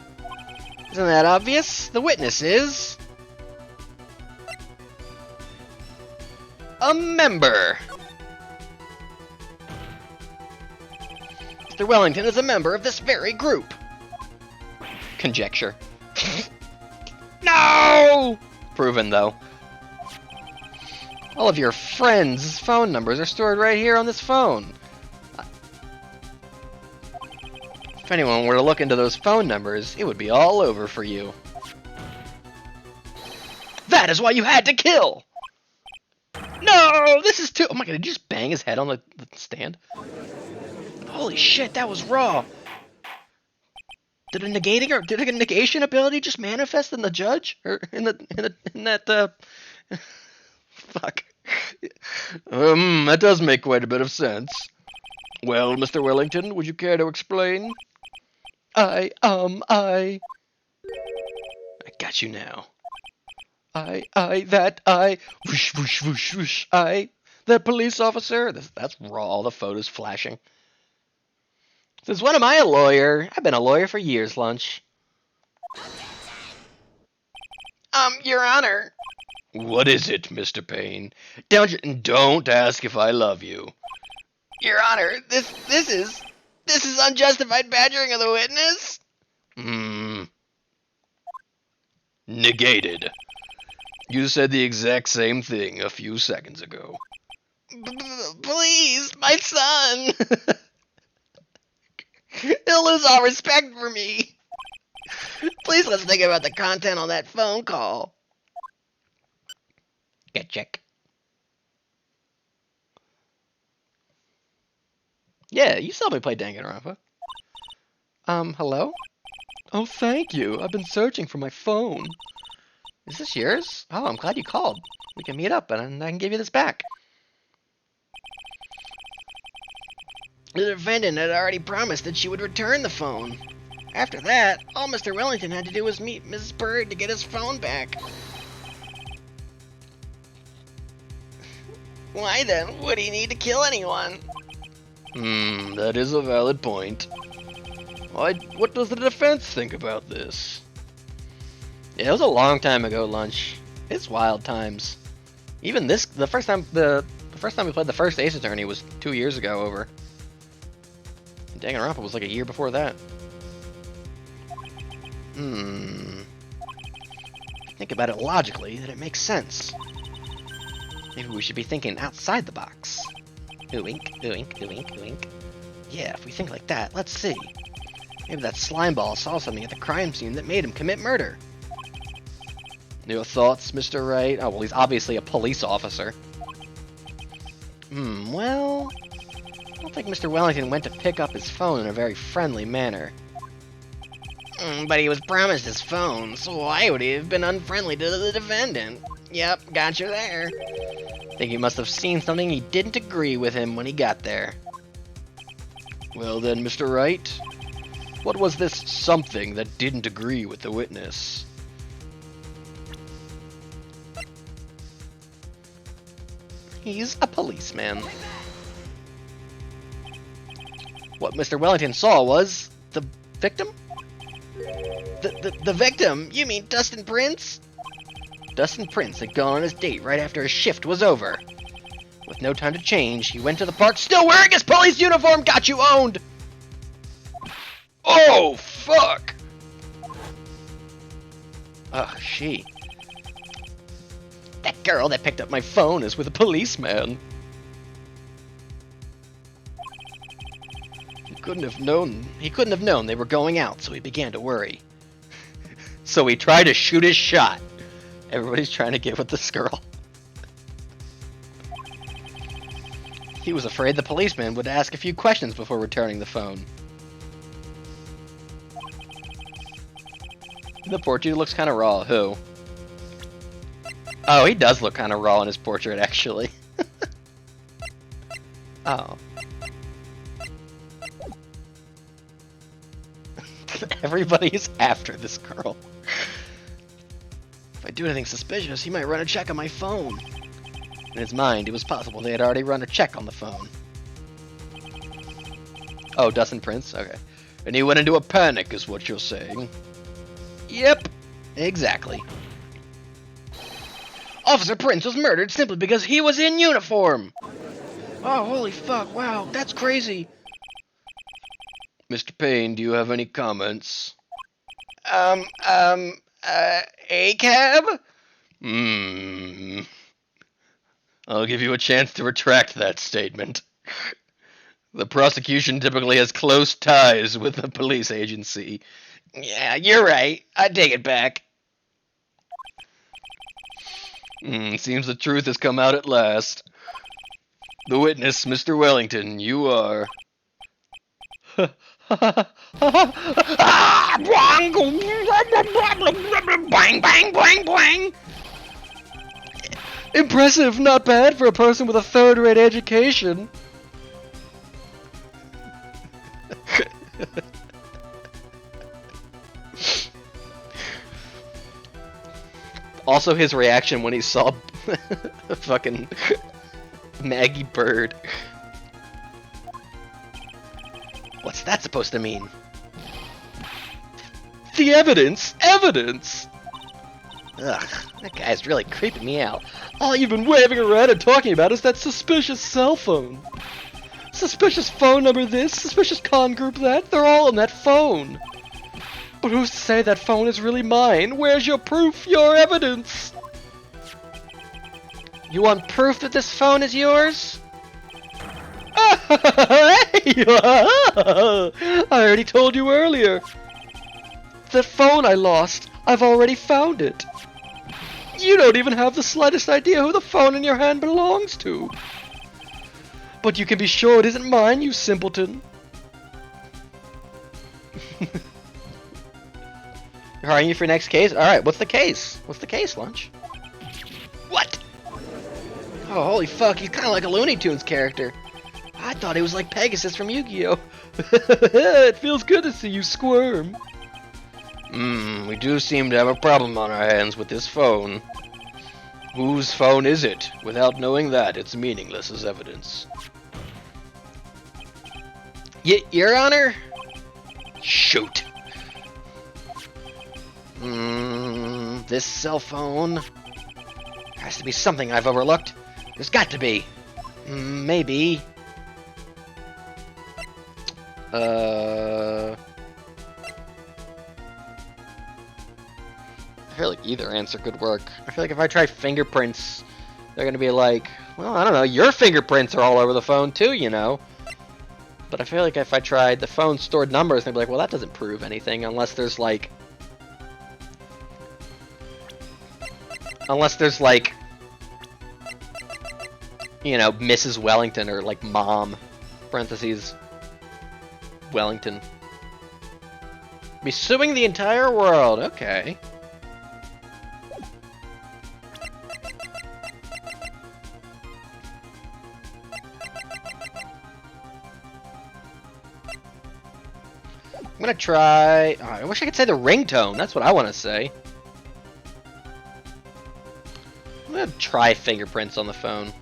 Isn't that obvious? The witness is a member. Mr. Wellington is a member of this very group. Conjecture. No! Proven, though. All of your friends' phone numbers are stored right here on this phone. If anyone were to look into those phone numbers, it would be all over for you. That is why you had to kill! No! This is too... Oh my god, did you just bang his head on the stand? Holy shit, that was raw. Did a negation ability just manifest in the judge? Or in that fuck. That does make quite a bit of sense. Well, Mr. Wellington, would you care to explain? I got you now. Whoosh, whoosh, whoosh, whoosh, that police officer. That's raw, all the photos flashing. Since when am I a lawyer? I've been a lawyer for years, Lunch. Your Honor. What is it, Mr. Payne? Don't ask if I love you. Your Honor, this is unjustified badgering of the witness? Negated. You said the exact same thing a few seconds ago. Please, my son! He'll lose all respect for me. Please let's think about the content on that phone call. Get check. Yeah, you saw me play Danganronpa. Hello? Oh, thank you. I've been searching for my phone. Is this yours? Oh, I'm glad you called. We can meet up and I can give you this back. The defendant had already promised that she would return the phone. After that, all Mr. Wellington had to do was meet Mrs. Bird to get his phone back. Why then would he need to kill anyone? That is a valid point. What does the defense think about this? Yeah, it was a long time ago, Lunch. It's wild times. Even the first time we played the first Ace Attorney was 2 years ago over. Danganronpa was like a year before that. Think about it logically, that it makes sense. Maybe we should be thinking outside the box. Oink, oink, oink, oink. Yeah, if we think like that, let's see. Maybe that slimeball saw something at the crime scene that made him commit murder. Your thoughts, Mr. Wright? Oh, well, he's obviously a police officer. Well... I don't think Mr. Wellington went to pick up his phone in a very friendly manner. But he was promised his phone, so why would he have been unfriendly to the defendant? Yep, got you there. Think he must have seen something he didn't agree with him when he got there. Well then, Mr. Wright, what was this something that didn't agree with the witness? He's a policeman. What Mr. Wellington saw was the victim? The victim? You mean Dustin Prince? Dustin Prince had gone on his date right after his shift was over. With no time to change, he went to the park still wearing his police uniform. Got you owned! Oh, fuck! Ugh, she. That girl that picked up my phone is with a policeman. He couldn't have known they were going out, so he began to worry. So he tried to shoot his shot. Everybody's trying to get with this girl. He was afraid the policeman would ask a few questions before returning the phone. The portrait looks kind of raw. Who? Oh, he does look kind of raw in his portrait, actually. Oh. Everybody's after this girl. If I do anything suspicious, he might run a check on my phone. In his mind, it was possible they had already run a check on the phone. Oh, Dustin Prince? Okay. And he went into a panic, is what you're saying. Yep, exactly. Officer Prince was murdered simply because he was in uniform. Oh, holy fuck, wow, that's crazy. Mr. Payne, do you have any comments? ACAB? I'll give you a chance to retract that statement. The prosecution typically has close ties with the police agency. Yeah, you're right. I take it back. Seems the truth has come out at last. The witness, Mr. Wellington, you are... Bang, bang, bang, bang! Impressive, not bad for a person with a third-rate education. Also, his reaction when he saw fucking Maggie Bird. What's that supposed to mean? The evidence! Evidence! Ugh, that guy's really creeping me out. All you've been waving around and talking about is that suspicious cell phone. Suspicious phone number this, suspicious con group that, they're all on that phone. But who's to say that phone is really mine? Where's your proof, your evidence? You want proof that this phone is yours? I already told you earlier. That phone I lost, I've already found it. You don't even have the slightest idea who the phone in your hand belongs to. But you can be sure it isn't mine, you simpleton. Hiring you for next case? Alright, what's the case? What's the case, Lunch? What? Oh, holy fuck, he's kind of like a Looney Tunes character. I thought he was like Pegasus from Yu-Gi-Oh! It feels good to see you squirm. We do seem to have a problem on our hands with this phone. Whose phone is it? Without knowing that, it's meaningless as evidence. Your Honor? Shoot. This cell phone... has to be something I've overlooked. There's got to be. Maybe. I feel like either answer could work. I feel like if I try fingerprints, They're gonna be like, well, I don't know, your fingerprints are all over the phone too, you know. But I feel like if I tried the phone stored numbers, they'd be like, well, that doesn't prove anything unless there's like, you know, Mrs. Wellington or like mom, parentheses, Wellington. Be suing the entire world, okay. I'm gonna try, oh, I wish I could say the ringtone, that's what I want to say. I'm gonna try fingerprints on the phone.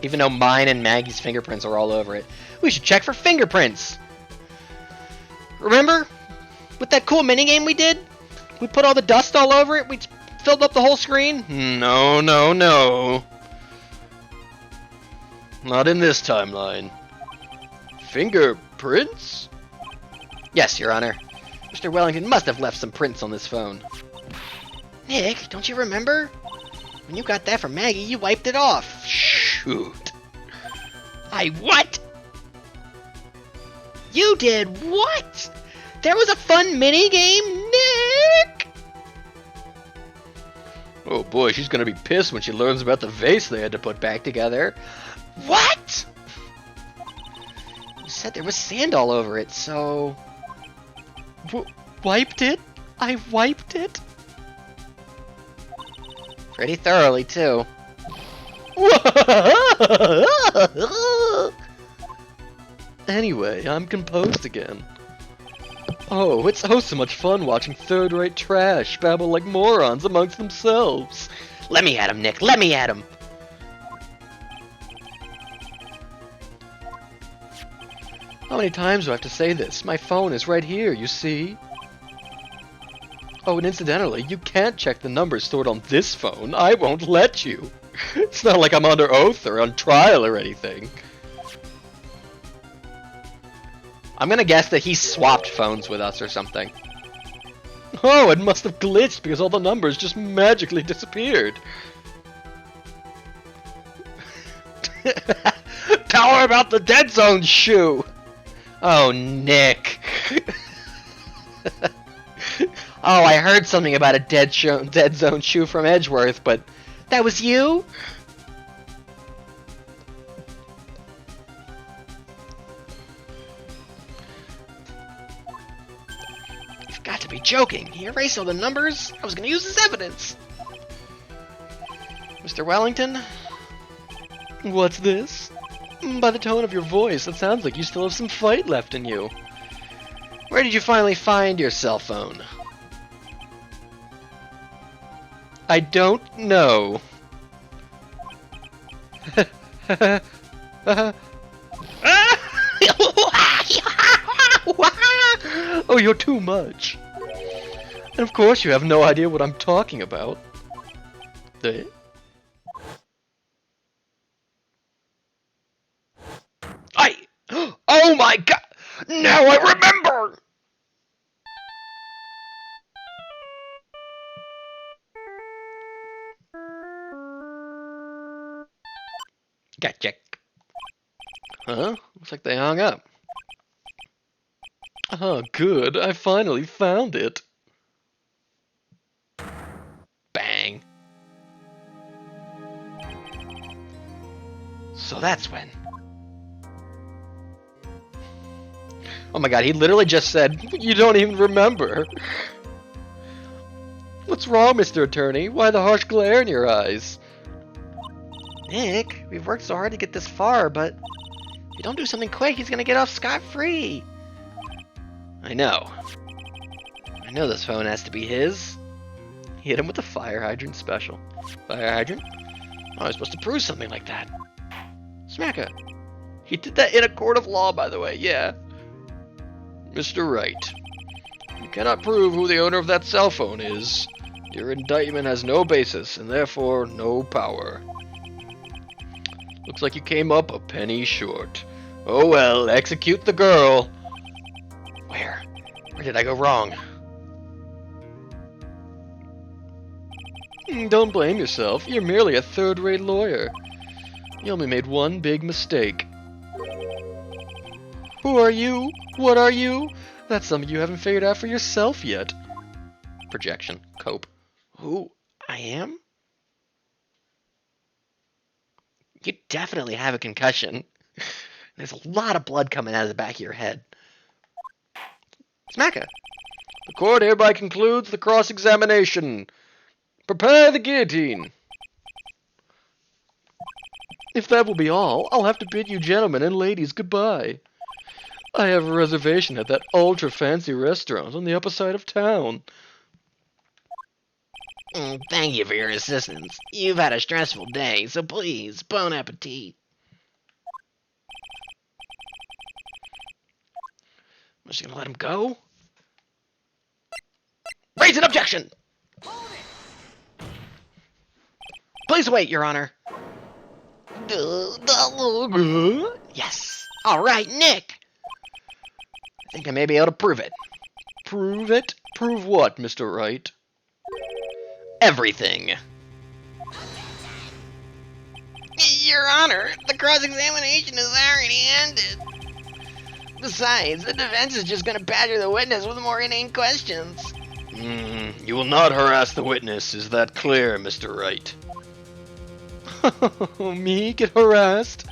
Even though mine and Maggie's fingerprints are all over it. We should check for fingerprints! Remember? With that cool minigame we did? We put all the dust all over it? We filled up the whole screen? No, no, no. Not in this timeline. Fingerprints? Yes, Your Honor. Mr. Wellington must have left some prints on this phone. Nick, don't you remember? When you got that from Maggie, you wiped it off. Shoot. I what? You did what? There was a fun mini-game, Nick! Oh boy, she's gonna be pissed when she learns about the vase they had to put back together. What? You said there was sand all over it, so... Wiped it? I wiped it? Pretty thoroughly, too. Anyway, I'm composed again. Oh, it's oh so much fun watching third-rate trash babble like morons amongst themselves. Let me at him, Nick. Let me at him. How many times do I have to say this? My phone is right here, you see? Oh, and incidentally, you can't check the numbers stored on this phone. I won't let you. It's not like I'm under oath or on trial or anything. I'm gonna guess that he swapped phones with us or something. Oh, it must have glitched because all the numbers just magically disappeared. Tell her about the Dead Zone shoe! Oh, Nick. Oh, I heard something about a Dead Zone shoe from Edgeworth, but that was you? You've got to be joking. He erased all the numbers? I was going to use this evidence. Mr. Wellington? What's this? By the tone of your voice, it sounds like you still have some fight left in you. Where did you finally find your cell phone? I don't know. Oh, you're too much. And of course you have no idea what I'm talking about. Eh? Oh my god! Now I remember! Gotcha. Huh? Looks like they hung up. Oh, good. I finally found it. Bang. So that's when. Oh my god, he literally just said, you don't even remember. What's wrong, Mr. Attorney? Why the harsh glare in your eyes? Nick, we've worked so hard to get this far, but if you don't do something quick, he's gonna get off scot-free. I know. I know this phone has to be his. He hit him with a fire hydrant special. Fire hydrant? I was supposed to prove something like that. Smack it. He did that in a court of law, by the way, yeah. Mr. Wright, you cannot prove who the owner of that cell phone is. Your indictment has no basis, and therefore no power. Looks like you came up a penny short. Oh well, execute the girl. Where? Where did I go wrong? Don't blame yourself. You're merely a third-rate lawyer. You only made one big mistake. Who are you? What are you? That's something you haven't figured out for yourself yet. Projection. Cope. Who I am? You definitely have a concussion. There's a lot of blood coming out of the back of your head. Smacka. The court hereby concludes the cross-examination. Prepare the guillotine. If that will be all, I'll have to bid you gentlemen and ladies goodbye. I have a reservation at that ultra-fancy restaurant on the upper side of town. Thank you for your assistance. You've had a stressful day, so please, bon appetit. I'm just gonna let him go. Raise an objection! Please wait, Your Honor. Yes. All right, Nick. I think I may be able to prove it. Prove it? Prove what, Mr. Wright? Everything. Your Honor, the cross-examination has already ended. Besides, the defense is just going to badger the witness with more inane questions. You will not harass the witness. Is that clear, Mr. Wright? Me get harassed?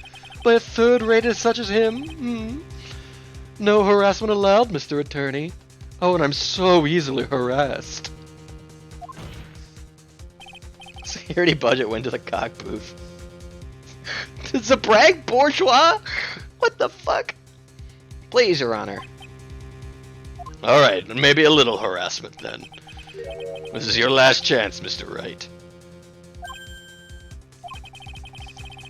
By a third-rated such as him? No harassment allowed, Mr. Attorney. Oh, and I'm so easily harassed. Security budget went to the cock booth. It's a brag, bourgeois? What the fuck? Please, Your Honor. Alright, maybe a little harassment then. This is your last chance, Mr. Wright.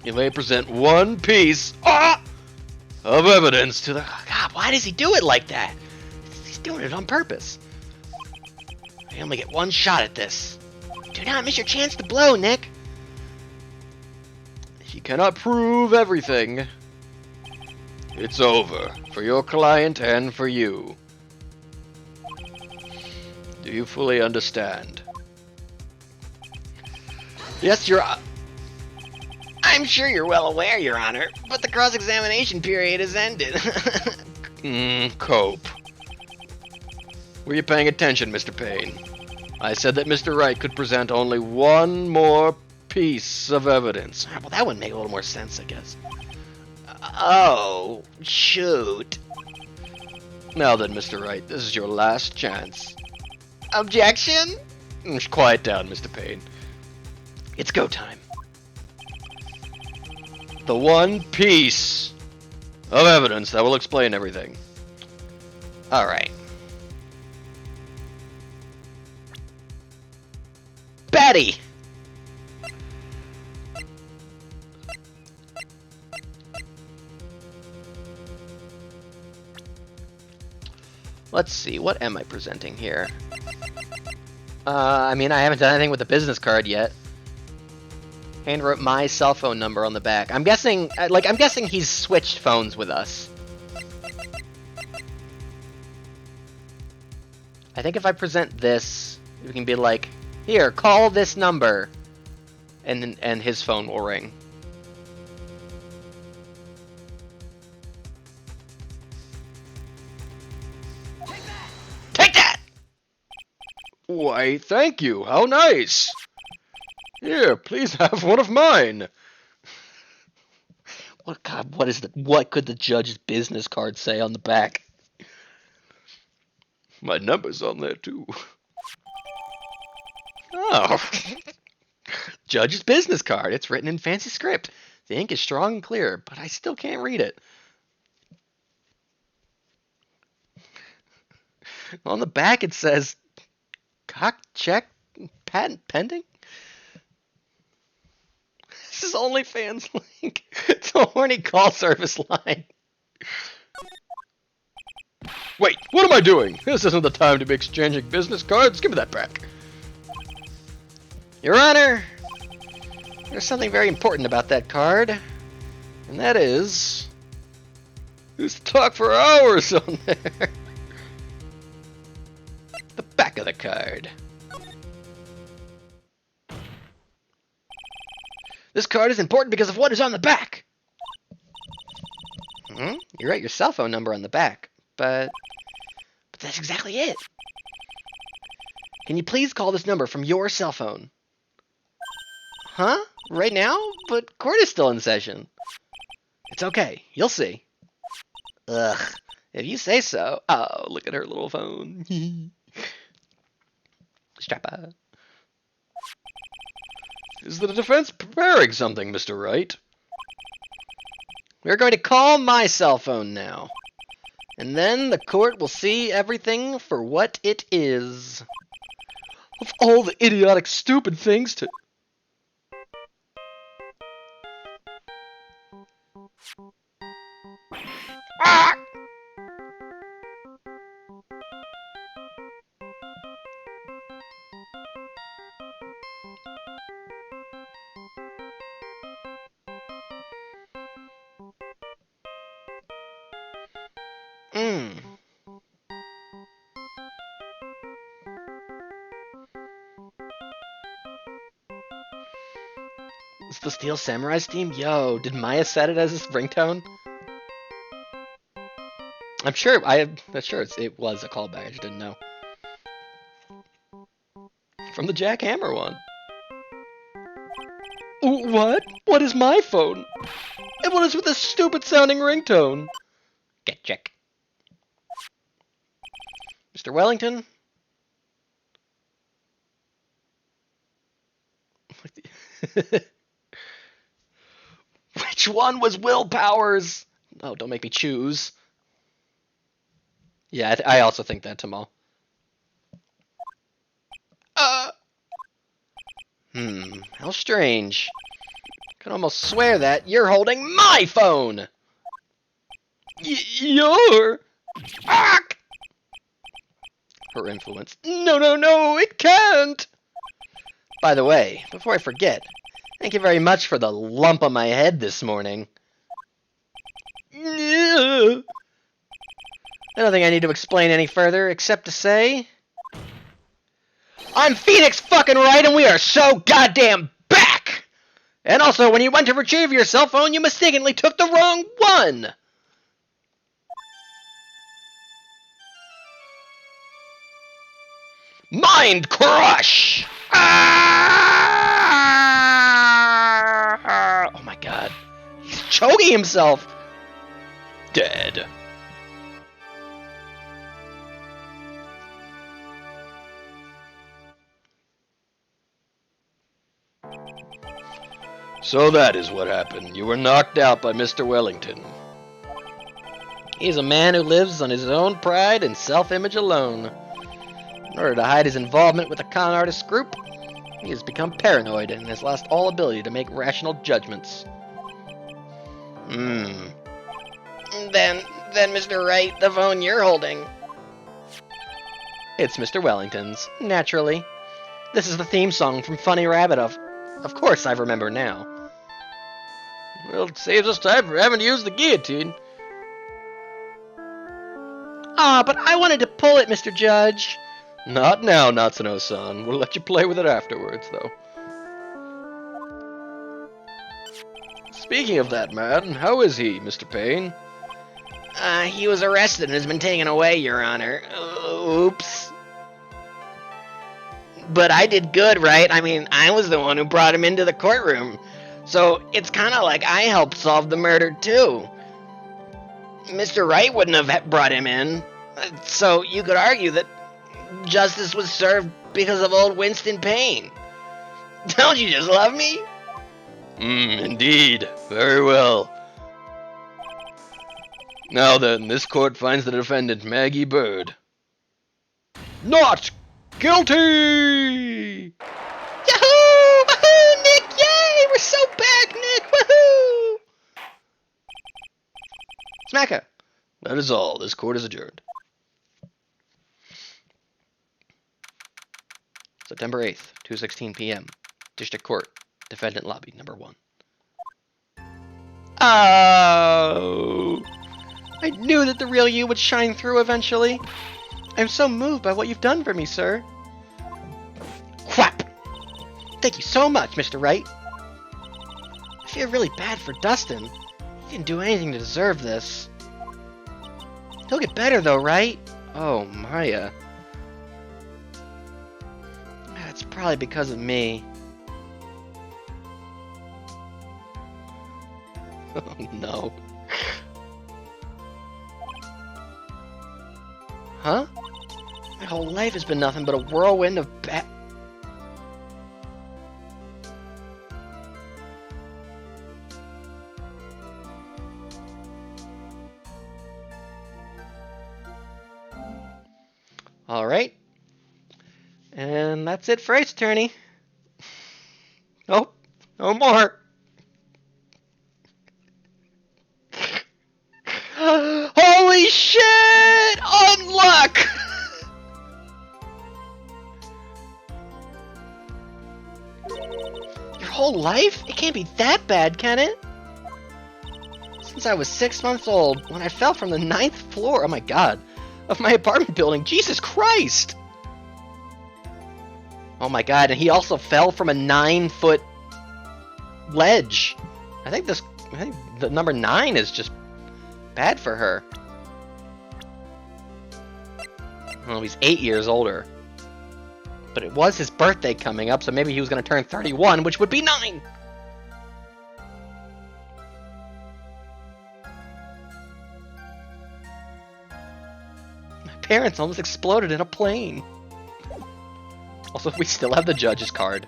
You may present one piece of evidence to the... God, why does he do it like that? He's doing it on purpose. I only get one shot at this. Do not miss your chance to blow, Nick. He cannot prove everything. It's over, for your client and for you. Do you fully understand? Yes, I'm sure you're well aware, Your Honor, but the cross-examination period has ended. Cope. Were you paying attention, Mr. Payne? I said that Mr. Wright could present only one more piece of evidence. Well, that would make a little more sense, I guess. Oh, shoot. Now then, Mr. Wright, this is your last chance. Objection? Quiet down, Mr. Payne. It's go time. The one piece of evidence that will explain everything. Alright. Betty! Let's see, what am I presenting here? I mean, I haven't done anything with the business card yet. Hand wrote my cell phone number on the back. I'm guessing, I'm guessing he's switched phones with us. I think if I present this, we can be like, here, call this number, and his phone will ring. Take that! Why, thank you. How nice. Here, please have one of mine. What could the judge's business card say on the back? My number's on there too. Oh. Judge's business card. It's written in fancy script. The ink is strong and clear, but I still can't read it. On the back it says, cock check, patent pending? This is OnlyFans link. It's a horny call service line. Wait, what am I doing? This isn't the time to be exchanging business cards. Give me that back. Your Honor, there's something very important about that card, and that is... Let's talk for hours on there. The back of the card. This card is important because of what is on the back. You write your cell phone number on the back, but that's exactly it. Can you please call this number from your cell phone? Huh? Right now? But court is still in session. It's okay. You'll see. Ugh. If you say so. Oh, look at her little phone. Strappa. Is the defense preparing something, Mr. Wright? We're going to call my cell phone now. And then the court will see everything for what it is. Of all the idiotic, stupid things to... Ah! It's the Steel Samurai's theme? Yo, did Maya set it as his ringtone? I'm sure it was a callback, I just didn't know. From the Jack Hammer one. What? What is my phone? And what is with this stupid sounding ringtone? Get check. Mr. Wellington? Which one was Will Powers? Oh, don't make me choose. Yeah, I also think that, Tamal. How strange. I can almost swear that you're holding my phone! You're... Fuck! Her influence. No, it can't! By the way, before I forget, thank you very much for the lump on my head this morning. I don't think I need to explain any further, except to say... I'm Phoenix fucking Wright, and we are so goddamn back! And also, when you went to retrieve your cell phone, you mistakenly took the wrong one! Mind Crush! Ah! Oh my god. He's choking himself! Dead. So that is what happened. You were knocked out by Mr. Wellington. He's a man who lives on his own pride and self-image alone. In order to hide his involvement with the con artist group, he has become paranoid and has lost all ability to make rational judgments. Then, Mr. Wright, the phone you're holding. It's Mr. Wellington's, naturally. This is the theme song from Funny Rabbit of course I remember now. Well, it saves us time for having to use the guillotine. Ah, but I wanted to pull it, Mr. Judge. Not now, Natsuno-san. We'll let you play with it afterwards, though. Speaking of that man, how is he, Mr. Payne? He was arrested and has been taken away, Your Honor. Oops. But I did good, right? I mean, I was the one who brought him into the courtroom. So it's kind of like I helped solve the murder, too. Mr. Wright wouldn't have brought him in. So you could argue that justice was served because of old Winston Payne. Don't you just love me? Indeed. Very well. Now then, this court finds the defendant, Maggie Bird, not guilty! Yahoo! Woohoo, Nick! Yay! We're so back, Nick! Woohoo! Smack her. That is all. This court is adjourned. September 8th, 2:16 p.m. District Court, Defendant Lobby, number 1. Oh! I knew that the real you would shine through eventually. I'm so moved by what you've done for me, sir. Whap! Thank you so much, Mr. Wright. feel really bad for Dustin. He didn't do anything to deserve this. He'll get better though, right? Oh, Maya. It's probably because of me. Oh no. Huh? My whole life has been nothing but a whirlwind of bad... Alright. And that's it for Ace Attorney. Nope. No more. Holy shit! Unluck! Your whole life? It can't be that bad, can it? Since I was 6 months old, when I fell from the 9th floor, oh my god, of my apartment building. Jesus Christ! Oh my god, and he also fell from a 9-foot ledge. I think the number 9 is just bad for her. Oh, he's 8 years older. But it was his birthday coming up, so maybe he was going to turn 31, which would be 9! My parents almost exploded in a plane. Also, we still have the judge's card.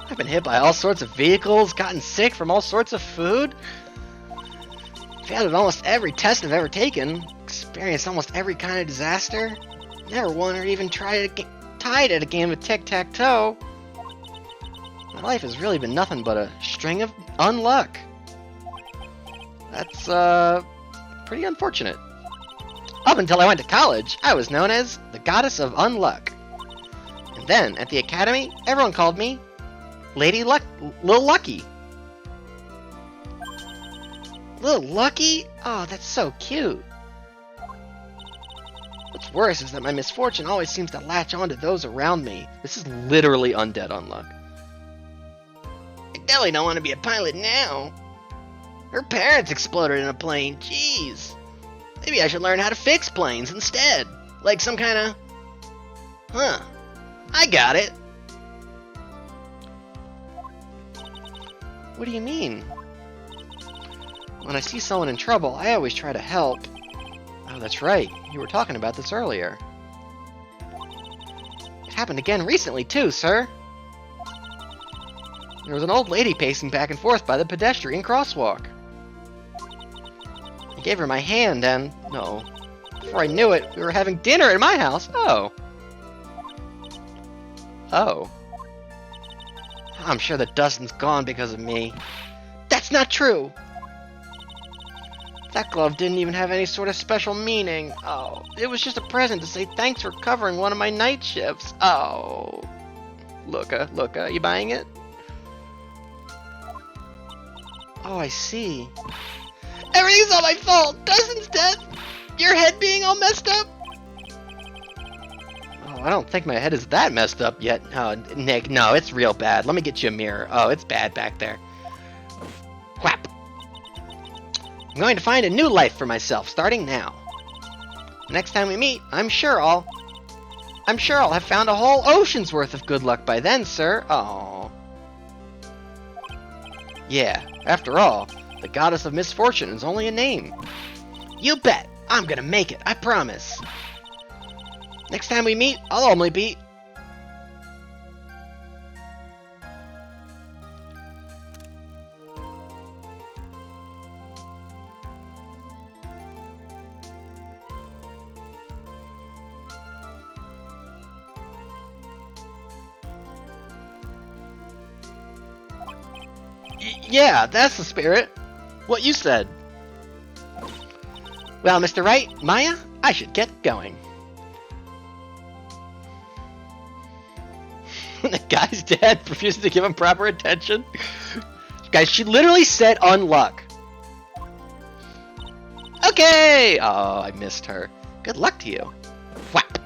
I've been hit by all sorts of vehicles, gotten sick from all sorts of food, failed at almost every test I've ever taken, experienced almost every kind of disaster, never won or even tied at a game of tic-tac-toe. My life has really been nothing but a string of unluck. That's, pretty unfortunate. Up until I went to college, I was known as the Goddess of Unluck. And then, at the academy, everyone called me Lady Lil Lucky. Lil Lucky? Oh, that's so cute. What's worse is that my misfortune always seems to latch on to those around me. This is literally undead unluck. I definitely don't want to be a pilot now. Her parents exploded in a plane. Jeez. Maybe I should learn how to fix planes instead. Like some kind of... Huh. I got it. What do you mean? When I see someone in trouble, I always try to help. Oh, that's right. You were talking about this earlier. It happened again recently, too, sir. There was an old lady pacing back and forth by the pedestrian crosswalk. I gave her my hand and... No. Before I knew it, we were having dinner at my house. Oh. Oh. I'm sure that Dustin's gone because of me. That's not true! That glove didn't even have any sort of special meaning. Oh, it was just a present to say thanks for covering one of my night shifts. Oh. Luca, you buying it? Oh, I see. Everything's all my fault! Dustin's dead! Your head being all messed up? Oh, I don't think my head is that messed up yet. Oh, Nick, no, it's real bad. Let me get you a mirror. Oh, it's bad back there. Whap! I'm going to find a new life for myself, starting now. Next time we meet, I'm sure I'll have found a whole ocean's worth of good luck by then, sir. Oh. Yeah, after all, the Goddess of Misfortune is only a name. You bet! I'm gonna make it, I promise. Next time we meet, I'll only be... Yeah, that's the spirit. What you said. Well, Mr. Wright, Maya, I should get going. The guy's dad refused to give him proper attention. Guys, she literally said unluck. Okay! Oh, I missed her. Good luck to you. Whap!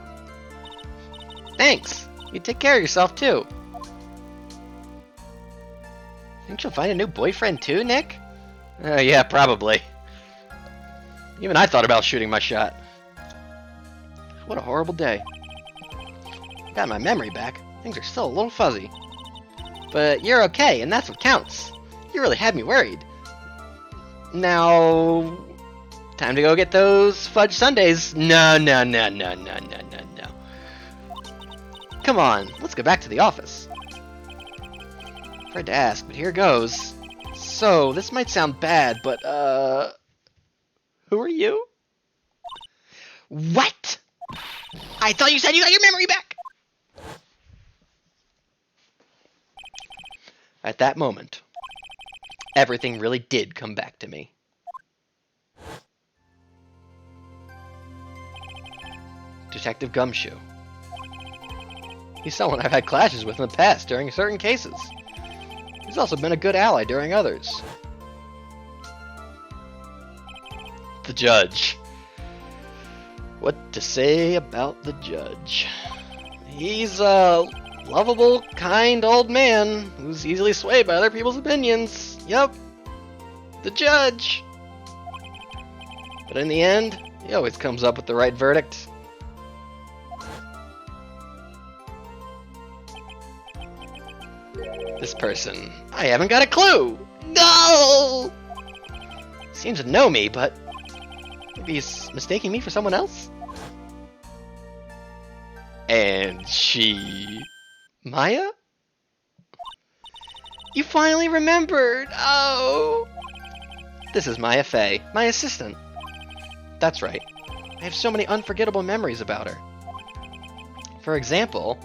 Thanks. You take care of yourself, too. Think she'll find a new boyfriend too, Nick? Yeah, probably. Even I thought about shooting my shot. What a horrible day. Got my memory back. Things are still a little fuzzy. But you're okay, and that's what counts. You really had me worried. Now, time to go get those fudge sundaes. No. Come on, let's go back to the office. Afraid to ask, but here goes. So, this might sound bad, but, who are you? What? I thought you said you got your memory back! At that moment, everything really did come back to me. Detective Gumshoe. He's someone I've had clashes with in the past during certain cases. He's also been a good ally during others. The judge. What to say about the judge? He's a lovable, kind old man who's easily swayed by other people's opinions. Yep. The judge. But in the end, he always comes up with the right verdict. This person. I haven't got a clue! No! Seems to know me, but maybe he's mistaking me for someone else? And she... Maya? You finally remembered! Oh! This is Maya Fey, my assistant. That's right. I have so many unforgettable memories about her. For example...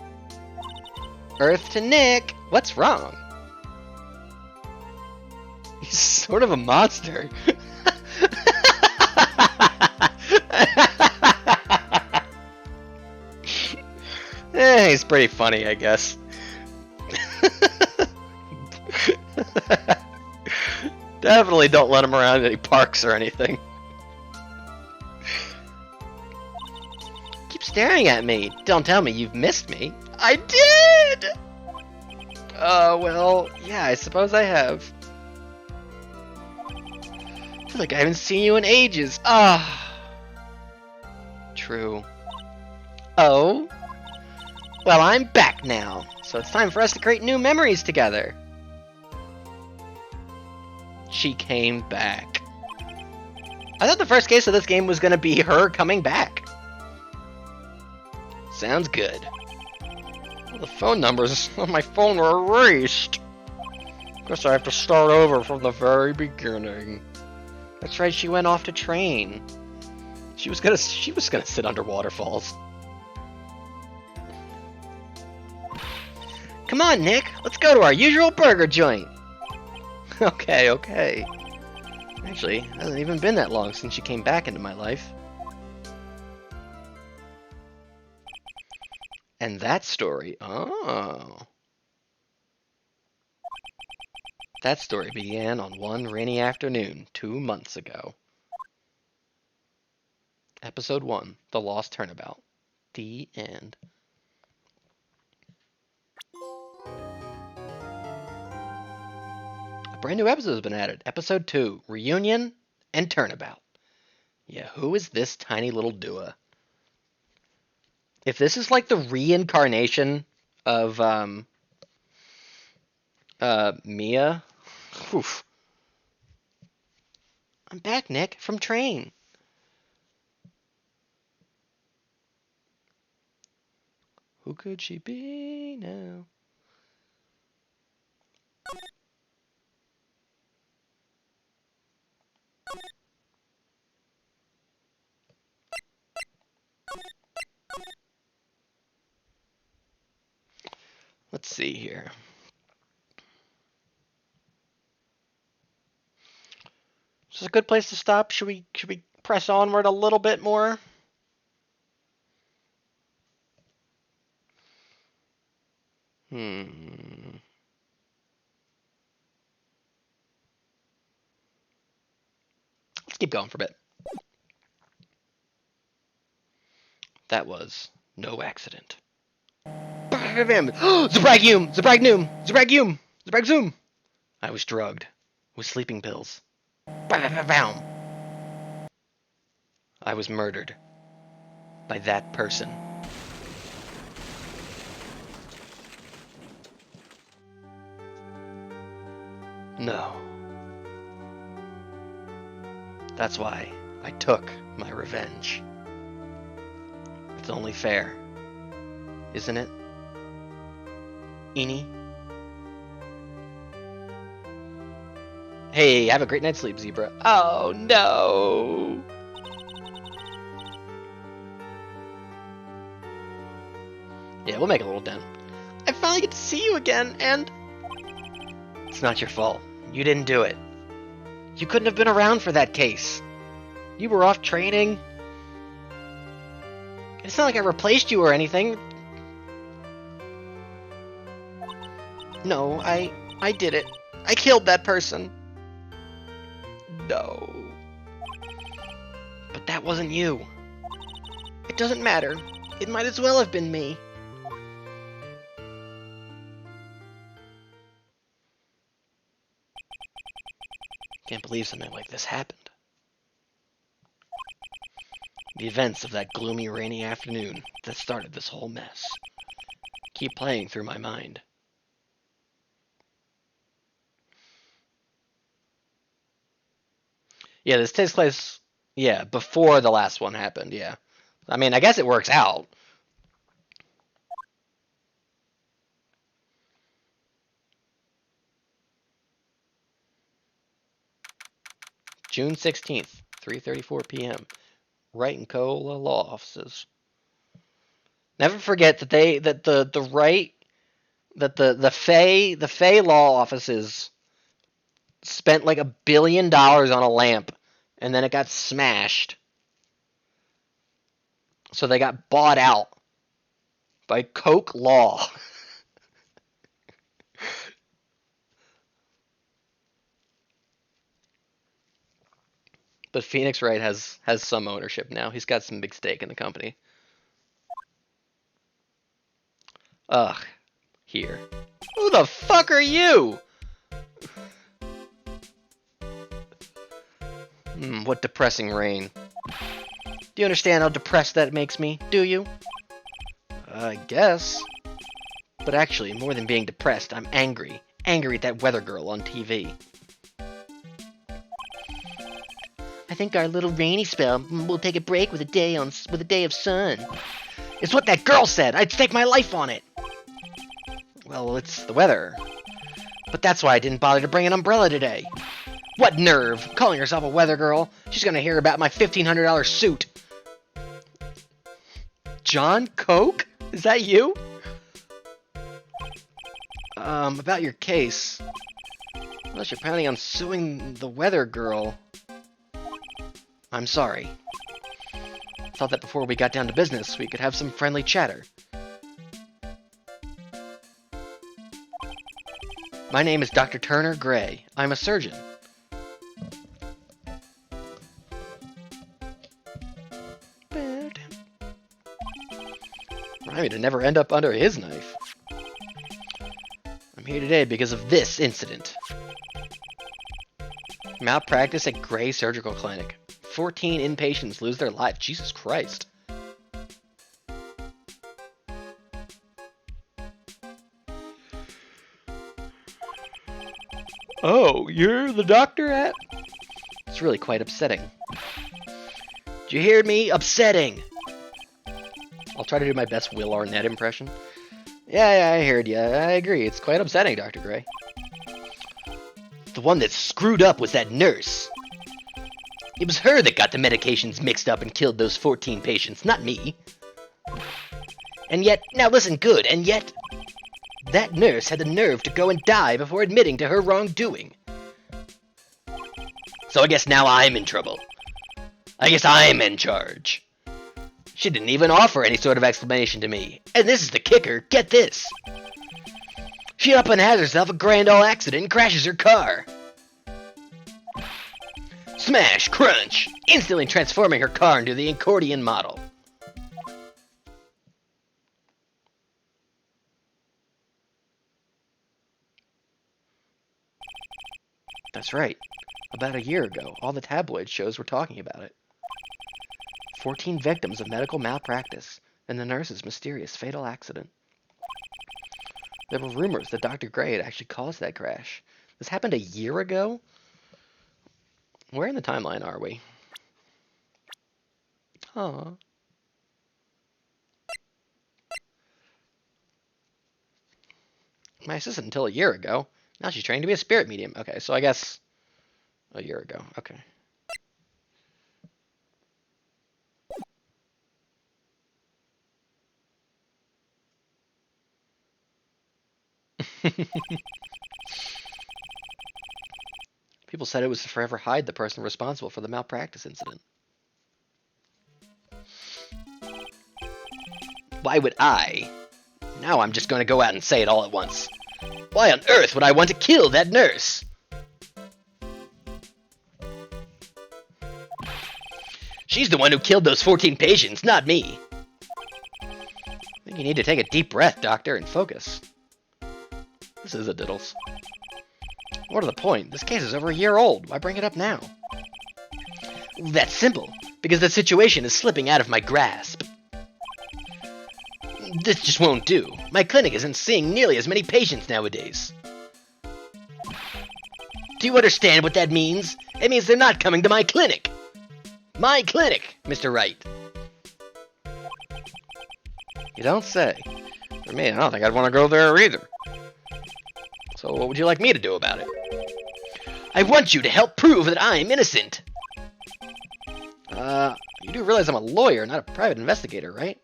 Earth to Nick! What's wrong? He's sort of a monster. He's pretty funny, I guess. Definitely don't let him around any parks or anything. Keep staring at me. Don't tell me you've missed me. I did! Well, yeah, I suppose I have. I feel like I haven't seen you in ages. True. Oh? Well, I'm back now, so it's time for us to create new memories together. She came back. I thought the first case of this game was gonna be her coming back. Sounds good. Well, the phone numbers on my phone were erased. Guess I have to start over from the very beginning. That's right, she went off to train. She was gonna sit under waterfalls. Come on, Nick, let's go to our usual burger joint. Okay. Actually, it hasn't even been that long since she came back into my life. And that story, that story began on one rainy afternoon 2 months ago. Episode 1, The Lost Turnabout. The end. A brand new episode has been added. Episode 2, Reunion and Turnabout. Yeah, who is this tiny little Dua? If this is like the reincarnation of Mia, oof. I'm back, Nick, from train. Who could she be now? Let's see here. Is this a good place to stop? Should we press onward a little bit more? Let's keep going for a bit. That was no accident. Zabragum! Zabragum! Zabragum! Zabragzoom! I was drugged with sleeping pills. Bam! I was murdered by that person. No. That's why I took my revenge. It's only fair, isn't it? Eenie? Hey, have a great night's sleep, Zebra. Oh, no! Yeah, we'll make a little dent. I finally get to see you again, and... It's not your fault. You didn't do it. You couldn't have been around for that case. You were off training. It's not like I replaced you or anything. No, I did it. I killed that person. No. But that wasn't you. It doesn't matter. It might as well have been me. Can't believe something like this happened. The events of that gloomy, rainy afternoon that started this whole mess keep playing through my mind. Yeah, this takes place, yeah, before the last one happened, yeah. I mean, I guess it works out. June 16th, 3:34 p.m. Wright and Cola law offices. Never forget that the Fay law offices spent like $1 billion on a lamp, and then it got smashed. So they got bought out by Coke Law. But Phoenix Wright has some ownership now. He's got some big stake in the company. Ugh. Here. Who the fuck are you? What depressing rain. Do you understand how depressed that makes me? Do you? I guess. But actually, more than being depressed, I'm angry. Angry at that weather girl on TV. I think our little rainy spell will take a break with a day of sun. It's what that girl said. I'd stake my life on it. Well, it's the weather. But that's why I didn't bother to bring an umbrella today. What nerve! Calling herself a weather girl. She's gonna hear about my $1,500 suit. John Coke? Is that you? About your case. Unless you're planning on suing the weather girl. I'm sorry. Thought that before we got down to business, we could have some friendly chatter. My name is Dr. Turner Gray. I'm a surgeon. Remind me to never end up under his knife. I'm here today because of this incident. Malpractice at Gray Surgical Clinic. 14 inpatients lose their life. Jesus Christ. Oh, you're the doctor at? It's really quite upsetting. Did you hear me? Upsetting! I'll try to do my best Will Arnett impression. Yeah, I heard ya. I agree. It's quite upsetting, Dr. Gray. The one that screwed up was that nurse. It was her that got the medications mixed up and killed those 14 patients, not me. And yet, now listen good, and yet, that nurse had the nerve to go and die before admitting to her wrongdoing. So I guess now I'm in trouble. I guess I'm in charge. She didn't even offer any sort of explanation to me. And this is the kicker, get this. She up and has herself a grand ole accident and crashes her car. Smash, crunch, instantly transforming her car into the accordion model. That's right. About a year ago, all the tabloid shows were talking about it. 14 victims of medical malpractice and the nurse's mysterious fatal accident. There were rumors that Dr. Gray had actually caused that crash. This happened a year ago? Where in the timeline are we? Huh. My assistant until a year ago. Now she's trained to be a spirit medium. Okay, so I guess a year ago. Okay. People said it was to forever hide the person responsible for the malpractice incident. Why would I? Now I'm just going to go out and say it all at once. Why on earth would I want to kill that nurse? She's the one who killed those 14 patients, not me. I think you need to take a deep breath, Doctor, and focus. This is a diddles. What are the point? This case is over a year old. Why bring it up now? That's simple. Because the situation is slipping out of my grasp. This just won't do. My clinic isn't seeing nearly as many patients nowadays. Do you understand what that means? It means they're not coming to my clinic. My clinic, Mr. Wright. You don't say. For me, I don't think I'd want to go there either. So what would you like me to do about it? I want you to help prove that I'm innocent. You do realize I'm a lawyer, not a private investigator, right?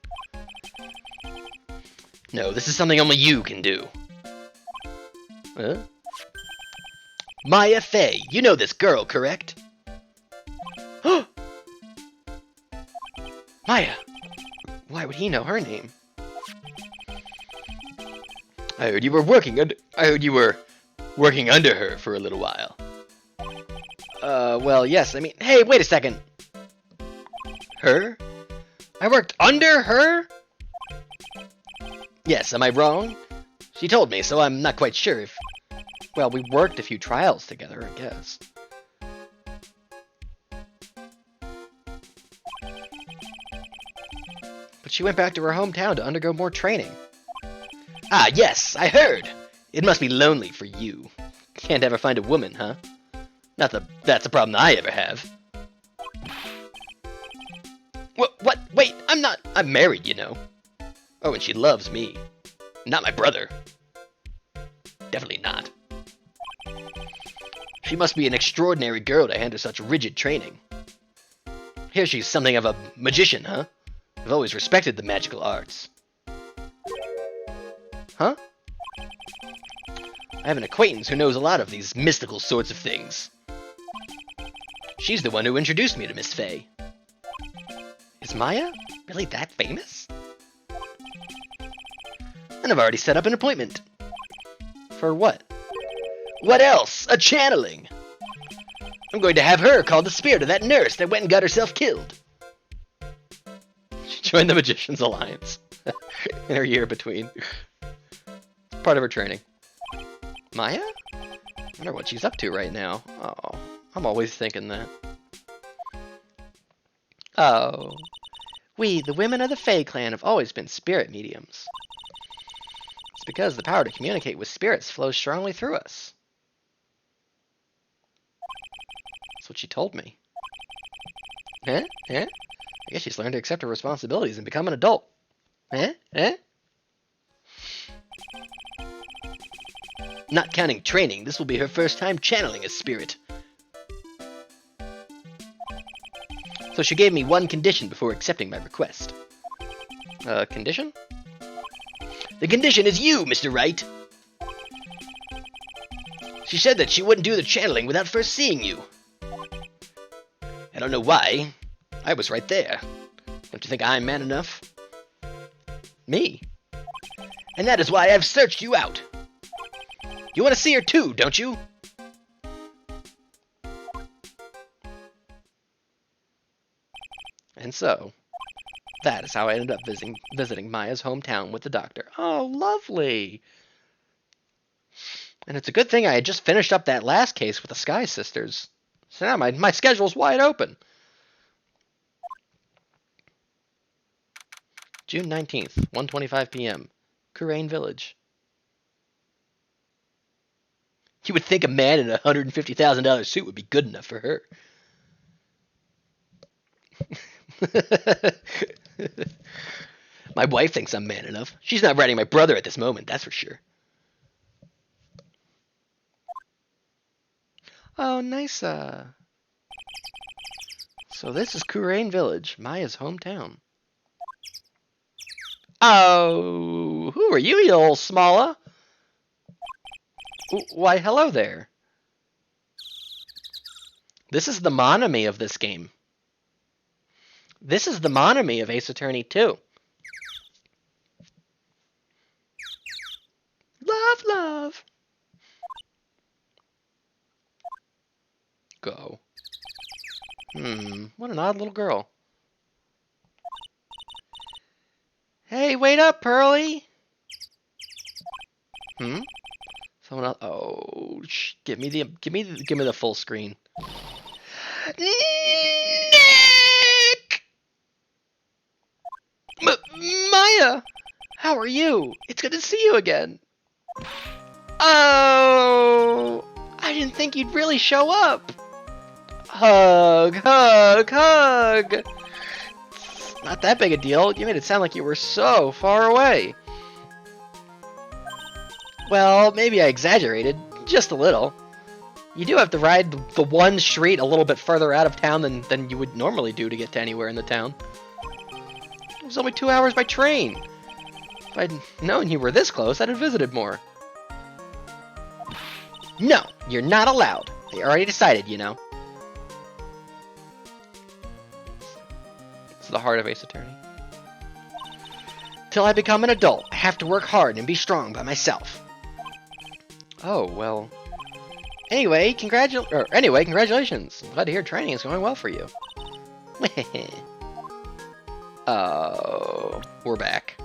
No, this is something only you can do. Huh? Maya Fey, you know this girl, correct? Maya! Why would he know her name? I heard you were working under her for a little while. Well, yes, I mean, hey, wait a second. Her? I worked under her? Yes, am I wrong? She told me, so I'm not quite sure if... Well, we worked a few trials together, I guess. But she went back to her hometown to undergo more training. Ah, yes, I heard! It must be lonely for you. Can't ever find a woman, huh? Not that that's a problem that I ever have. What? Wait, I'm married, you know. Oh, and she loves me. Not my brother. Definitely not. She must be an extraordinary girl to handle such rigid training. Here she's something of a magician, huh? I've always respected the magical arts. Huh? I have an acquaintance who knows a lot of these mystical sorts of things. She's the one who introduced me to Miss Fey. Is Maya really that famous? And I've already set up an appointment. For what? What else? A channeling! I'm going to have her call the spirit of that nurse that went and got herself killed. She joined the Magician's Alliance. In her year between. Part of her training. Maya? I wonder what she's up to right now. Oh, I'm always thinking that. Oh. We, the women of the Fey clan, have always been spirit mediums. It's because the power to communicate with spirits flows strongly through us. That's what she told me. Huh? I guess she's learned to accept her responsibilities and become an adult. Not counting training, this will be her first time channeling a spirit. So she gave me one condition before accepting my request. Condition? The condition is you, Mr. Wright. She said that she wouldn't do the channeling without first seeing you. I don't know why. I was right there. Don't you think I'm man enough? Me? And that is why I've searched you out. You want to see her too, don't you? And so, that is how I ended up visiting Maya's hometown with the doctor. Oh, lovely. And it's a good thing I had just finished up that last case with the Sky Sisters. So now my schedule's wide open. June 19th, 1:25 p.m. Kurain Village. You would think a man in a $150,000 suit would be good enough for her. My wife thinks I'm man enough. She's not writing my brother at this moment, that's for sure. Oh, nice. So this is Kurain Village, Maya's hometown. Oh, who are you, you old smalla? Why, hello there. This is the Monami of this game. This is the Monami of Ace Attorney 2. Love, love. Go. What an odd little girl. Hey, wait up, Pearly. Someone else. Oh, give me the full screen. Nick! Maya, how are you? It's good to see you again. Oh, I didn't think you'd really show up. Hug, hug, hug. It's not that big a deal. You made it sound like you were so far away. Well, maybe I exaggerated, just a little. You do have to ride the one street a little bit further out of town than you would normally do to get to anywhere in the town. It was only 2 hours by train. If I'd known you were this close, I'd have visited more. No, you're not allowed. I already decided, you know. It's the heart of Ace Attorney. Till I become an adult, I have to work hard and be strong by myself. Oh, well. Anyway, congratulations. I'm glad to hear training is going well for you. Oh, we're back.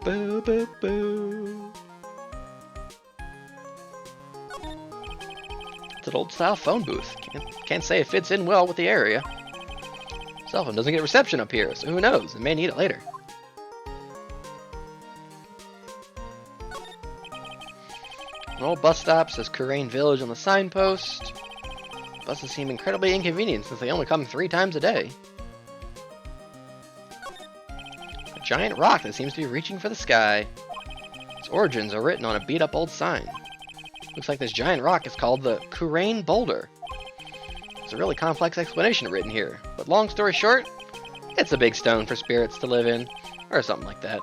Boo, boo, boo. It's an old-style phone booth. Can't say it fits in well with the area. Cell phone doesn't get reception up here, so who knows? I may need it later. An old bus stop says Kurain Village on the signpost. Buses seem incredibly inconvenient since they only come 3 times a day. A giant rock that seems to be reaching for the sky. Its origins are written on a beat-up old sign. Looks like this giant rock is called the Kurain Boulder. There's a really complex explanation written here, but long story short, it's a big stone for spirits to live in, or something like that.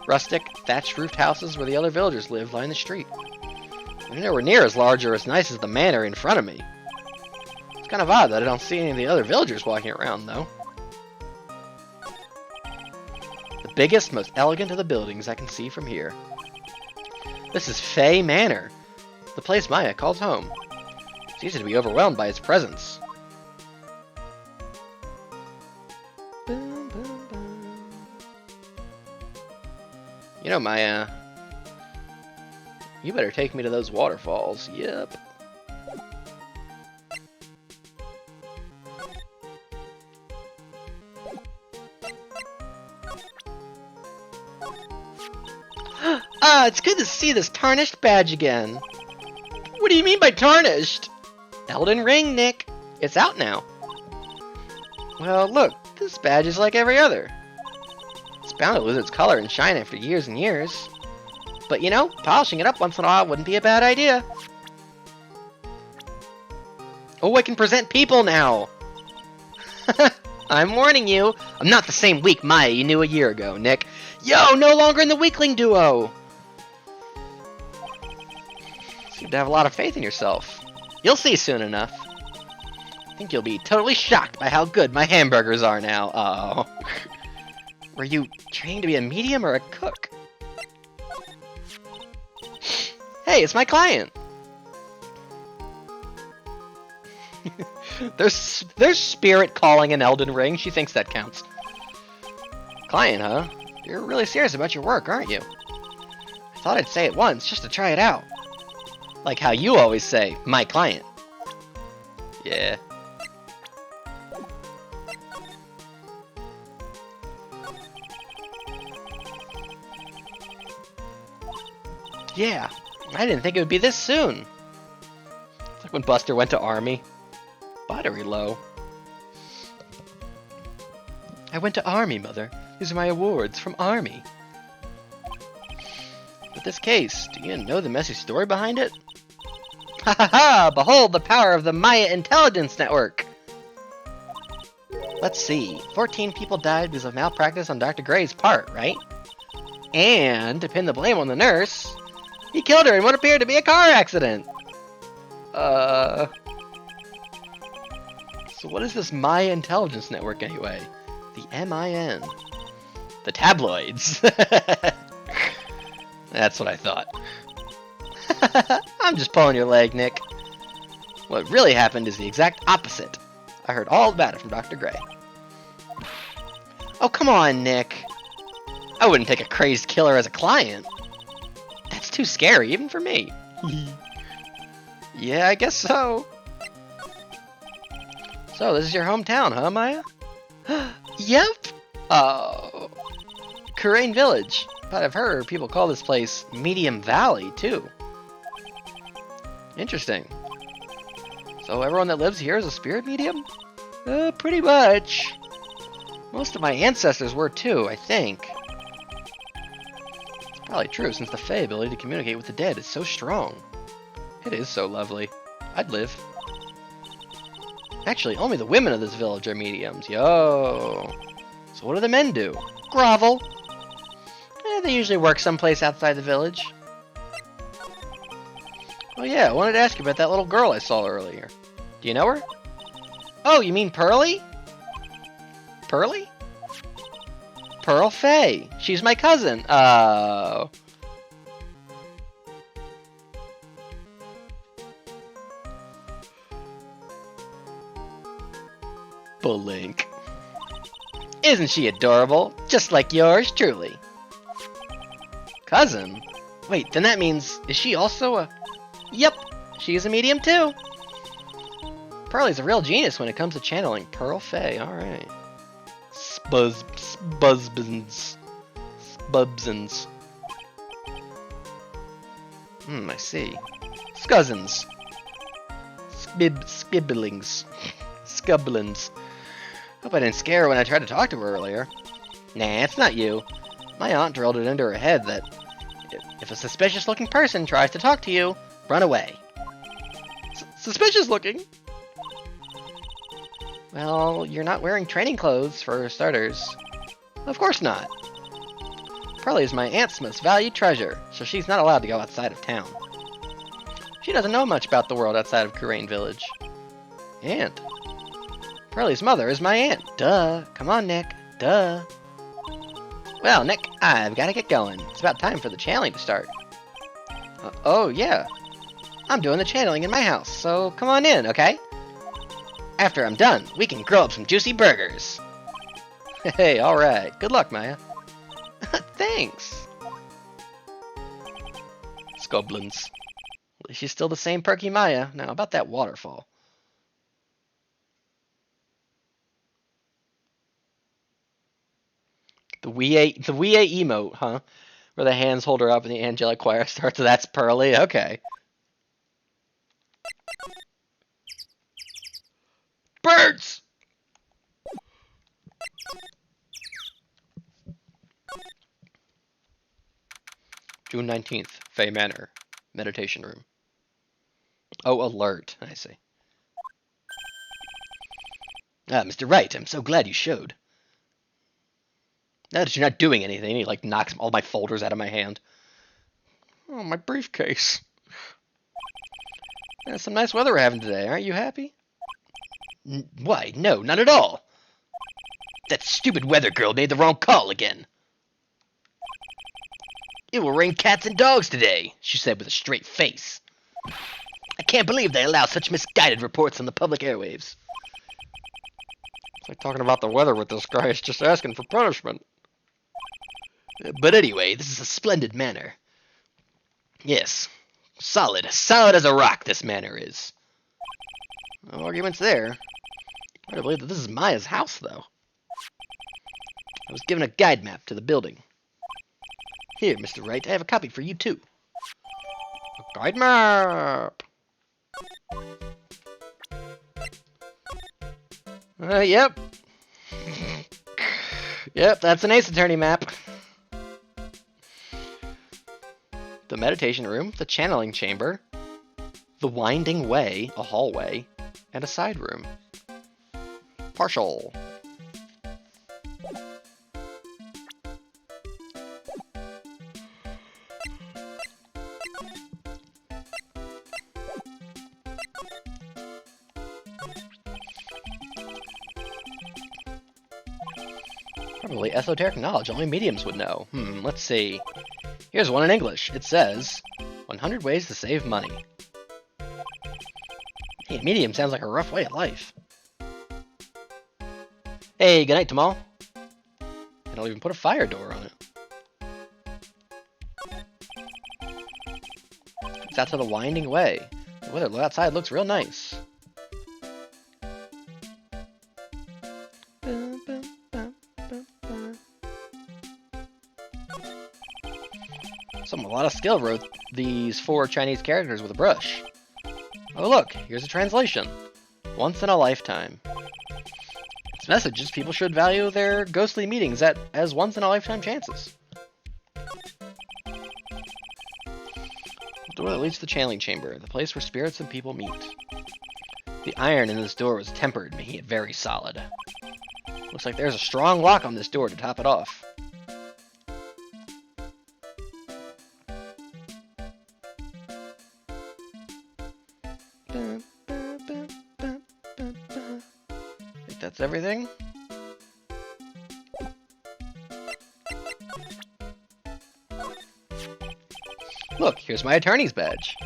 Rustic, thatched-roofed houses where the other villagers live line the street. They're nowhere near as large or as nice as the manor in front of me. It's kind of odd that I don't see any of the other villagers walking around, though. The biggest, most elegant of the buildings I can see from here. This is Fey Manor, the place Maya calls home. It's easy to be overwhelmed by its presence. You know, Maya, you better take me to those waterfalls. Yep. It's good to see this tarnished badge again. What do you mean by tarnished? Elden Ring, Nick. It's out now. Well, look, this badge is like every other. It's bound to lose its color and shine after years and years. But you know, polishing it up once in a while wouldn't be a bad idea. Oh, I can present people now! I'm warning you, I'm not the same weak Maya you knew a year ago, Nick. Yo, no longer in the weakling duo! Seem to have a lot of faith in yourself. You'll see soon enough. I think you'll be totally shocked by how good my hamburgers are now. Oh. Were you trained to be a medium or a cook? Hey, it's my client! There's spirit calling in Elden Ring. She thinks that counts. Client, huh? You're really serious about your work, aren't you? I thought I'd say it once, just to try it out. Like how you always say, my client. Yeah. Yeah, I didn't think it would be this soon. It's like when Buster went to Army. Battery low. I went to Army, Mother. These are my awards from Army. But this case, do you know the messy story behind it? Ha ha ha! Behold the power of the Maya Intelligence Network! Let's see. 14 people died because of malpractice on Dr. Gray's part, right? And, to pin the blame on the nurse, he killed her in what appeared to be a car accident! So what is this Maya Intelligence Network anyway? The MIN. The tabloids. That's what I thought. I'm just pulling your leg, Nick. What really happened is the exact opposite. I heard all about it from Dr. Gray. Oh, come on, Nick. I wouldn't take a crazed killer as a client. That's too scary, even for me. Yeah, I guess so. So, this is your hometown, huh, Maya? Yep. Oh. Kurain Village. But I've heard people call this place Medium Valley, too. Interesting. So everyone that lives here is a spirit medium? Pretty much. Most of my ancestors were too, I think. It's probably true, since the Fae ability to communicate with the dead is so strong. It is so lovely. I'd live. Actually, only the women of this village are mediums. Yo. So what do the men do? Grovel. They usually work someplace outside the village. Oh yeah, I wanted to ask you about that little girl I saw earlier. Do you know her? Oh, you mean Pearly? Pearly? Pearl Faye. She's my cousin. Oh. Blink. Isn't she adorable? Just like yours truly. Cousin? Wait, then that means, is she also a... Yep, she is a medium too. Pearly's a real genius when it comes to channeling. Pearl Faye, alright. Spuzzbins. I see. Scuzzins. Skibblings. Scubblins. Hope I didn't scare her when I tried to talk to her earlier. Nah, it's not you. My aunt drilled it into her head that if a suspicious-looking person tries to talk to you, run away. Suspicious looking? Well, you're not wearing training clothes, for starters. Of course not. Pearly is my aunt's most valued treasure, so she's not allowed to go outside of town. She doesn't know much about the world outside of Kurain Village. Aunt? Pearly's mother is my aunt. Duh. Come on, Nick. Duh. Well, Nick, I've got to get going. It's about time for the channeling to start. Oh, yeah. I'm doing the channeling in my house, so come on in, okay? After I'm done, we can grill up some juicy burgers. Hey, alright. Good luck, Maya. Thanks. Scoblins. At least she's still the same perky Maya. Now, about that waterfall. The Wii A emote, huh? Where the hands hold her up and the angelic choir starts. So that's Pearly. Okay. Birds! June 19th, Fae Manor. Meditation room. Oh, alert. I see. Ah, Mr. Wright, I'm so glad you showed. Now that you're not doing anything, he like knocks all my folders out of my hand. Oh, my briefcase. Yeah, some nice weather we're having today. Aren't you happy? Why, no, not at all. That stupid weather girl made the wrong call again. It will rain cats and dogs today, she said with a straight face. I can't believe they allow such misguided reports on the public airwaves. It's like talking about the weather with this guy. He's just asking for punishment. But anyway, this is a splendid manor. Yes, solid as a rock this manor is. No arguments there. I believe that this is Maya's house, though. I was given a guide map to the building. Here, Mr. Wright, I have a copy for you, too. A guide map! Yep. Yep, that's an Ace Attorney map. The meditation room, the channeling chamber, the winding way, a hallway, and a side room. Partial. Probably esoteric knowledge only mediums would know. Let's see. Here's one in English. It says, 100 ways to save money. Hey, medium sounds like a rough way of life. Hey, good night, Tamal. I don't even put a fire door on it. It's out to the winding way. The weather outside looks real nice. Someone with a lot of skill wrote these 4 Chinese characters with a brush. Oh look, here's a translation. Once in a lifetime. Its message is people should value their ghostly meetings as once in a lifetime chances. The door that leads to the channeling chamber, the place where spirits and people meet. The iron in this door was tempered, making it very solid. Looks like there's a strong lock on this door to top it off. Think that's everything? Look, here's my attorney's badge.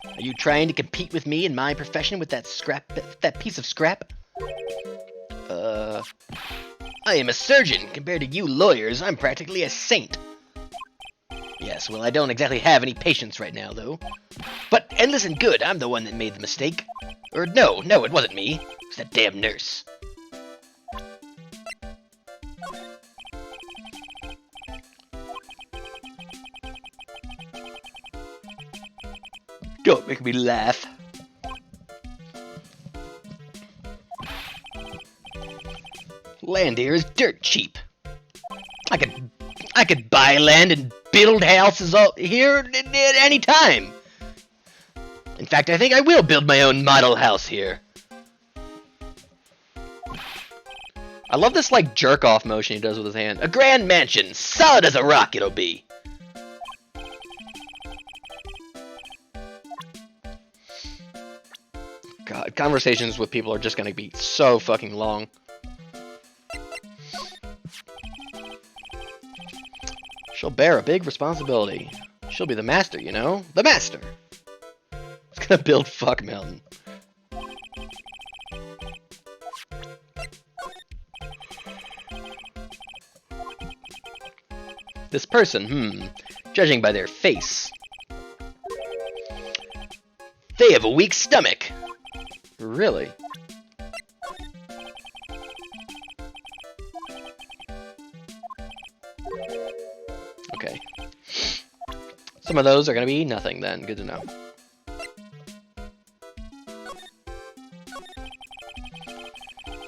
Are you trying to compete with me in my profession with that piece of scrap? I am a surgeon. Compared to you lawyers, I'm practically a saint. Yes, well, I don't exactly have any patients right now, though. But, and listen good, I'm the one that made the mistake. Or no, it wasn't me. It was that damn nurse. Don't make me laugh. Land here is dirt cheap. I could buy land and build houses all here at any time. In fact, I think I will build my own model house here. I love this like jerk off motion he does with his hand. A grand mansion, solid as a rock it'll be. God, conversations with people are just gonna be so fucking long. She'll bear a big responsibility. She'll be the master, you know? The master! It's gonna build Fuck Mountain. This person, judging by their face. They have a weak stomach. Really? Okay. Some of those are going to be nothing then. Good to know.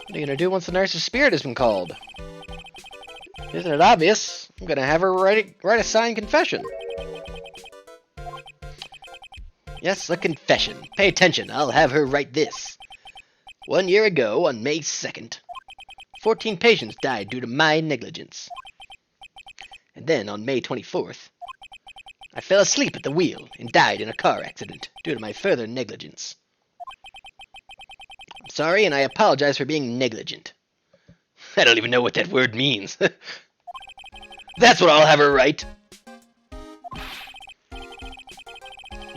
What are you going to do once the nurse's spirit has been called? Isn't it obvious? I'm going to have her write a signed confession. Yes, a confession. Pay attention, I'll have her write this. 1 year ago, on May 2nd, 14 patients died due to my negligence. And then, on May 24th, I fell asleep at the wheel and died in a car accident due to my further negligence. I'm sorry, and I apologize for being negligent. I don't even know what that word means. That's what I'll have her write.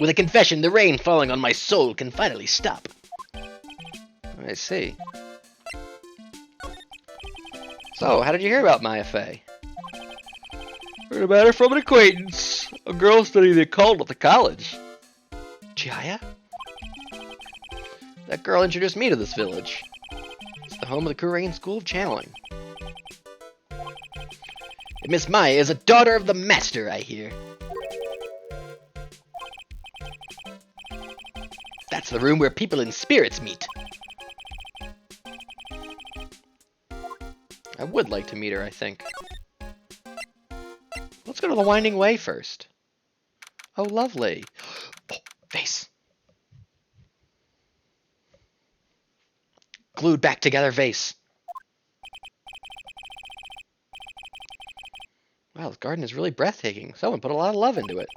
With a confession, the rain falling on my soul can finally stop. I see. So, how did you hear about Maya Fey? Heard about her from an acquaintance. A girl studying the occult at the college. Jaya? That girl introduced me to this village. It's the home of the Kurain School of Channeling. Miss Maya is a daughter of the Master, I hear. That's the room where people and spirits meet. I would like to meet her, I think. Let's go to the Winding Way first. Oh, lovely. Oh, vase. Glued back together vase. Wow, this garden is really breathtaking. Someone put a lot of love into it.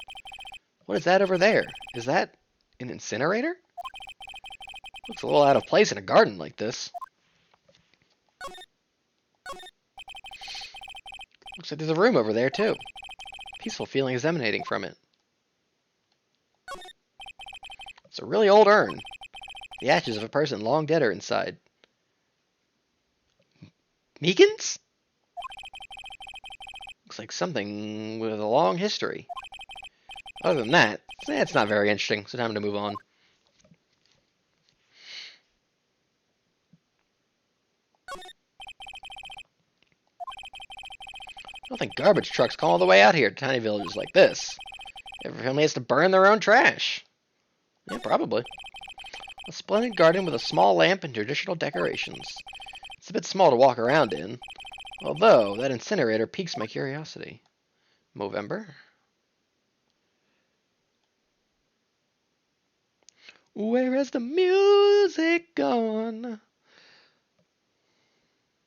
What is that over there? Is that an incinerator? Looks a little out of place in a garden like this. Looks like there's a room over there, too. Peaceful feeling is emanating from it. It's a really old urn. The ashes of a person long dead are inside. Meekins? Looks like something with a long history. Other than that, it's not very interesting, so time to move on. I don't think garbage trucks come all the way out here to tiny villages like this. Every family has to burn their own trash. Yeah, probably. A splendid garden with a small lamp and traditional decorations. It's a bit small to walk around in, although that incinerator piques my curiosity. Movember? Where has the music gone?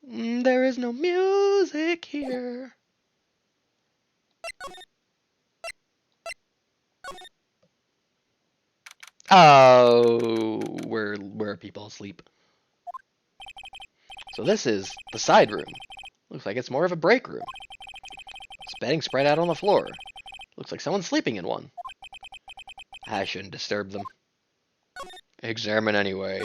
There is no music here. Oh, where are people asleep? So this is the side room. Looks like it's more of a break room. It's bedding spread out on the floor. Looks like someone's sleeping in one. I shouldn't disturb them. Examine anyway.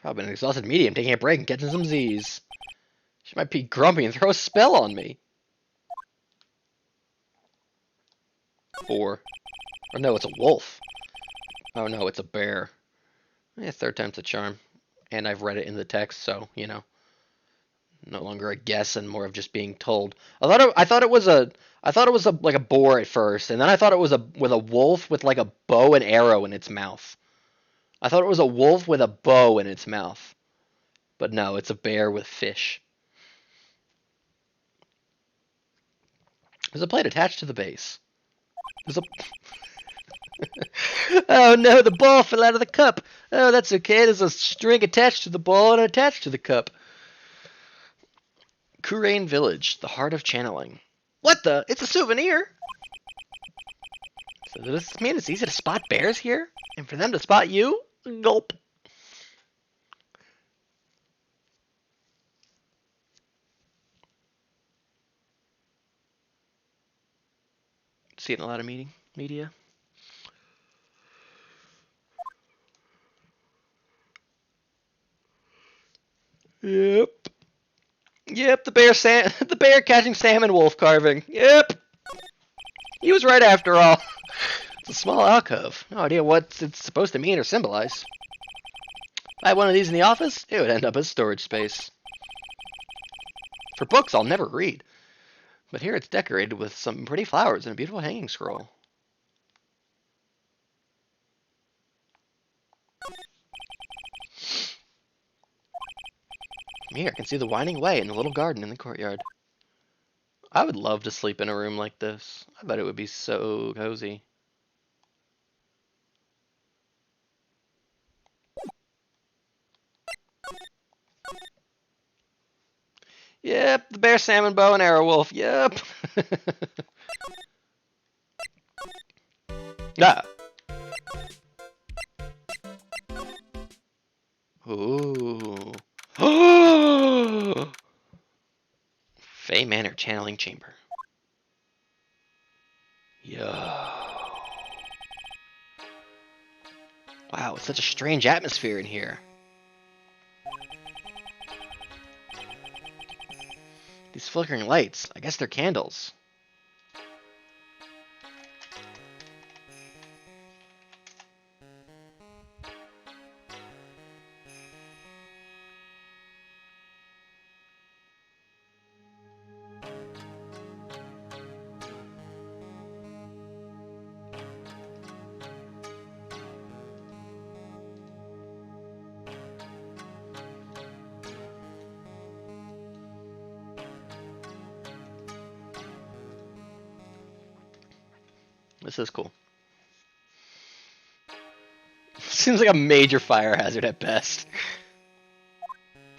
Probably an exhausted medium taking a break and catching some Z's. She might be grumpy and throw a spell on me. 4. Or no, it's a wolf. Oh no, it's a bear. Yeah, third time's a charm. And I've read it in the text, so, you know. No longer a guess and more of just being told. I thought it was like a boar at first, and then I thought it was with a wolf with like a bow and arrow in its mouth. I thought it was a wolf with a bow in its mouth. But no, it's a bear with fish. There's a plate attached to the base. There's a... Oh no, the ball fell out of the cup. Oh, that's okay. There's a string attached to the ball and attached to the cup. Kurain Village, the heart of channeling. What the? It's a souvenir! So does this mean it's easy to spot bears here? And for them to spot you? Gulp. See it in a lot of media. Yep, the bear catching salmon wolf carving. Yep. He was right after all. It's a small alcove. No idea what it's supposed to mean or symbolize. If I had one of these in the office, it would end up as storage space. For books I'll never read. But here it's decorated with some pretty flowers and a beautiful hanging scroll. From here I can see the winding way and the little garden in the courtyard. I would love to sleep in a room like this. I bet it would be so cozy. Yep, the bear, salmon, bow, and arrow wolf. Yep. Ah. Ooh. Fey Manor Channeling Chamber. Yo. Wow, it's such a strange atmosphere in here. These flickering lights, I guess they're candles. This is cool. Seems like a major fire hazard at best.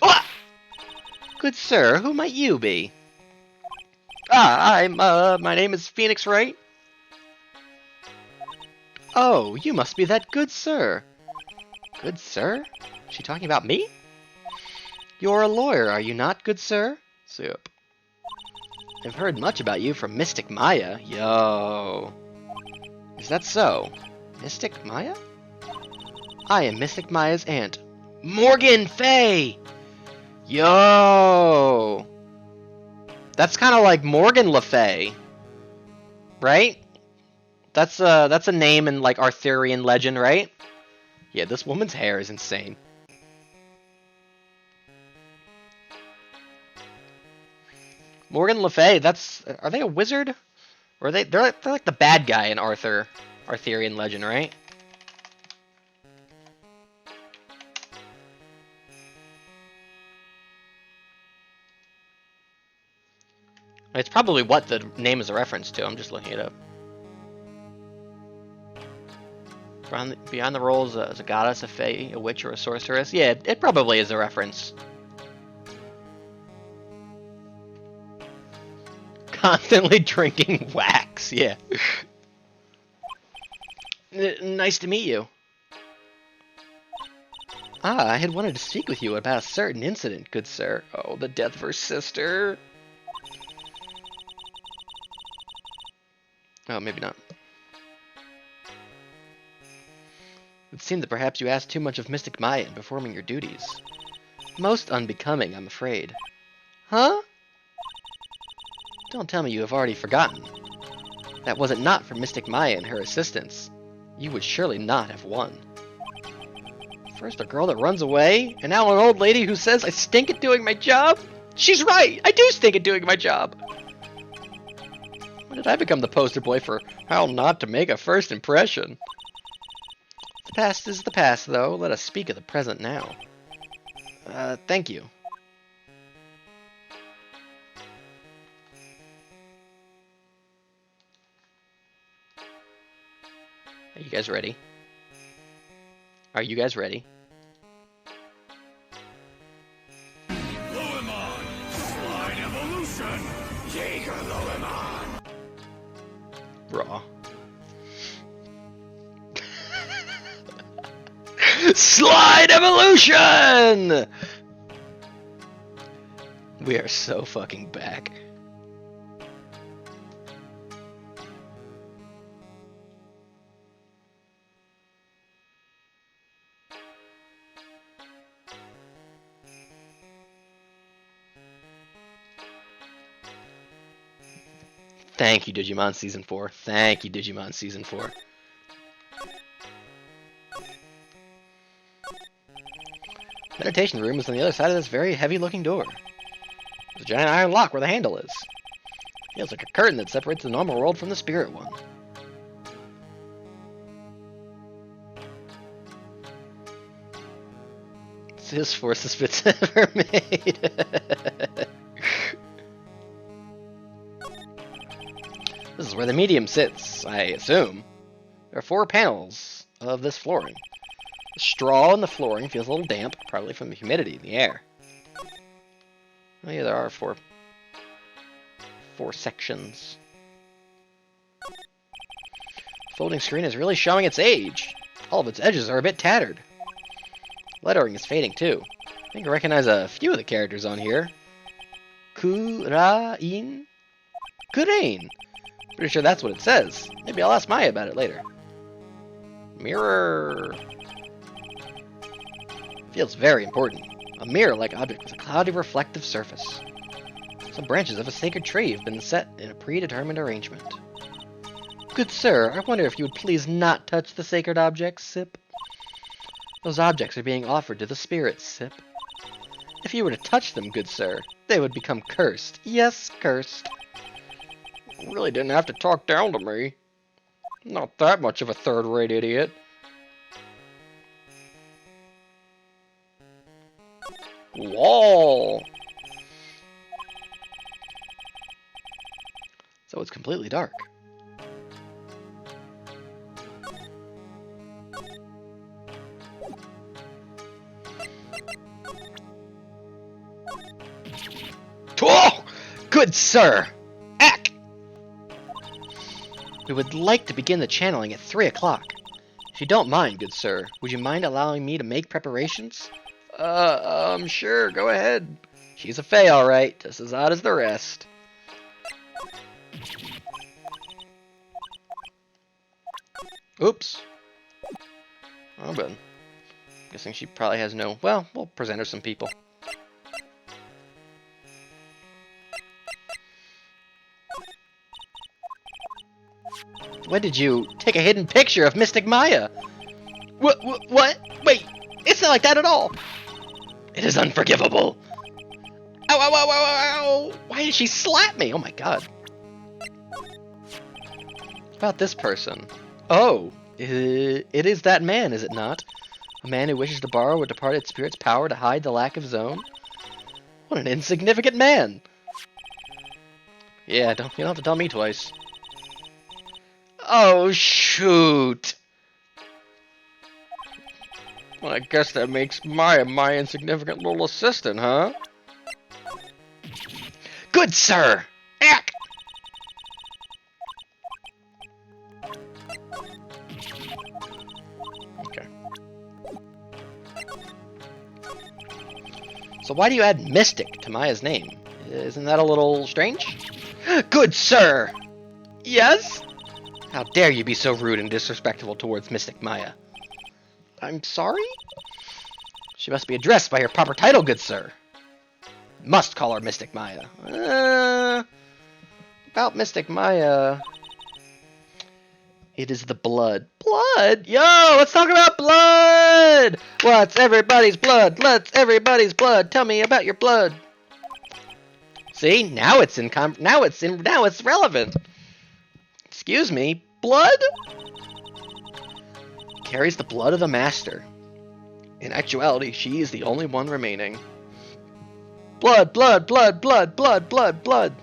Ah! Good sir, who might you be? My name is Phoenix Wright. Oh, you must be that good sir. Good sir? Is she talking about me? You're a lawyer, are you not, good sir? Yep. I've heard much about you from Mystic Maya. Yo. Is that so? Mystic Maya? I am Mystic Maya's aunt, Morgan Fay! Yo! That's kind of like Morgan Le Fay, right? That's a name in like Arthurian legend, right? Yeah, this woman's hair is insane. Morgan Le Fay, are they a wizard? Or they're like the bad guy in Arthurian legend, right? It's probably what the name is a reference to. I'm just looking it up. Beyond the roles as a goddess, a fae, a witch, or a sorceress. Yeah, it probably is a reference. Constantly drinking wax, yeah. Nice to meet you. I had wanted to speak with you about a certain incident, good sir. Oh, the death of her sister. Oh, maybe not. It seemed that perhaps you asked too much of Mystic Maya in performing your duties. Most unbecoming, I'm afraid. Huh? Don't tell me you have already forgotten. That was it not for Mystic Maya and her assistants, you would surely not have won. First a girl that runs away, and now an old lady who says I stink at doing my job? She's right! I do stink at doing my job! When did I become the poster boy for how not to make a first impression? The past is the past, though. Let us speak of the present now. Thank you. Are you guys ready? Are you guys ready? Luemon! Slide Evolution! Jaeger Luemon! Raw. Slide Evolution! We are so fucking back. Thank you, Digimon Season 4. Thank you, Digimon Season 4. Meditation room is on the other side of this very heavy-looking door. There's a giant iron lock where the handle is. It feels like a curtain that separates the normal world from the spirit one. It's his forces fits ever made. This is where the medium sits, I assume. There are 4 panels of this flooring. The straw in the flooring feels a little damp, probably from the humidity in the air. Oh yeah, there are four sections. The folding screen is really showing its age. All of its edges are a bit tattered. Lettering is fading too. I think I recognize a few of the characters on here. Kurain? Kurain! Pretty sure that's what it says. Maybe I'll ask Maya about it later. Mirror. Feels very important. A mirror-like object with a cloudy reflective surface. Some branches of a sacred tree have been set in a predetermined arrangement. Good sir, I wonder if you would please not touch the sacred objects, Sip. Those objects are being offered to the spirits, Sip. If you were to touch them, good sir, they would become cursed. Yes, cursed. You really didn't have to talk down to me. I'm not that much of a third-rate idiot. Wall. So it's completely dark. Oh! Good sir! Ack! We would like to begin the channeling at 3 o'clock. If you don't mind, good sir, would you mind allowing me to make preparations? Sure, go ahead. She's a fae, alright, just as odd as the rest. Oops. Oh, but guessing she probably has no... Well, we'll present her some people. When did you take a hidden picture of Mystic Maya? What? Wait, it's not like that at all. It is unforgivable. Ow, ow, ow, ow, ow. Why did she slap me? Oh my god. What about this person? Oh, it is that man, is it not? A man who wishes to borrow a departed spirit's power to hide the lack of his own? What an insignificant man. Yeah, you don't have to tell me twice. Oh, shoot. Well, I guess that makes Maya my insignificant little assistant, huh? Good sir! Ack! Okay. So why do you add Mystic to Maya's name? Isn't that a little strange? Good sir! Yes? How dare you be so rude and disrespectful towards Mystic Maya? I'm sorry? She must be addressed by her proper title, good sir. Must call her Mystic Maya. About Mystic Maya... It is the blood. Blood? Yo, let's talk about blood! What's everybody's blood? Let's everybody's blood. Tell me about your blood. See, now it's relevant. Excuse me, blood? Carries the blood of the master. In actuality, she is the only one remaining. Blood, blood, blood, blood, blood, blood, blood.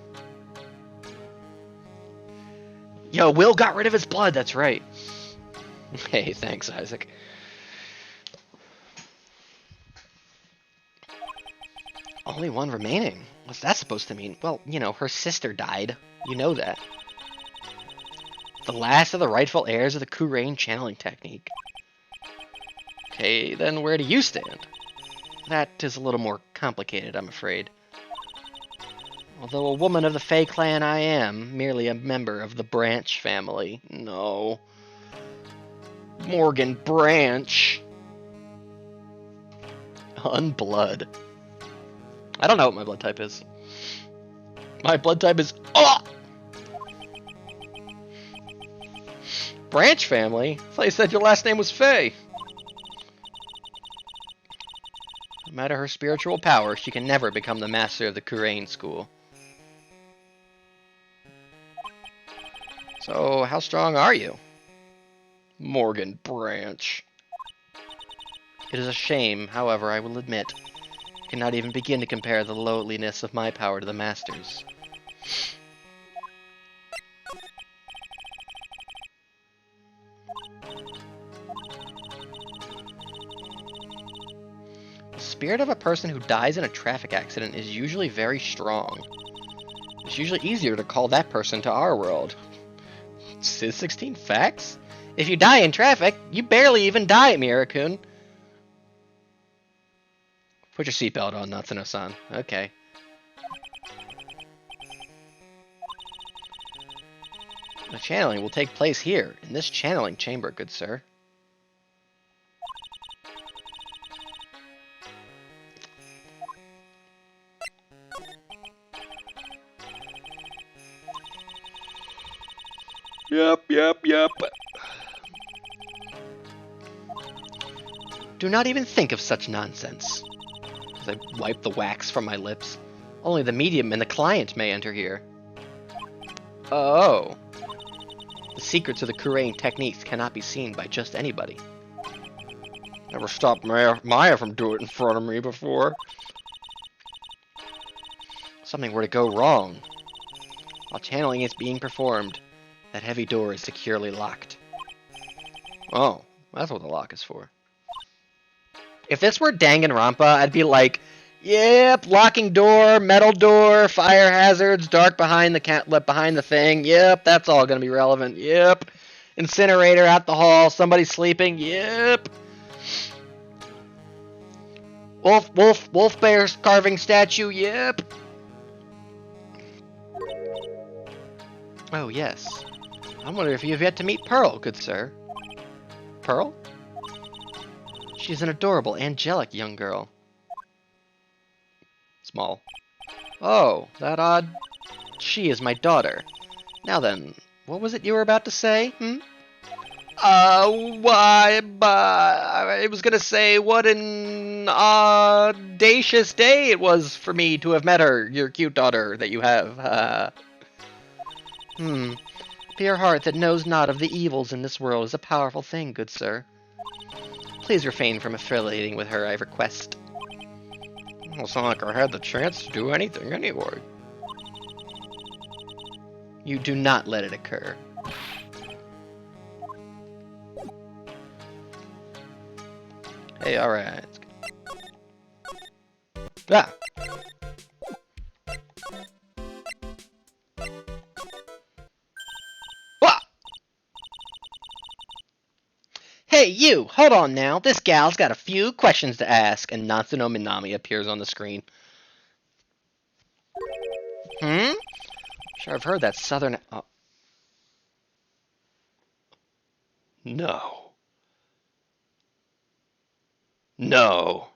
Yo, Will got rid of his blood, that's right. Hey, thanks, Isaac. Only one remaining? What's that supposed to mean? Well, you know, her sister died. You know that. The last of the rightful heirs of the Kurain channeling technique. Okay, then where do you stand? That is a little more complicated, I'm afraid. Although a woman of the Fae clan I am, merely a member of the Branch family. No. Morgan Branch. Unblood. I don't know what my blood type is. My blood type is... Oh! Branch family? I thought you said your last name was Faye. No matter her spiritual power, she can never become the master of the Kurain school. So, how strong are you? Morgan Branch. It is a shame, however, I will admit. I cannot even begin to compare the lowliness of my power to the master's. The spirit of a person who dies in a traffic accident is usually very strong. It's usually easier to call that person to our world. Sis 16 facts? If you die in traffic, you barely even die, Mirakun. Put your seatbelt on, Natsuno-san. Okay. The channeling will take place here, in this channeling chamber, good sir. Yep. Do not even think of such nonsense. As I wipe the wax from my lips. Only the medium and the client may enter here. Oh. The secrets of the Kurain techniques cannot be seen by just anybody. Never stopped Maya from doing it in front of me before. Something were to go wrong. While channeling is being performed, that heavy door is securely locked. Oh, that's what the lock is for. If this were Danganronpa, I'd be like, yep, locking door, metal door, fire hazards, dark behind the thing. Yep, that's all gonna be relevant. Yep. Incinerator out the hall, somebody sleeping. Yep. Wolf bear carving statue. Yep. Oh, yes. I wonder if you have yet to meet Pearl, good sir. Pearl? She's an adorable, angelic young girl. Small. Oh, that odd. She is my daughter. Now then, what was it you were about to say, I was gonna say what an audacious day it was for me to have met her, your cute daughter that you have. Pure heart that knows not of the evils in this world is a powerful thing, good sir. Please refrain from affiliating with her, I request. Well, it's not like I had the chance to do anything anyway. You do not let it occur. Hey, alright. Ah! Hey, you! Hold on now. This gal's got a few questions to ask, and Natsuno Minami appears on the screen. Sure, I've heard that southern... Oh. No. No.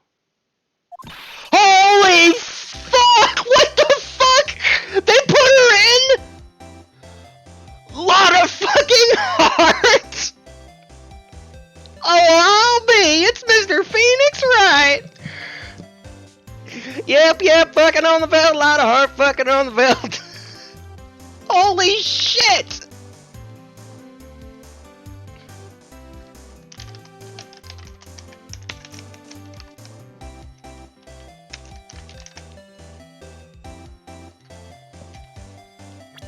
Holy fuck! What the fuck? They put her in? Lot of fucking heart! Oh, I'll be! It's Mr. Phoenix, right? Yep, fucking on the belt, lot of heart fucking on the belt. Holy shit!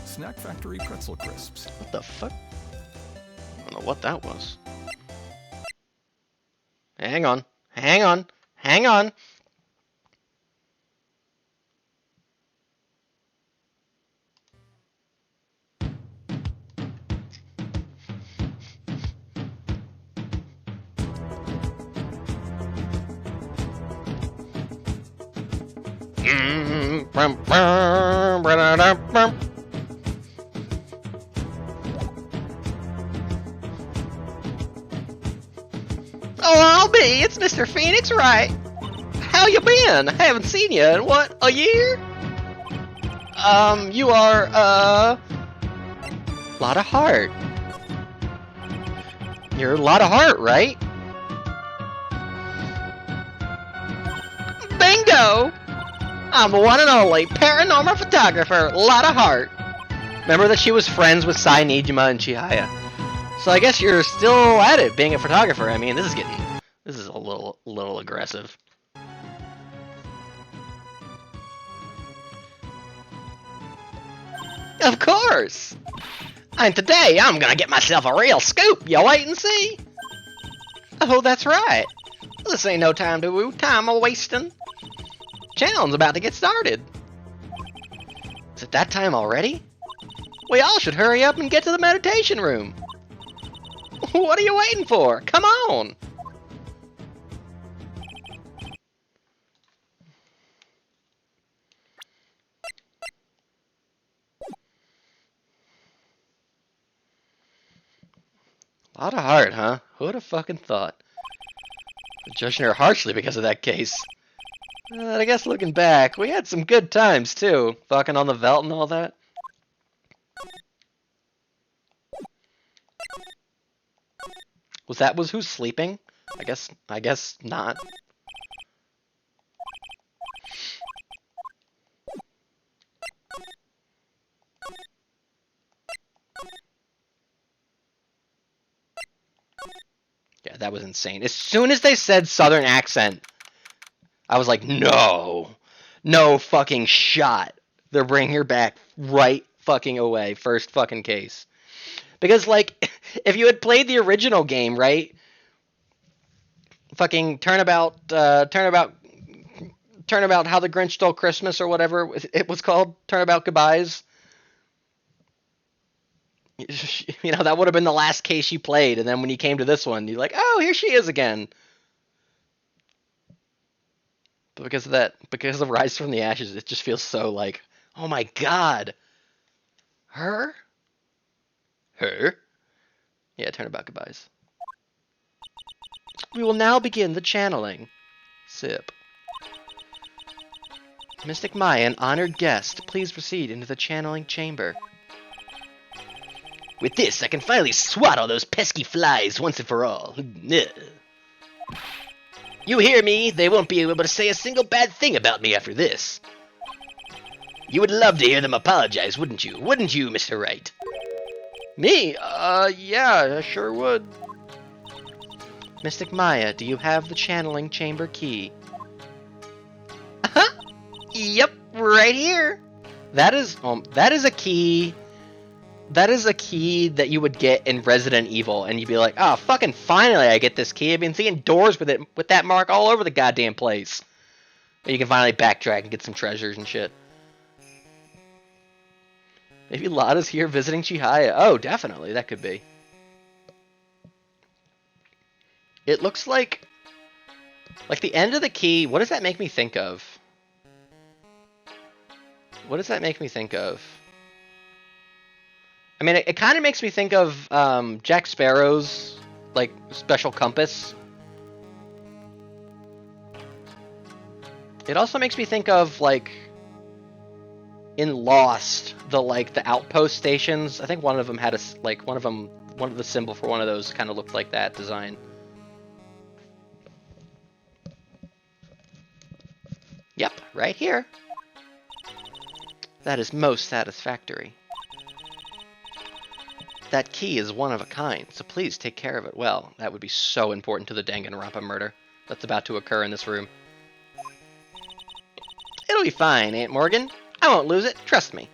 Snack Factory Pretzel Crisps. What the fuck? I don't know what that was. Hang on. Oh, I'll be. It's Mr. Phoenix, right? How you been? I haven't seen you in, what, a year? You are, lot of heart. You're a lot of heart, right? Bingo! I'm the one and only paranormal photographer, lot of heart. Remember that she was friends with Sai Nijima and Chihaya. So I guess you're still at it, being a photographer. I mean, this is a little aggressive. Of course! And today, I'm gonna get myself a real scoop. You wait and see. Oh, that's right. This ain't no time a-wasting. Channel's about to get started. Is it that time already? We all should hurry up and get to the meditation room. What are you waiting for? Come on! A lot of heart, huh? Who would have fucking thought? Judging her harshly because of that case. I guess looking back, we had some good times too. Fucking on the veldt and all that. Was who's sleeping? I guess not. Yeah, that was insane. As soon as they said Southern accent, I was like, no. No fucking shot. They're bringing her back right fucking away. First fucking case. Because, like, if you had played the original game, right? Fucking Turnabout How the Grinch Stole Christmas or whatever it was called. Turnabout Goodbyes. You know, that would have been the last case you played, and then when you came to this one, you're like, oh, here she is again. But because of Rise from the Ashes, it just feels so like, oh my god. Her? Yeah, Turnabout Goodbyes. We will now begin the channeling. Sip. Mystic Maya, an honored guest, please proceed into the channeling chamber. With this, I can finally swat all those pesky flies once and for all. You hear me? They won't be able to say a single bad thing about me after this. You would love to hear them apologize, wouldn't you? Wouldn't you, Mr. Wright? Me? Yeah, I sure would. Mystic Maya, do you have the channeling chamber key? Yep, right here. That is a key. That is a key that you would get in Resident Evil, and you'd be like, oh, fucking finally I get this key. I've been seeing doors with that mark all over the goddamn place. But you can finally backtrack and get some treasures and shit. Maybe Lada's here visiting Chihaya. Oh, definitely, that could be. It looks like the end of the key, what does that make me think of? What does that make me think of? I mean, it kind of makes me think of Jack Sparrow's, like, special compass. It also makes me think of, like, in Lost, the outpost stations. I think one of them had one of the symbol for one of those kind of looked like that design. Yep, right here. That is most satisfactory. That key is one of a kind, so please take care of it well. That would be so important to the Danganronpa murder that's about to occur in this room. It'll be fine, Aunt Morgan. I won't lose it, trust me.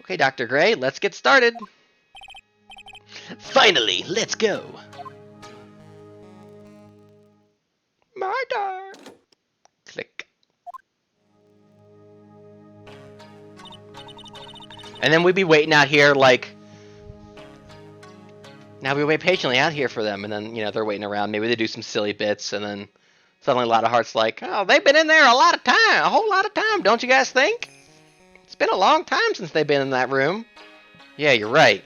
Okay, Dr. Gray, let's get started. Finally, let's go. My turn. Click. And then we'd be waiting out here like... Now we wait patiently out here for them, and then, you know, they're waiting around. Maybe they do some silly bits, and then suddenly a lot of hearts like, oh, they've been in there a whole lot of time, don't you guys think? It's been a long time since they've been in that room. Yeah, you're right.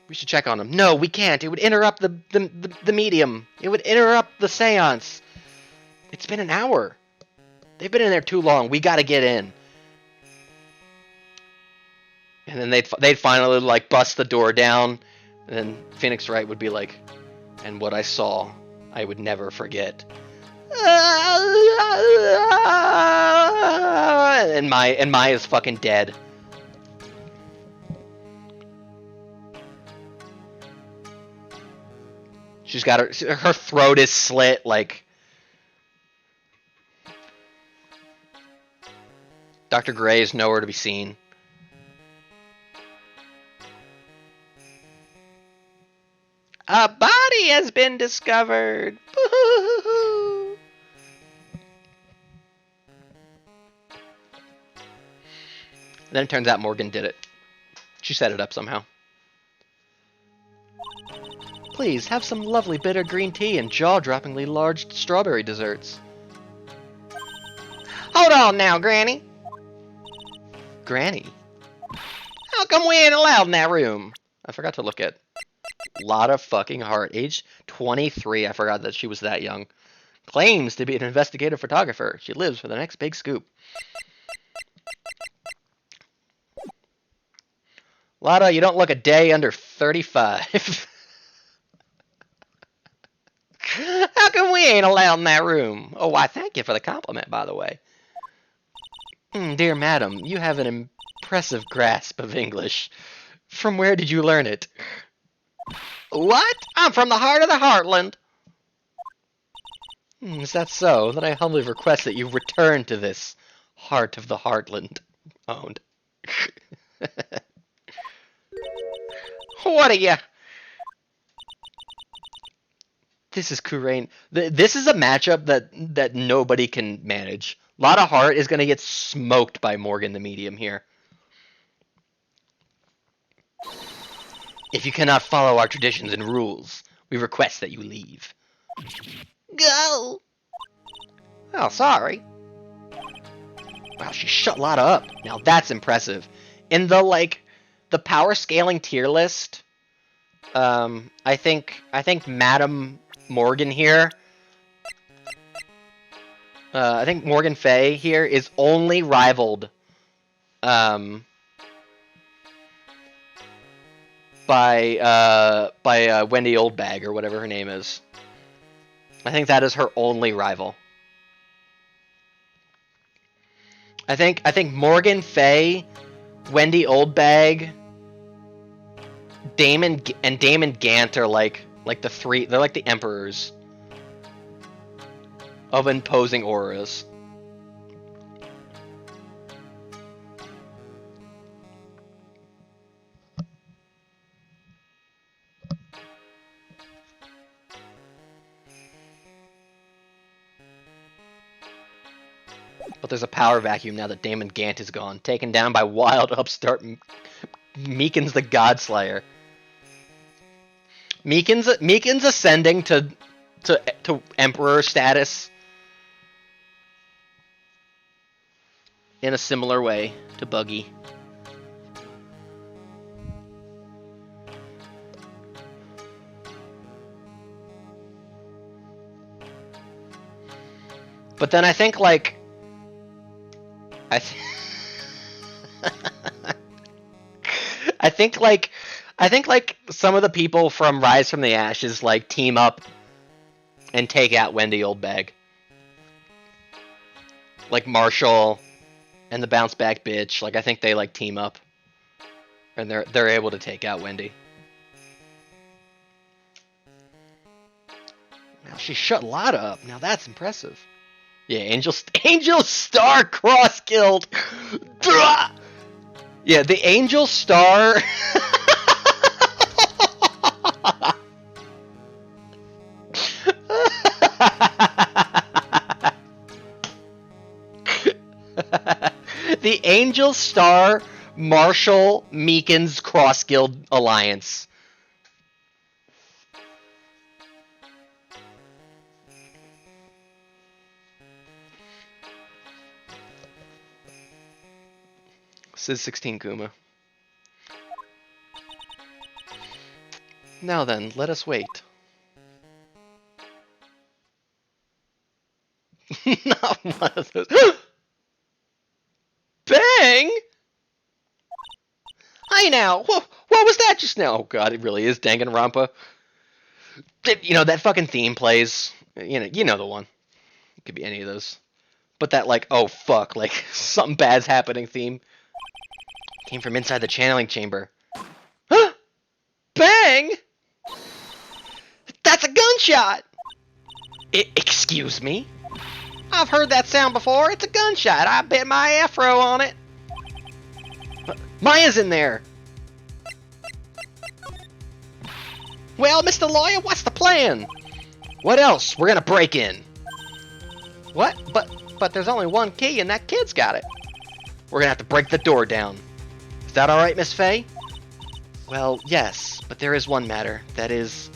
We should check on them. No, we can't. It would interrupt the medium. It would interrupt the seance. It's been an hour. They've been in there too long. We gotta get in. And then they'd finally, like, bust the door down. And then Phoenix Wright would be like, and what I saw, I would never forget. And Maya's fucking dead. She's got her throat is slit, like... Dr. Gray is nowhere to be seen. A body has been discovered. Boo-hoo-hoo-hoo. Then it turns out Morgan did it. She set it up somehow. Please, have some lovely bitter green tea and jaw-droppingly large strawberry desserts. Hold on now, Granny. Granny? How come we ain't allowed in that room? I forgot to look at Lotta fucking Hart, age 23. I forgot that she was that young. Claims to be an investigative photographer. She lives for the next big scoop. Lotta, you don't look a day under 35. How come we ain't allowed in that room? Oh, why, thank you for the compliment, by the way. Dear madam, you have an impressive grasp of English. From where did you learn it? What? I'm from the heart of the Heartland. Is that so? Then I humbly request that you return to this heart of the Heartland. Owned. What are you? This is Kurain. This is a matchup that nobody can manage. Lotta Hart is going to get smoked by Morgan the Medium here. If you cannot follow our traditions and rules, we request that you leave. Go! Oh, sorry. Wow, she shut Lotta up. Now that's impressive. In the power scaling tier list, I think Madam Morgan here, I think Morgan Fay here is only rivaled by Wendy Oldbag or whatever her name is. I think that is her only rival. I think Morgan Fay, Wendy Oldbag, Damon Gant are like the three. They're like the emperors of imposing auras. But there's a power vacuum now that Damon Gant is gone, taken down by wild upstart Meekins the Godslayer. Meekins ascending to Emperor status in a similar way to Buggy. But then I think I think some of the people from Rise from the Ashes team up and take out Wendy Oldbag. Like Marshall and the Bounce Back Bitch. I think they team up. And they're able to take out Wendy. Now she shut Lotta up. Now that's impressive. Yeah, Angel Star cross killed. Yeah, the Angel Star. The Angel Star Marshall Meekins cross guild alliance. Says 16 Kuma. Now then, let us wait. Not one of those. Bang! Hi now! What was that just now? Oh god, it really is Danganronpa. You know, that fucking theme plays. You know the one. It could be any of those. But that oh fuck, something bad's happening theme. Came from inside the channeling chamber. Bang! That's a gunshot! Excuse me? I've heard that sound before. It's a gunshot. I bet my afro on it. Maya's in there. Well, Mr. Lawyer, what's the plan? What else? We're gonna break in. What? But there's only one key and that kid's got it. We're gonna have to break the door down. Is that alright, Miss Faye? Well, yes, but there is one matter. That is...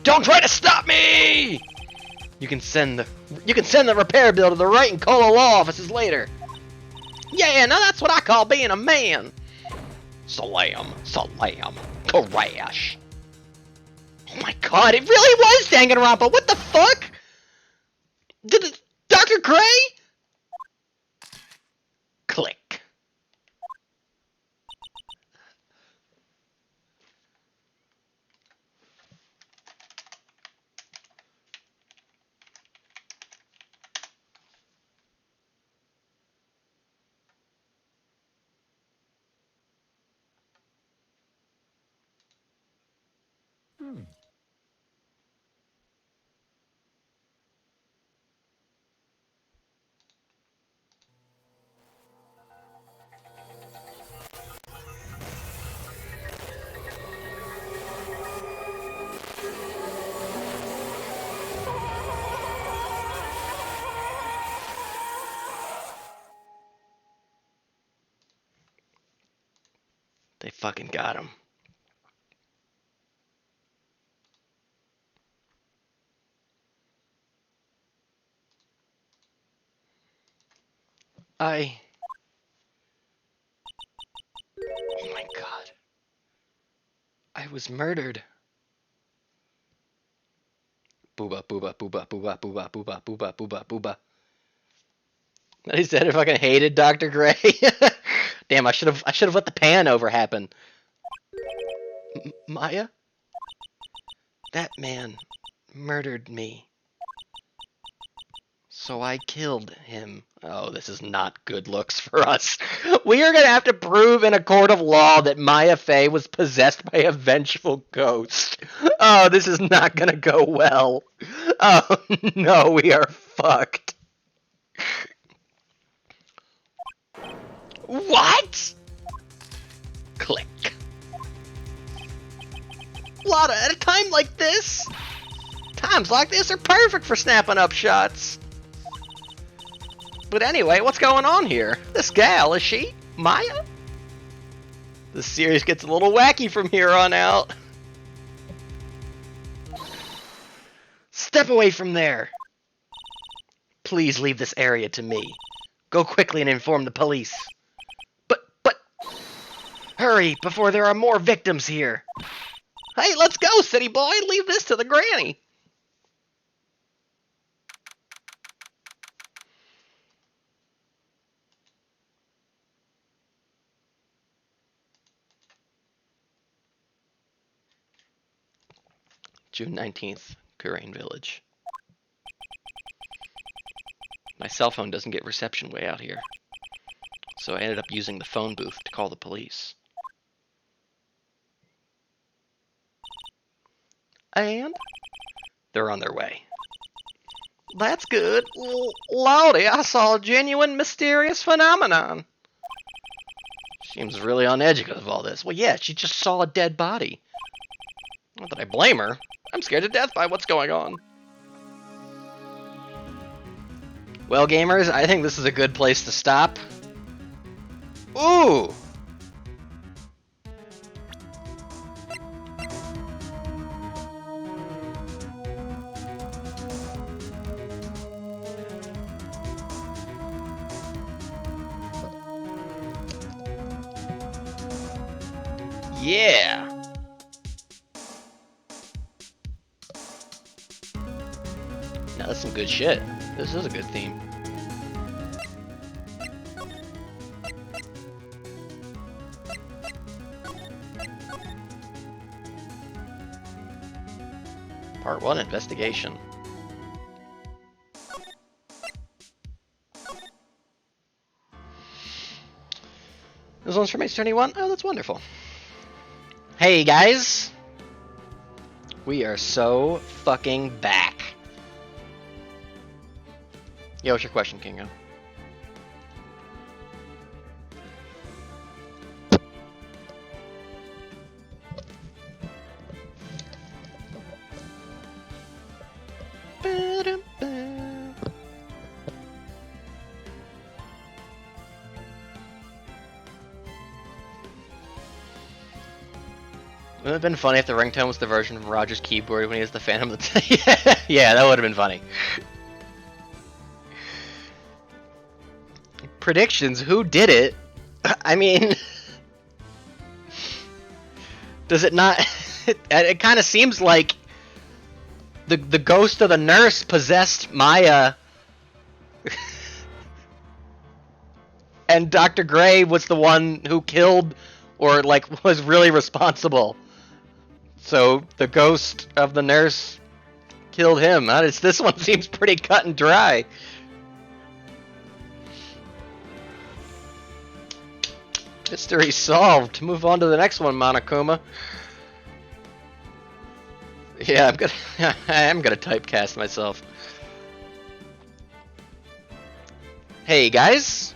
Don't try to stop me! You can send the repair bill to the Wright and Cola law offices later. Yeah, now that's what I call being a man. Slam, slam, crash. Oh my god, it really was Danganronpa! What the fuck? Did it, Dr. Gray? Click. They fucking got him. Oh my god. I was murdered. Booba, booba, booba, booba, booba, booba, booba, booba, booba. He said I fucking hated Dr. Gray. Damn, I should have let the pan over happen. Maya? That man murdered me. So I killed him. Oh, this is not good looks for us. We are gonna have to prove in a court of law that Maya Fey was possessed by a vengeful ghost. Oh, this is not gonna go well. Oh no, we are fucked. What? Click. Lotta, at a time like this? Times like this are perfect for snapping up shots. But anyway, what's going on here? This gal, is she Maya? The series gets a little wacky from here on out. Step away from there. Please leave this area to me. Go quickly and inform the police. But... Hurry, before there are more victims here. Hey, let's go, city boy. Leave this to the granny. June 19th, Kurain Village. My cell phone doesn't get reception way out here, so I ended up using the phone booth to call the police. And? They're on their way. That's good. Lordy, I saw a genuine mysterious phenomenon. Seems really on edge because of all this. Well, yeah, she just saw a dead body. Not that I blame her. I'm scared to death by what's going on. Well, gamers, I think this is a good place to stop. Ooh! Yeah! Now that's some good shit. This is a good theme. Part 1, Investigation. This one's from H21? Oh, that's wonderful. Hey, guys! We are so fucking back. Yo, what's your question, Kingo? Wouldn't it have been funny if the ringtone was the version from Roger's keyboard when he has the Phantom of the Yeah, that would have been funny. Predictions? Who did it? I mean... Does it not? It kind of seems like the ghost of the nurse possessed Maya, and Dr. Gray was the one who killed, or like was really responsible. So the ghost of the nurse killed him. This one seems pretty cut and dry. Mystery solved. Move on to the next one, Monokuma. Yeah, I am gonna typecast myself. Hey guys,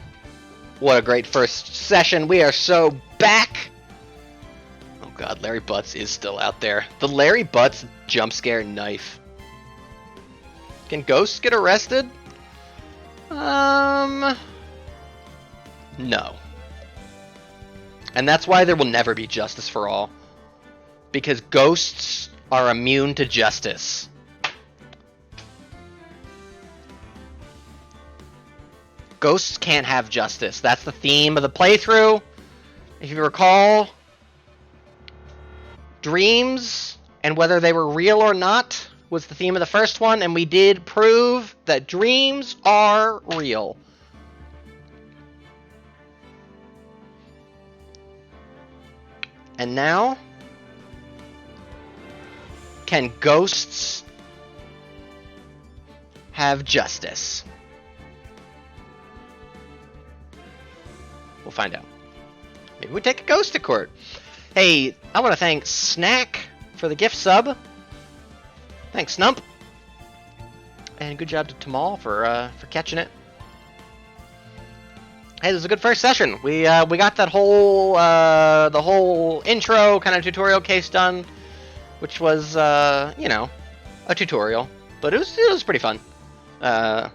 what a great first session. We are so back. Oh god, Larry Butts is still out there. The Larry Butts jump scare knife. Can ghosts get arrested? No. And that's why there will never be justice for all. Because ghosts are immune to justice. Ghosts can't have justice. That's the theme of the playthrough. If you recall, dreams and whether they were real or not was the theme of the first one, and we did prove that dreams are real. And now, can ghosts have justice? We'll find out. Maybe we take a ghost to court. Hey, I want to thank Snack for the gift sub. Thanks, Snump. And good job to Tamal for catching it. Hey, this is a good first session. We got that whole the whole intro kind of tutorial case done, which was you know, a tutorial, but it was pretty fun. I'm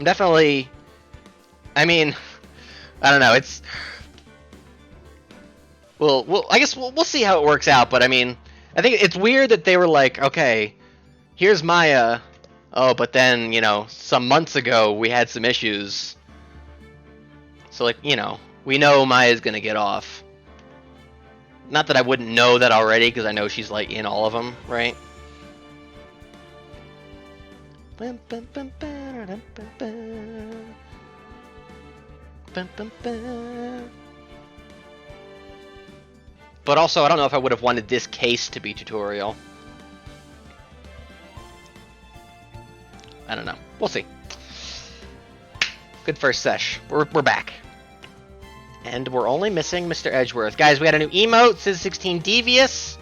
definitely, I mean, I don't know. It's I guess we'll see how it works out, but I mean, I think it's weird that they were like, okay, here's Maya. Oh, but then, you know, some months ago we had some issues. So, like, you know, we know Maya's gonna get off. Not that I wouldn't know that already, because I know she's, like, in all of them, right? But also, I don't know if I would have wanted this case to be tutorial. I don't know. We'll see. Good first sesh. We're back. And we're only missing Mr. Edgeworth. Guys, we had a new emote, Sis16 Devious.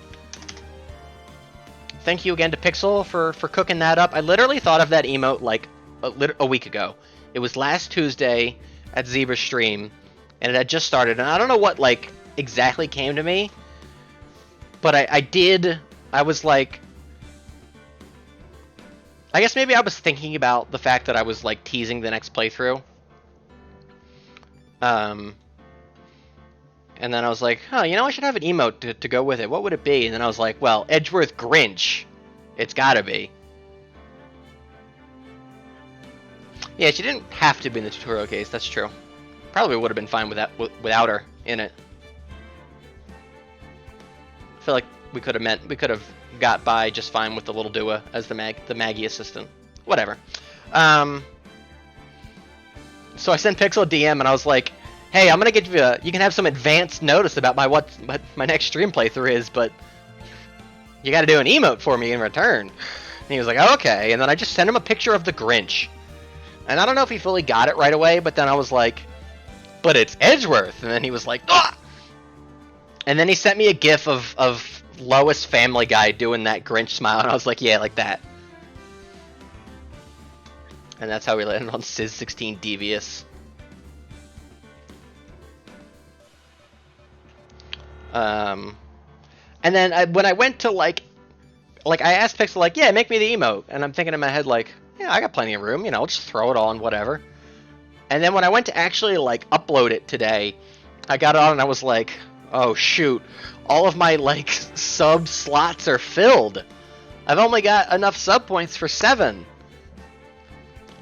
Thank you again to Pixel for cooking that up. I literally thought of that emote like a week ago. It was last Tuesday at Zebra's stream, and it had just started. And I don't know what, like, exactly came to me, but I was like, I guess maybe I was thinking about the fact that I was like teasing the next playthrough, and then I was like, oh, you know, I should have an emote to go with it. What would it be? And then I was like, well, Edgeworth Grinch, it's gotta be. Yeah, she didn't have to be in the tutorial case, that's true. Probably would have been fine without her in it. I feel like we could have got by just fine with the little Dua as the Maggie assistant. Whatever. So I sent Pixel a DM and I was like, hey, I'm gonna get you you can have some advanced notice about what my next stream playthrough is, but you gotta do an emote for me in return. And he was like, oh, okay. And then I just sent him a picture of the Grinch. And I don't know if he fully got it right away, but then I was like, but it's Edgeworth. And then he was like, ah! And then he sent me a gif of Lois Family Guy doing that Grinch smile, and I was like, yeah, like that. And that's how we landed on Sis16 Devious. And then when I went to like I asked Pixel, like, yeah, make me the emote. And I'm thinking in my head, like, yeah, I got plenty of room, you know, I'll just throw it on, whatever. And then when I went to actually, like, upload it today, I got it on and I was like, oh, shoot. All of my, like, sub slots are filled. I've only got enough sub points for 7.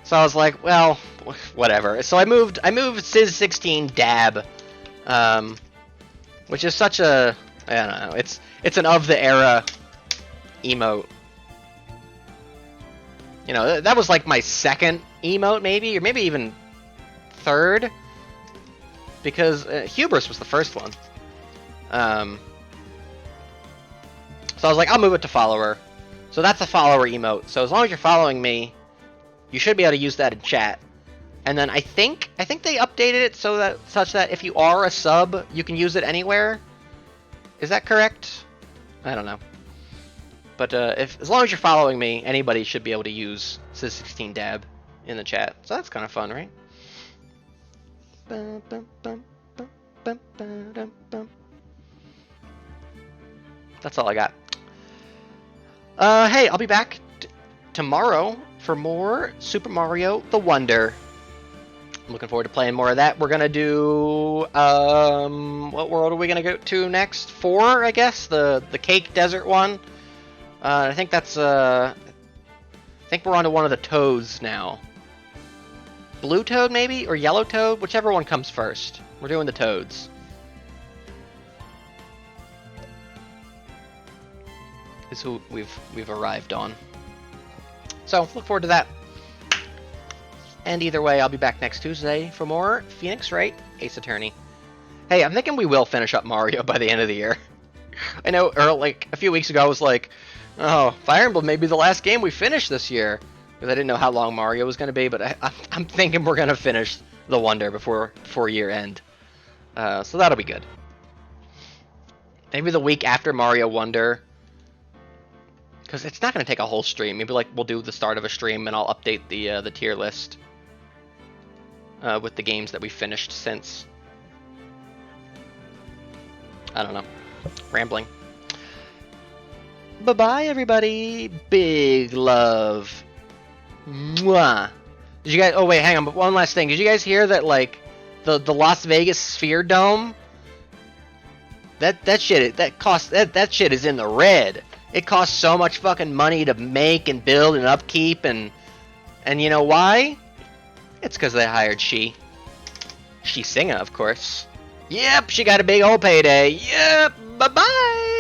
So I was like, well, whatever. So I moved Sizz 16 Dab, which is such a, I don't know. It's an of the era emote. You know, that was like my second emote, maybe, or maybe even third, because Hubris was the first one. So I was like, I'll move it to follower. So that's a follower emote. So as long as you're following me, you should be able to use that in chat. And then I think they updated it so that such that if you are a sub, you can use it anywhere. Is that correct? I don't know. But as long as you're following me, anybody should be able to use Sizz16 Dab in the chat. So that's kind of fun, right? That's all I got. Hey, I'll be back tomorrow for more Super Mario The Wonder. I'm looking forward to playing more of that. We're gonna do what world are we gonna go to next? 4, I guess. The Cake Desert one. I think that's I think we're on to one of the Toads now. Blue Toad maybe, or Yellow Toad, whichever one comes first. We're doing the Toads. Is who we've arrived on. So look forward to that. And either way, I'll be back next Tuesday for more Phoenix Wright Ace Attorney. Hey, I'm thinking we will finish up Mario by the end of the year. I know, like a few weeks ago, I was like, oh, Fire Emblem may be the last game we finish this year, because I didn't know how long Mario was going to be. But I'm thinking we're going to finish The Wonder before year end. So that'll be good. Maybe the week after Mario Wonder. Because it's not going to take a whole stream. Maybe like we'll do the start of a stream and I'll update the tier list with the games that we finished since. I don't know. Rambling. Bye-bye, everybody. Big love. Mwah. Did you guys... Oh, wait, hang on. But one last thing. Did you guys hear that, like, the Las Vegas Sphere Dome? That shit... That shit is in the red. It costs so much fucking money to make and build and upkeep, and you know why? It's because they hired She Singa, of course. Yep, she got a big old payday. Yep, bye-bye!